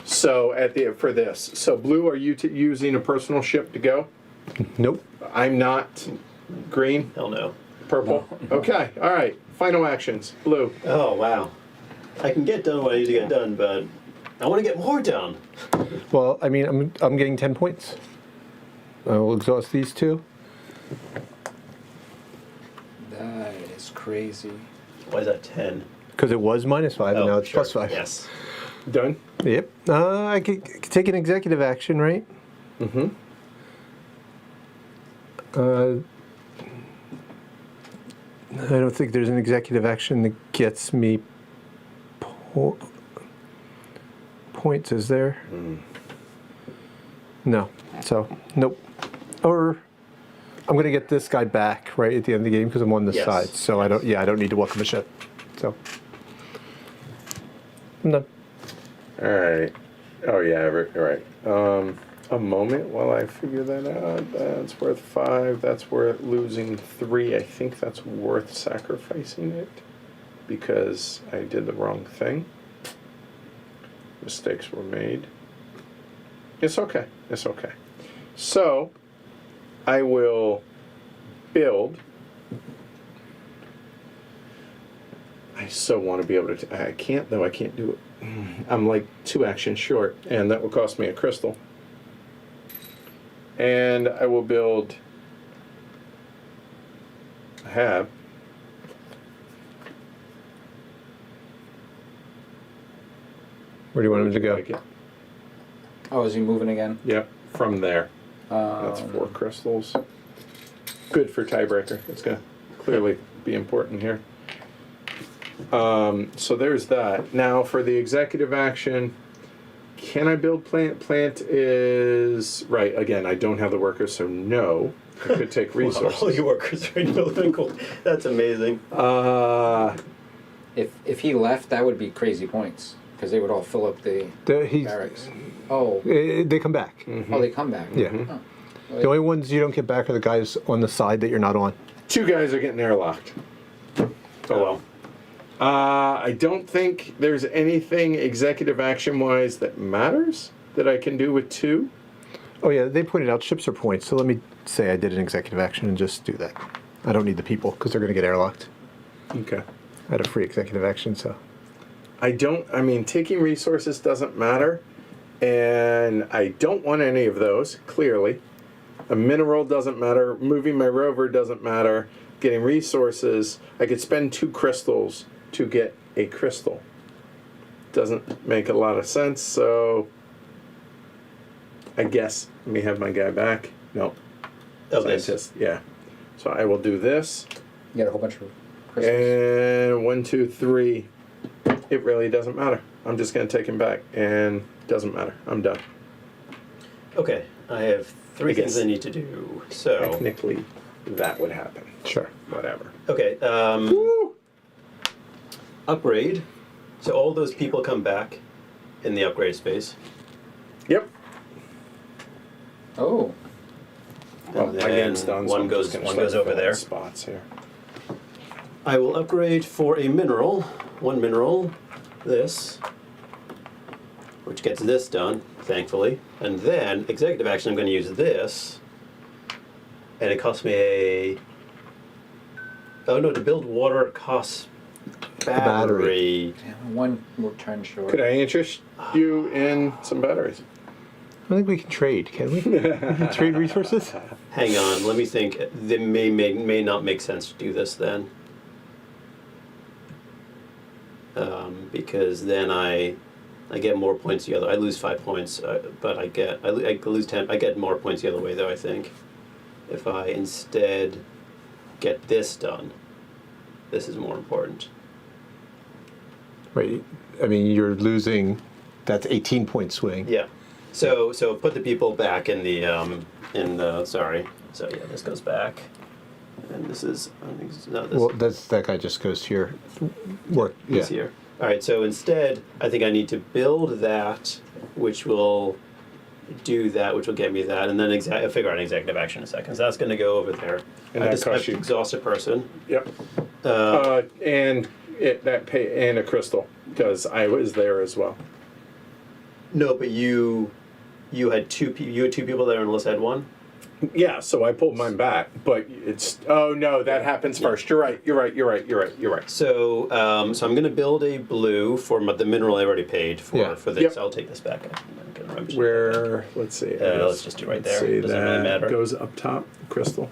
So for this, so blue, are you using a personal ship to go? Nope. I'm not. Green, Hell no. purple. Okay, all right. Final actions. Blue. Oh, wow. I can get done what I need to get done, but I want to get more done. Well, I mean, I'm getting 10 points. I will exhaust these 2. That is crazy. Why is that 10? Because it was -5, and now it's sure. +5. Yes. Done. Yep. I could take an executive action, right? Mm-hmm. I don't think there's an executive action that gets me points, is there? No. So, nope. Or I'm going to get this guy back right at the end of the game because I'm on this Yes. side. So I don't need to welcome a ship. So I'm done. All right. Oh yeah. Right. A moment while I figure that out. That's worth 5. That's worth losing 3. I think that's worth sacrificing it because I did the wrong thing. Mistakes were made. It's okay. It's okay. So I will build. I so want to be able to. I can't though. I can't do it. I'm like 2 actions short, and that will cost me a crystal. And I will build. I have. Where do you want him to go? Like it. Oh, is he moving again? Yep, from there. That's 4 crystals. Good for tiebreaker. It's going to clearly be important here. So there's that. Now for the executive action, can I build plant? Plant is, right, again, I don't have the workers, so no. I could take resources. All your workers are in building gold. That's amazing. If he left, that would be crazy points because they would all fill up the barracks. Oh, They come back. oh, they come back. Yeah. Oh. The only ones you don't get back are the guys on the side that you're not on. 2 guys are getting airlocked. Oh well. I don't think there's anything executive action-wise that matters that I can do with 2. Oh yeah, they pointed out ships are points, so let me say I did an executive action and just do that. I don't need the people because they're going to get airlocked. Okay. I had a free executive action, so. I mean, taking resources doesn't matter, and I don't want any of those, clearly. A mineral doesn't matter, moving my rover doesn't matter, getting resources, I could spend 2 crystals to get a crystal. Doesn't make a lot of sense, so I guess let me have my guy back. No. Oh, this. Scientist, yeah. So I will do this. You got a whole bunch of crystals. And 1, 2, 3. It really doesn't matter. I'm just going to take him back, and doesn't matter. I'm done. Okay, I have 3 I things guess. I need to do. So, Technically, that would happen. Sure. Whatever. okay, Woo! upgrade. So all those people come back in the upgrade space. Yep. Oh, Well, And my game's then done. So one I'm just goes gonna one start goes over filling there. Spots here. I will upgrade for a mineral, 1 mineral, this, which gets this done, thankfully. And then, executive action, I'm going to use this, and it costs me a... Oh no, to build water costs battery. damn, 1 more turn short. Could I interest you in some batteries? I think we can trade, can we? We can trade resources? Hang on, let me think. It may not make sense to do this then. Because then I get more points the other. I lose 5 points, but I lose 10. I get more points the other way though. I think if I instead get this done, this is more important. Right. I mean, you're losing, that's 18 point swing. Yeah. So put the people back in the sorry. So yeah, this goes back, and this is no this. Well, that guy just goes to your work. Yeah. Is here. All right, so instead, I think I need to build that, which will do that, which will get me that, and then I'll figure out an executive action in a second. So that's going to go over there. And I that costs you. exhaust a person. Yep. And a crystal because I was there as well. No, but you had two people there, and Melissa had 1. Yeah, so I pulled mine back, but it's no, that happens first. You're right. So I'm going to build a blue for the mineral I already paid for Yeah. for this. Yep. I'll take this back. I'm gonna remember. Where? Let's see. Let's just do right Let's there. see, Doesn't that really matter. goes up top. Crystal.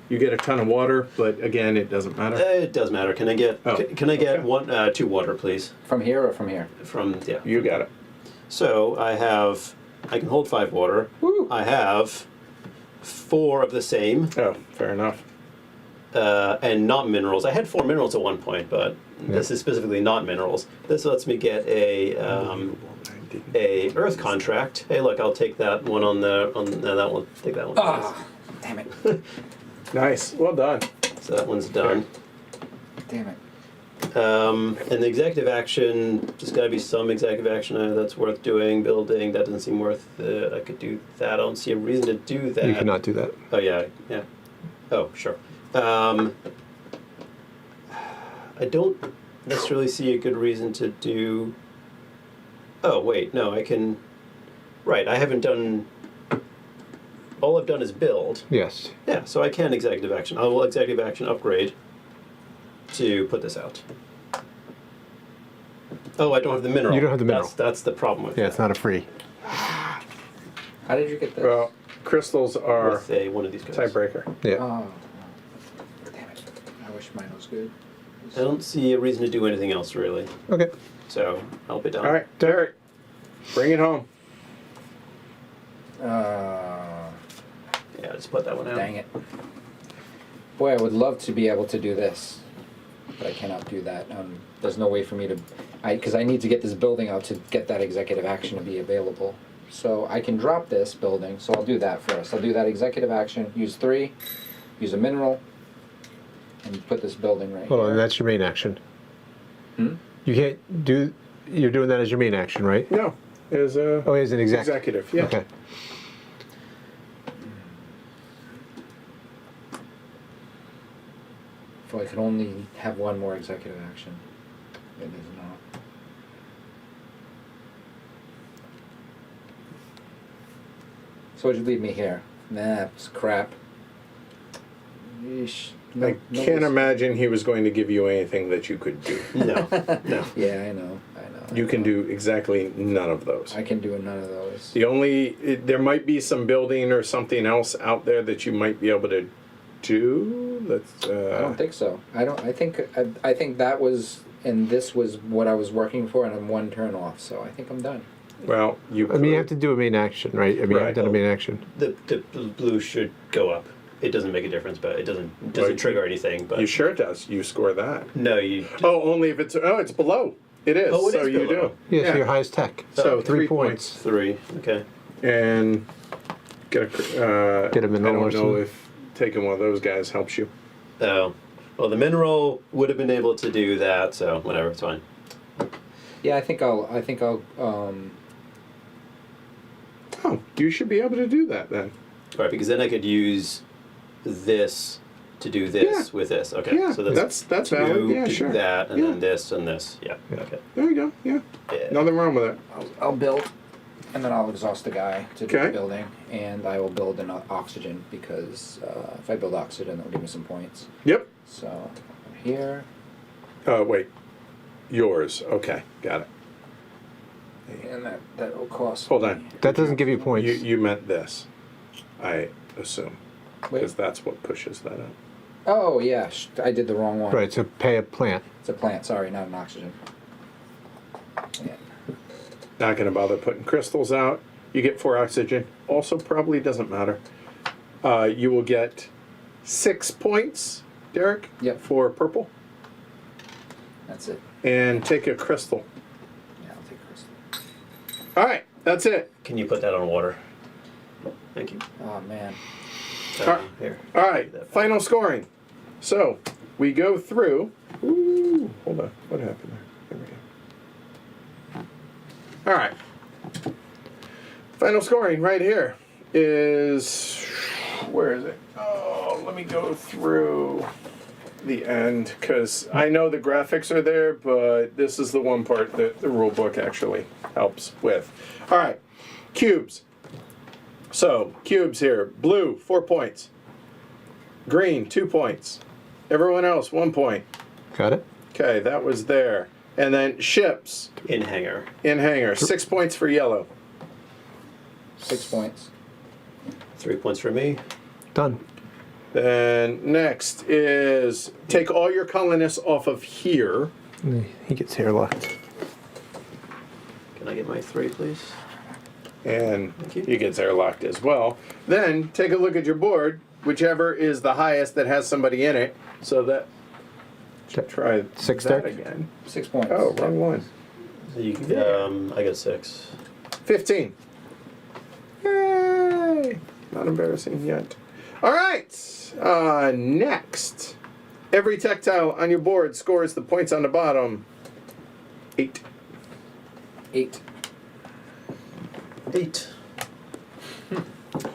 You get a ton of water, but again, it doesn't matter. It does matter. Can I get can I get okay. 2 water, please? From here or from here? From yeah. You got it. So I can hold 5 water. Woo. I have 4 of the same, Oh, fair enough. and not minerals. I had 4 minerals at one point, but this is specifically not minerals. This lets me get a earth contract. Hey, look, I'll take that one that one. Take that one. Ah, damn it. Nice. Well done. So that one's done. Damn it. And the executive action, there's got to be some executive action that's worth doing. Building, that doesn't seem worth it. I could do that. I don't see a reason to do that. You cannot do that. Oh, yeah. Oh, sure. I don't necessarily see a good reason to do... Oh, wait, no, I can... Right, I haven't done... all I've done is build. Yes. Yeah, so I can executive action. I will executive action upgrade to put this out. Oh, I don't have the mineral. You don't have the mineral. That's the problem with Yeah, that. it's not a free. How did you get this? Well, crystals are With one of these guys. tiebreaker. Yeah. Oh, damn it. I wish mine was good. I don't see a reason to do anything else, really. Okay. So, I'll be done. All right, Derek, bring it home. Yeah, just put that one out. Dang it. Boy, I would love to be able to do this, but I cannot do that. There's no way for me to, because I need to get this building out to get that executive action to be available. So I can drop this building, so I'll do that first. I'll do that executive action, use 3, use a mineral, and put this building right Hold here. on, that's your main action. Hmm? You can't do. You're doing that as your main action, right? No, is a Oh, as an executive. Yeah. Okay. So I could only have one more executive action. It is not. So what'd you leave me here? Nah, it's crap. Yeesh. No, I no, can't this- imagine he was going to give you anything that you could do. No, no. Yeah, I know. You can do exactly none of those. I can do none of those. The only there might be some building or something else out there that you might be able to do. That's I don't think so. I think that was, and this was what I was working for, and I'm one turn off. So I think I'm done. well, you. I mean, you could- have to do a main action, right? I mean, Right. I've done a main action. The blue should go up. It doesn't make a difference, but it doesn't Right. trigger anything. But You sure it does. You score that. no, you. Oh, only if it's it's below. It is. Oh, it so is you below. do. Yeah, so your highest tech. So 3 points. 3. Okay. And get a Get a mineral I or don't know something. if taking one of those guys helps you. Oh, well, the mineral would have been able to do that. So whatever, it's fine. Yeah, I think I'll. Oh, you should be able to do that then. All right, because then I could use this to do this Yeah. with this. Okay. Yeah, So that's two valid. Yeah, to sure. that, and Yeah. then this and this. Yeah. Yeah. Okay. There you go. Yeah. Yeah. Nothing wrong with it. I'll build, and then I'll exhaust the guy to do Okay. the building, and I will build an oxygen because if I build oxygen, that'll give me some points. Yep. So here, Wait. Yours. Okay. Got it. and that will cost. Hold on. That doesn't give you points. You meant this, I assume, Wait. because that's what pushes that up. Oh yeah, I did the wrong one. Right, so pay a plant. It's a plant. Sorry, not an oxygen. Yeah. Not going to bother putting crystals out. You get 4 oxygen. Also, probably doesn't matter. You will get 6 points, Derek. Yep. For purple, That's it. and take a crystal. Yeah, I'll take crystal. All right, that's it. Can you put that on water? Thank you. Oh man. Here. All right, final scoring. So we go through. Ooh, hold on. What happened there? There we go. All right. Final scoring right here is. Where is it? Oh, let me go through the end because I know the graphics are there, but this is the one part that the rule book actually helps with. All right, cubes. So, cubes here. Blue, 4 points. Green, 2 points. Everyone else, 1 point. Got it? Okay, that was there. And then ships In hangar. in hangar, 6 points for yellow. 6 points. 3 points for me. Done. Then next is take all your colonists off of here. He gets hair locked. Can I get my 3, please? And Thank you. he gets airlocked as well. Then take a look at your board, whichever is the highest that has somebody in it. So that try 6 that deck? again. 6 points. Oh, wrong one. So you can, I got 6. 15. Yay! Not embarrassing yet. All right. Next, every tactile on your board scores the points on the bottom. 8. 8. 8.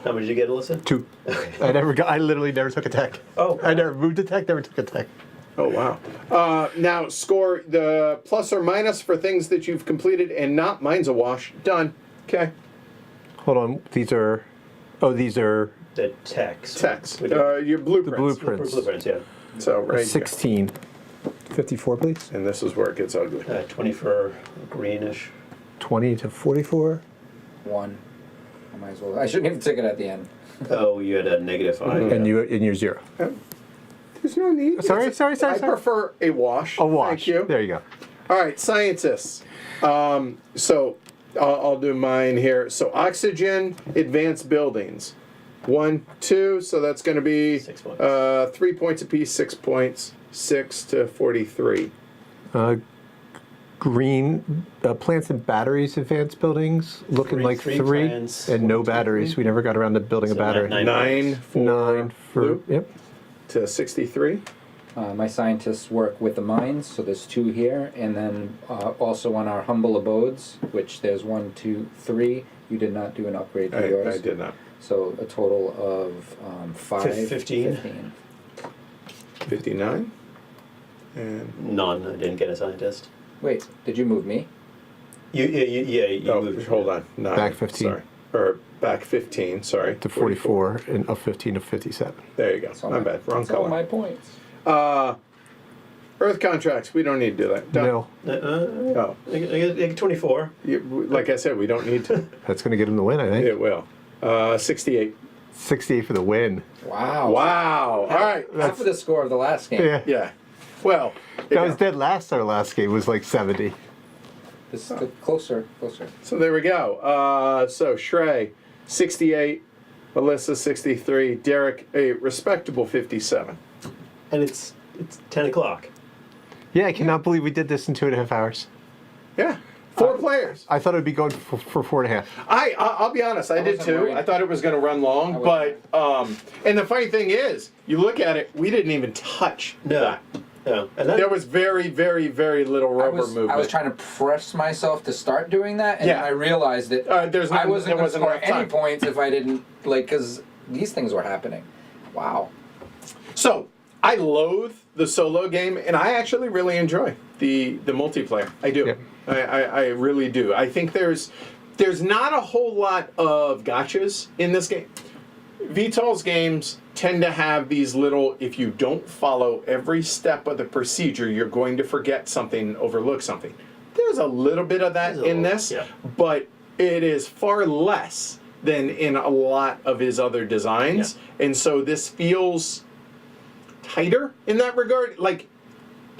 How much did you get, Alyssa? 2. Okay. I literally never took a tech. Oh. I never moved a tech, never took a tech. Oh, wow. Now, score the plus or minus for things that you've completed and not. Mine's a wash. Done. Okay. Hold on, these are the text. Text. We do- Your blueprints. The blueprints. Blueprints, yeah. So right 16. 54, please. here. And this is where it gets ugly. 20 for greenish. 20 to 44. 1. I might as well. I shouldn't even take it at the end. Oh, you had a -5. And you're 0. There's no need. Sorry. I prefer a wash. A wash. Thank you. There you go. All right, scientists. So I'll do mine here. So oxygen, advanced buildings. 1, 2. So that's going to be 6 points. 3 points apiece. 6 points. 6 to 43. Green plants and batteries, advanced buildings, looking Three- like three 3, plants, and no 1, 2, batteries. 3. We never got around to building a So battery. 9 for 9 for blue yep. to 63. My scientists work with the mines, so there's 2 here, and then also on our humble abodes, which there's 1, 2, 3. You did not do an upgrade for yours. I did not. So a total of 5. 15. 59. And None. I didn't get a scientist. Wait, did you move me? You moved. hold on. 9. Back 15. Sorry. Or back 15. Sorry. To 44 and up 15 to 57. There you go. That's all My bad. Wrong that's all my color. points. Earth contracts. We don't need to do that. Done. No, Oh, I get 24. like I said, we don't need to. that's going to get him the win, I think. It will. 68. 68 for the win. Wow. Wow. All right. Half of the score of the last game. Yeah. Yeah. Well, That was dead last. Our last game was like 70. This is closer. so there we go. So Shrey, 68. Melissa, 63. Derek, a respectable 57. And it's 10 o'clock. Yeah, I cannot believe we did this in 2.5 hours. Yeah. 4 players. I thought it would be going for 4.5. I'll be honest, I did wasn't too. worried. I thought it was going to run long, I but and the funny thing is, you look at it, we didn't even touch that. No. And then, There was very, very, very little rubber movement. I was trying to press myself to start doing that, and Yeah. then I realized that There's I no- wasn't there going to wasn't score enough any time. points if I didn't, because these things were happening. Wow. So I loathe the solo game, and I actually really enjoy the multiplayer. I do. Yep. I really do. I think there's not a whole lot of gotchas in this game. VTOL's games tend to have these little, if you don't follow every step of the procedure, you're going to forget something, overlook something. There's a little bit of that There's a in little, this, yeah. but it is far less than in a lot of his other designs. And so this feels tighter in that regard. Like,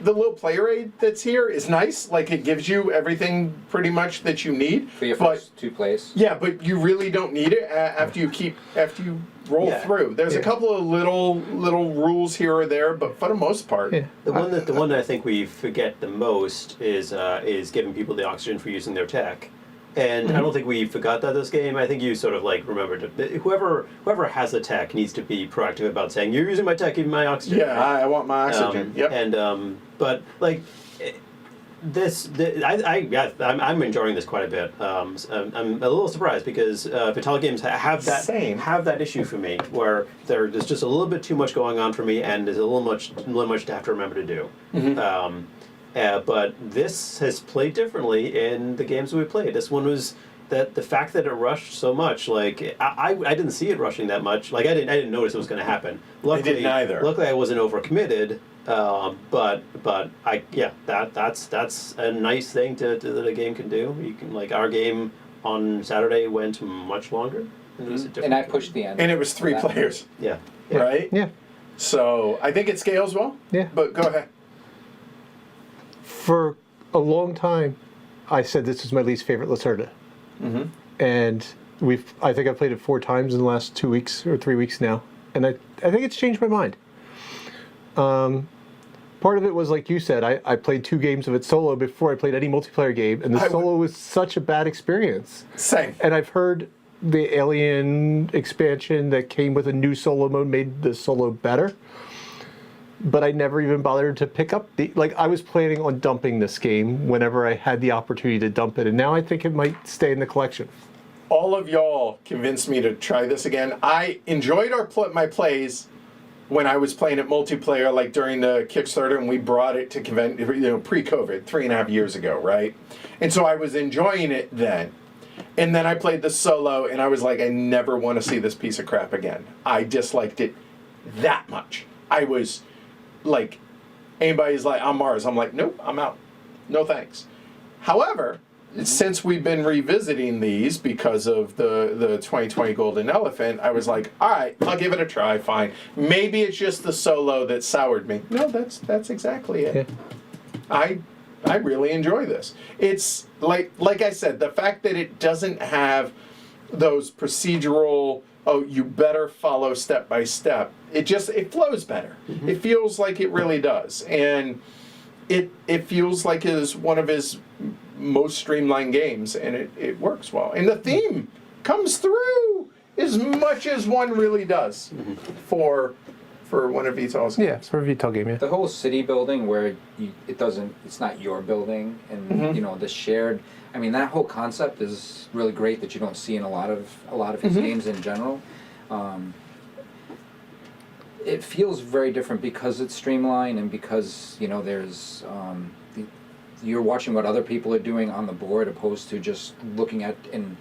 the little player aid that's here is nice. Like, it gives you everything pretty much that you need. For your But first 2 plays. yeah, but you really don't need it after you roll Yeah. through. There's a Yeah. couple of little rules here or there, but for the most part, Yeah. the one that I think we forget the most is giving people the oxygen for using their tech. And I don't think we forgot that this game. I think you sort of like remembered it. Whoever has the tech needs to be proactive about saying, "You're using my tech, give me my oxygen." yeah, I want my oxygen. Yep. And but like I'm enjoying this quite a bit. I'm a little surprised because Vital games have that issue for me where there's just a little bit too much going on for me, and there's a little much to have to remember to do. But this has played differently in the games we played. This one was that the fact that it rushed so much, like I didn't see it rushing that much. Like I didn't notice it was going to happen. Luckily, didn't either. Luckily, I wasn't overcommitted. But that's a nice thing that a game can do. You can, like, our game on Saturday went much longer. And it was a different And I pushed the end. And it was 3 That- players, Yeah. right? Yeah. So I think it scales well. Yeah. But go ahead. For a long time, I said this was my least favorite Lacerda. And I think I've played it 4 times in the last 2 weeks or 3 weeks now. And I think it's changed my mind. Part of it was, like you said, I played 2 games of it solo before I played any multiplayer game, and the solo was such a bad experience. Same. And I've heard the Alien expansion that came with a new solo mode made the solo better, but I never even bothered to pick up I was planning on dumping this game whenever I had the opportunity to dump it, and now I think it might stay in the collection. All of y'all convinced me to try this again. I enjoyed my plays when I was playing it multiplayer, like during the Kickstarter, and we brought it to pre-COVID, 3.5 years ago, right? And so I was enjoying it then. And then I played the solo, and I was like, I never want to see this piece of crap again. I disliked it that much. I was like, anybody's like, on Mars. I'm like, nope, I'm out. No thanks. However, since we've been revisiting these because of the 2020 Golden Elephant, I was like, all right, I'll give it a try. Fine. Maybe it's just the solo that soured me. No, that's exactly it. Yeah. I really enjoy this. It's like I said, the fact that it doesn't have those procedural, oh, you better follow step by step. It flows better. It feels like it really does. And it feels like it is one of his most streamlined games, and it works well. And the theme comes through as much as one really does for one of Vital's games. Yeah, it's for a Vital game, yeah. The whole city building where it's not your building, and you know, the shared. I mean, that whole concept is really great that you don't see in a lot of his games in general. It feels very different because it's streamlined and because, you know, there's you're watching what other people are doing on the board opposed to just looking at and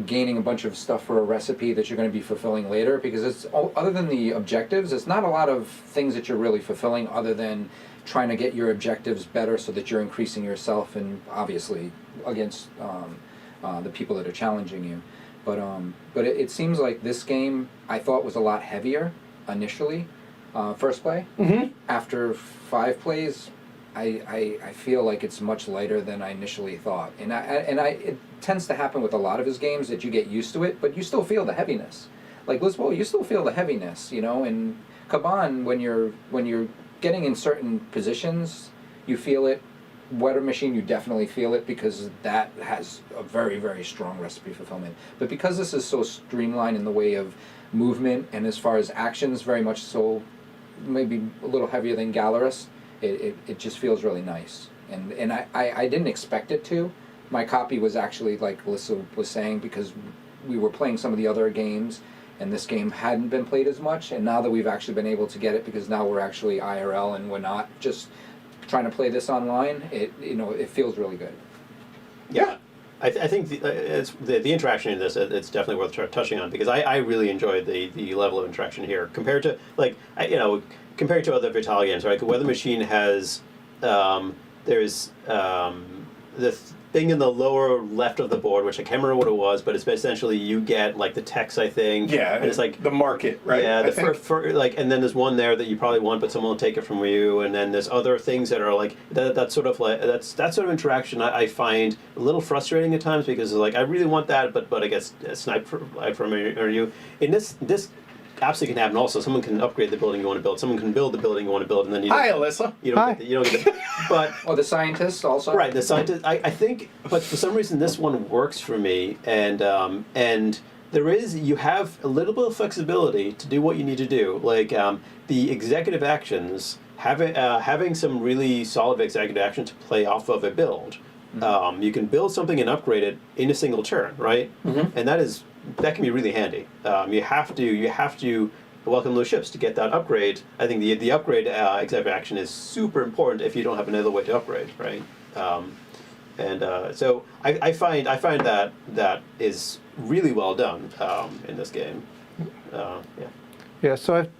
gaining a bunch of stuff for a recipe that you're going to be fulfilling later, because it's other than the objectives, it's not a lot of things that you're really fulfilling other than trying to get your objectives better so that you're increasing yourself and obviously against the people that are challenging you. But it seems like this game I thought was a lot heavier initially, first play. After 5 plays, I feel like it's much lighter than I initially thought, and it tends to happen with a lot of his games that you get used to it, but you still feel the heaviness. Like Lisboa, you still feel the heaviness, you know. And Kaban, when you're getting in certain positions, you feel it. Weather Machine, you definitely feel it because that has a very, very strong recipe fulfillment. But because this is so streamlined in the way of movement and as far as actions, very much so, maybe a little heavier than Gallerus. It just feels really nice, and I didn't expect it to. My copy was actually, like Alyssa was saying, because we were playing some of the other games, and this game hadn't been played as much, and now that we've actually been able to get it, because now we're actually IRL and we're not just trying to play this online, it feels really good. Yeah. I think the interaction in this, it's definitely worth touching on, because I really enjoyed the level of interaction here compared to compared to other Vital games, right? The Weather Machine has there's the thing in the lower left of the board, which I can't remember what it was, but it's essentially you get like the text, I think. Yeah, and it's like the market, right? Yeah, the first and then there's one there that you probably want, but someone will take it from you, and then there's other things that are like that sort of that interaction I find a little frustrating at times, because like I really want that, but I guess sniped from you. In this absolutely can happen. Also, someone can upgrade the building you want to build. Someone can build the building you want to build, and then you Hi, Alyssa. You don't get the, but the scientists also. Right, the scientist. I think, but for some reason this one works for me, and you have a little bit of flexibility to do what you need to do. Like the executive actions, having some really solid executive action to play off of a build. You can build something and upgrade it in a single turn, right? And that can be really handy. You have to welcome those ships to get that upgrade. I think the upgrade executive action is super important if you don't have another way to upgrade, right? So I find that is really well done in this game. Yeah. Yeah. So I have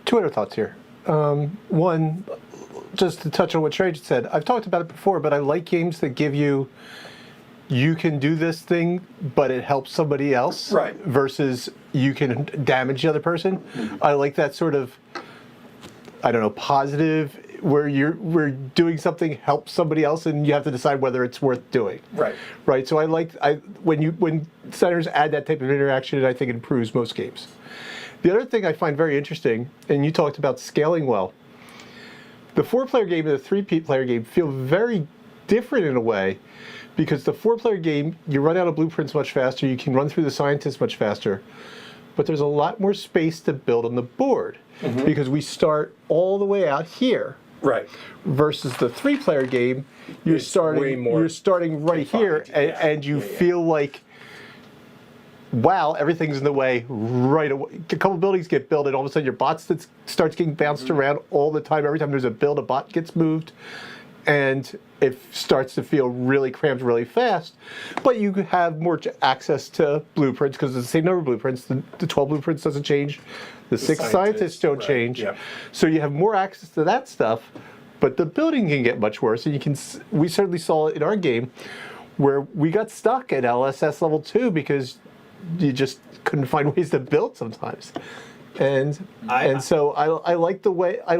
2 other thoughts here. One, just to touch on what Trey just said. I've talked about it before, but I like games that give you can do this thing, but it helps somebody else. Right. Versus you can damage the other person. I like that sort of, I don't know, positive, where we're doing something helps somebody else, and you have to decide whether it's worth doing. Right. Right. So when designers add that type of interaction, I think it improves most games. The other thing I find very interesting, and you talked about scaling well, the 4-player game and the 3-player game feel very different in a way, because the 4-player game, you run out of blueprints much faster, you can run through the scientists much faster, but there's a lot more space to build on the board, because we start all the way out here. Right. Versus the 3-player game, you're starting right here, and you feel like, wow, everything's in the way right away. A couple buildings get built, and all of a sudden your bot starts getting bounced around all the time. Every time there's a build, a bot gets moved. and it starts to feel really cramped really fast. But you have more access to blueprints because it's the same number of blueprints. The 12 blueprints doesn't change. The 6 scientists don't right, change. yep. So you have more access to that stuff, but the building can get much worse. And we certainly saw it in our game where we got stuck at LSS level 2 because you just couldn't find ways to build sometimes. And so I like the way I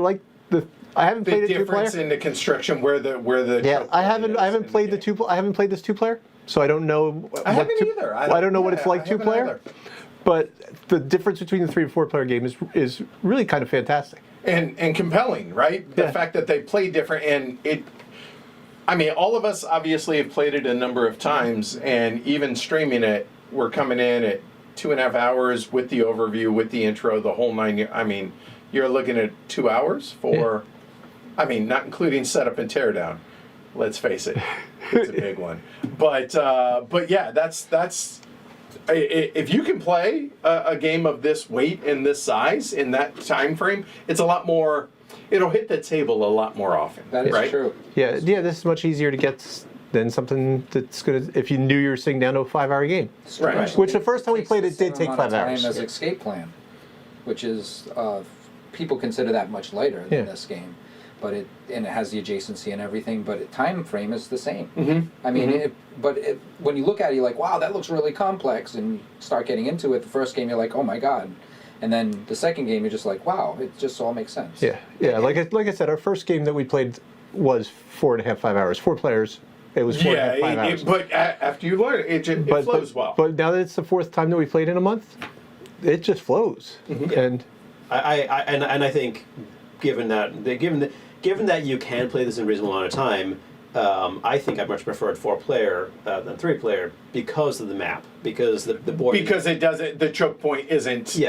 haven't played Big it difference 2-player. in the construction where the Yeah, choke I point haven't is played in the game. two. I haven't played this 2-player, so I don't know. I haven't either. I don't know what it's like I haven't 2-player. either. But the difference between the 3 and 4-player game is really kind of fantastic. And compelling, right? The Yeah. fact that they play different and it. I mean, all of us obviously have played it a number of times, and even streaming it, we're coming in at 2.5 hours with the overview, with the intro, the whole 9. I mean, you're looking at 2 hours for. I mean, not including setup and teardown. Let's face it, it's a big one. But yeah, that's. If you can play a game of this weight and this size in that time frame, it's a lot more. It'll hit the table a lot more often. That is right? true. Yeah, this is much easier to get than something that's gonna. If you knew you were sitting down to a 5-hour game. Right. Which the first time we Takes played the it did same take amount of 5 hours. time as Escape Plan, which is people consider that much lighter than Yeah. this game, but it has the adjacency and everything. But the time frame is the same. Mm-hmm. I mean, when you look at it, you're like, wow, that looks really complex, and you start getting into it. The first game, you're like, oh my god, and then the second game, you're just like, wow, it just all makes sense. Yeah. Like I said, our first game that we played was 4.5, 5 hours. 4 players. It was 4.5, 5 hours. But after you learn it, it flows well. But now that it's the 4th time that we played in a month, it just flows. Mm-hmm. And I think, given that you can play this in a reasonable amount of time, I think I much preferred 4-player than 3-player because of the map, because the board. Because it doesn't, the choke point isn't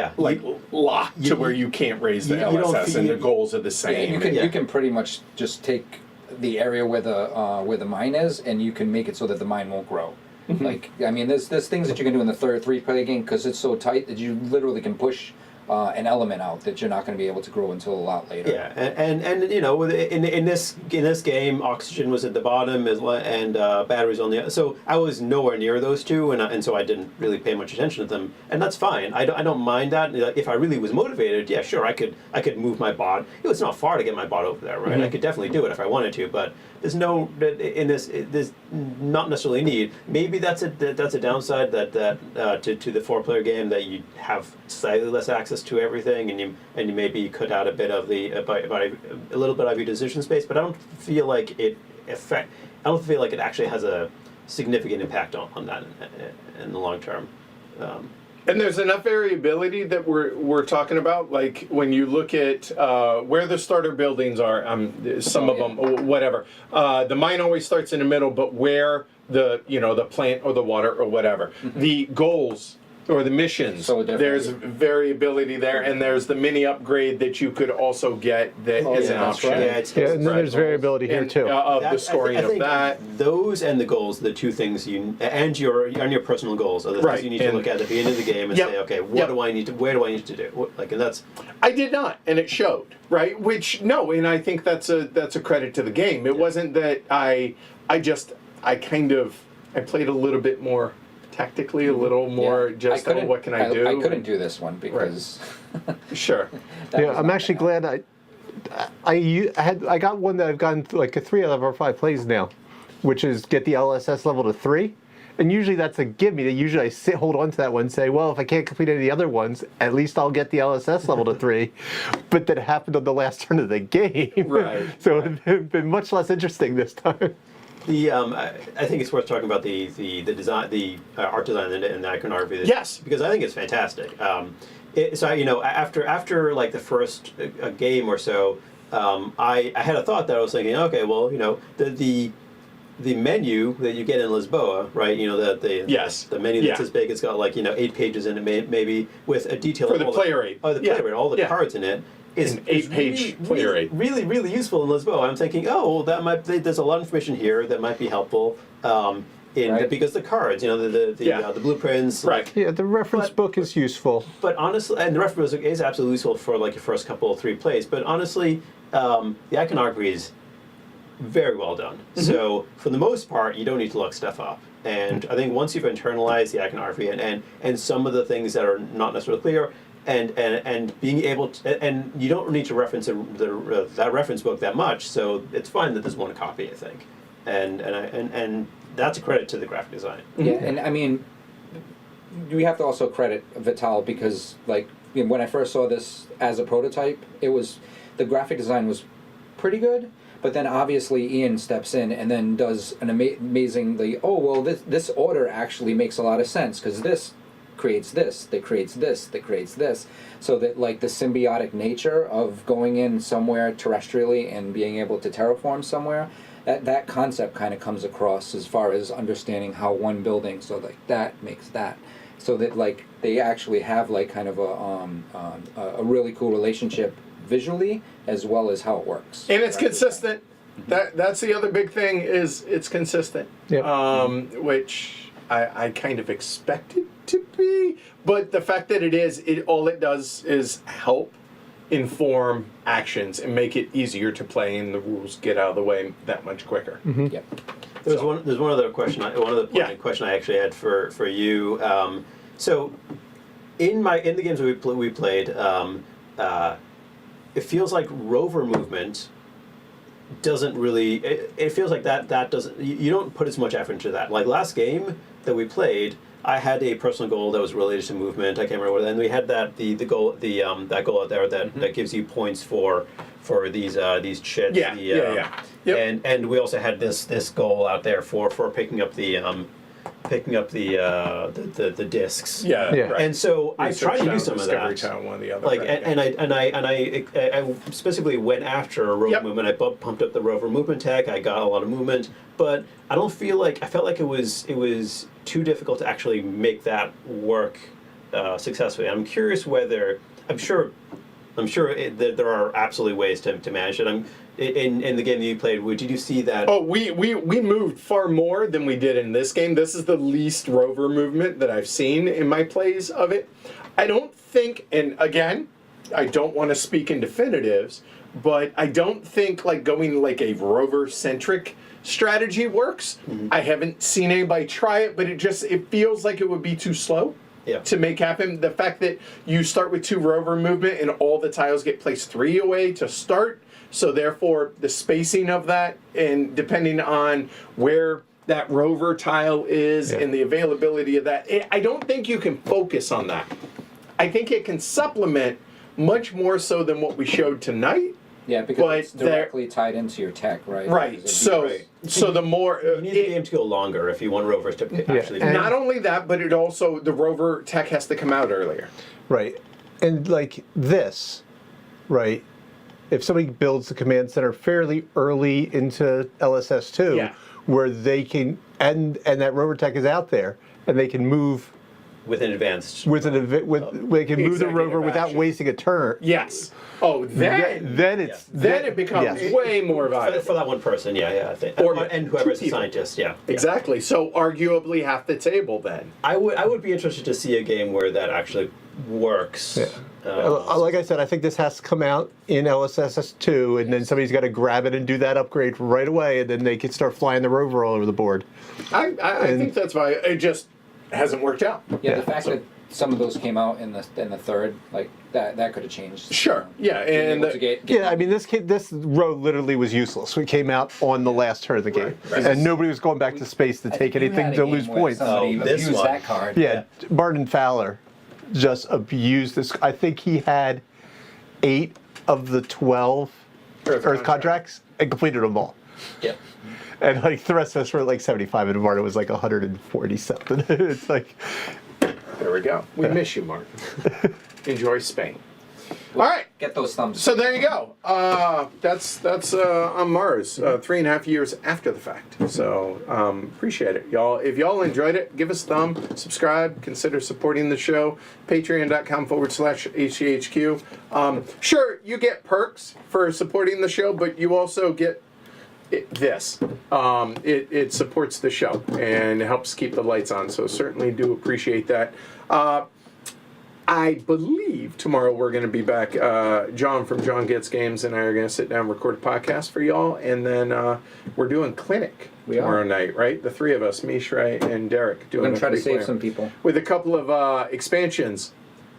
locked to where you can't raise the you don't LSS and the goals are the Yeah, same. you can pretty much just take the area where the mine is, and you can make it so that the mine won't grow. Like, I mean, there's things that you can do in the 3-player game because it's so tight that you literally can push an element out that you're not going to be able to grow until a lot later. Yeah, and you know, in this game, oxygen was at the bottom, and batteries on the other. So I was nowhere near those two, and so I didn't really pay much attention to them, and that's fine. I don't mind that. If I really was motivated, yeah, sure, I could move my bot. It's not far to get my bot over there, right? I could definitely do it if I wanted to, but there's no there's not necessarily need. Maybe that's a downside that to the 4-player game, that you have slightly less access to everything, and you maybe cut out a bit of a little bit of your decision space. But I don't feel like it actually has a significant impact on that in the long term. And there's enough variability that we're talking about. Like when you look at where the starter buildings are, some of them, whatever. The mine always starts in the middle, but where the plant or the water or whatever, the goals or the missions, So different. there's variability there, and there's the mini upgrade that you could also get that is an that's option. right. Yeah, and then there's variability here And, too. of the I scoring think of that. those and the goals, the two things and your personal goals are the Right, things you need to and- look at the beginning of the game and Yep, say, okay, yep. where do I need to do? And that's I did not, and it showed, right? And I think that's a credit to the game. It wasn't that I played a little bit more tactically, a little more just, what can I do? I couldn't do this one because Sure. I'm actually glad I got one that I've gotten like 3 out of our 5 plays now, which is get the LSS level to 3. And usually that's a gimme. Usually I hold on to that one and say, well, if I can't complete any of the other ones, at least I'll get the LSS level to 3. But that happened on the last turn of the game. Right. So it's been much less interesting this time. I think it's worth talking about the design, the art design and the iconography. Yes. Because I think it's fantastic. After like the first game or so, I had a thought that I was thinking, okay, well, the menu that you get in Lisboa, right? The menu that's as big. It's got 8 pages in it, maybe with a detail For of the all player aid. Oh, the player aid, all the Yeah. cards in it. Is An 8-page player aid. really, really useful in Lisboa. I'm thinking, there's a lot of information here that might be helpful. Right. Because the cards, the blueprints, Right. Yeah, the reference book is useful. But honestly, and the reference book is absolutely useful for your first couple 3 plays. But honestly, the iconography is very well done. So for the most part, you don't need to look stuff up. And I think once you've internalized the iconography and some of the things that are not necessarily clear, and being able to, and you don't need to reference that reference book that much, so it's fine that there's one copy, I think, and that's a credit to the graphic design. Yeah, and I mean, we have to also credit Vital because, like, when I first saw this as a prototype, the graphic design was pretty good. But then obviously Ian steps in and then does an amazingly, this order actually makes a lot of sense because this creates this, that creates this, that creates this. So that, like, the symbiotic nature of going in somewhere terrestrially and being able to terraform somewhere, that concept kind of comes across as far as understanding how one building, so like that makes that. So that, like, they actually have like kind of a really cool relationship visually as well as how it works. And it's consistent. That's the other big thing is it's consistent. Yep. Which I kind of expected to be, but the fact that all it does is help inform actions and make it easier to play, and the rules get out of the way that much quicker. Yep. There's one other question. One other question I actually had for you. So in the games that we played. It feels like rover movement doesn't really. It feels like that doesn't. You don't put as much effort into that. Like last game that we played, I had a personal goal that was related to movement. I can't remember what. And we had that the goal that goal out there that gives you points for these chits. Yeah. Yep. And we also had this goal out there for picking up the discs. Yeah. Yeah. And so I tried to do some of Discovery that. Channel, one or the other. Like right, I specifically went after a rover movement. I pumped up the rover movement tech. I got a lot of movement, but I felt like it was too difficult to actually make that work successfully. I'm curious whether I'm sure there are absolutely ways to manage it. In the game that you played, did you see that? Oh, we moved far more than we did in this game. This is the least rover movement that I've seen in my plays of it. I don't think, and again, I don't want to speak in definitives, but I don't think like going like a rover-centric strategy works. I haven't seen anybody try it, but it feels like it would be too slow. Yeah. To make happen. The fact that you start with 2 rover movement and all the tiles get placed 3 away to start, so therefore the spacing of that, and depending on where that rover tile is and the availability of that, I don't think you can focus on that. I think it can supplement much more so than what we showed tonight. Yeah, because it's directly tied into your tech, right? Right. So the more you need the game to go longer if you want rovers to actually. And not only that, but it also the rover tech has to come out earlier. Right. And like this, right? If somebody builds the command center fairly early into LSS2, where they can, and that rover tech is out there, and they can move with an advanced. they can move the rover without wasting a turn. Yes. Oh, then it becomes way more valuable for that one person. I think, and whoever's a scientist. Exactly. So arguably half the table then. I would be interested to see a game where that actually works. Like I said, I think this has to come out in LSS2, and then somebody's got to grab it and do that upgrade right away, and then they can start flying the rover all over the board. I think that's why it just hasn't worked out. Yeah, the fact that some of those came out in the third, like that could have changed. Sure. Yeah, and I mean this row literally was useless. We came out on the last turn of the game, and nobody was going back to space to take anything to lose points. This one. That card. Yeah, Barton Fowler just abused this. I think he had 8 of the 12 Earth contracts and completed them all. Yeah. And like the rest of us were like 75, and Martin was like 140 something. It's like, there we go. We miss you, Martin. Enjoy Spain. All right. Get those thumbs. So there you go. That's on Mars, 3.5 years after the fact. So appreciate it, y'all. If y'all enjoyed it, give us a thumb, subscribe, consider supporting the show. Patreon.com/HCHQ. Sure, you get perks for supporting the show, but you also get this. It supports the show and helps keep the lights on. So certainly do appreciate that. I believe tomorrow we're going to be back. John from John Gets Games and I are going to sit down and record a podcast for y'all, and then we're doing Clinic tomorrow night, right? The three of us, me, Shrey, and Derek, doing. We're gonna try to save 3-player some people with a couple of expansions,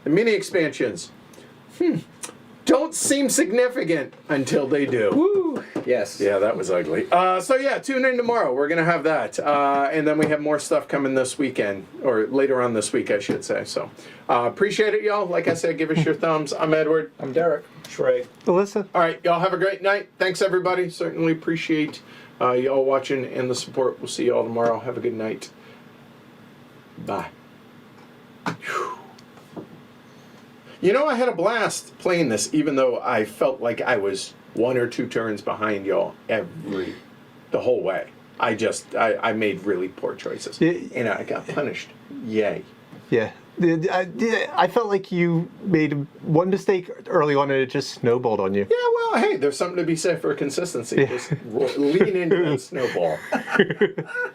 the mini expansions. Don't seem significant until they do. Woo! Yes. Yeah, that was ugly. So yeah, tune in tomorrow. We're gonna have that, and then we have more stuff coming this weekend, or later on this week, I should say. So appreciate it, y'all. Like I said, give us your thumbs. I'm Edward. I'm Derek. Shrey. Alyssa? All right, y'all have a great night. Thanks everybody. Certainly appreciate y'all watching and the support. We'll see y'all tomorrow. Have a good night. Bye. Whew. You know, I had a blast playing this, even though I felt like I was 1 or 2 turns behind y'all the whole way. I made really poor choices, and I got punished. Yay! Yeah. I felt like you made one mistake early on and it just snowballed on you. Yeah, well, hey, there's something to be said for consistency. Just lean into that snowball.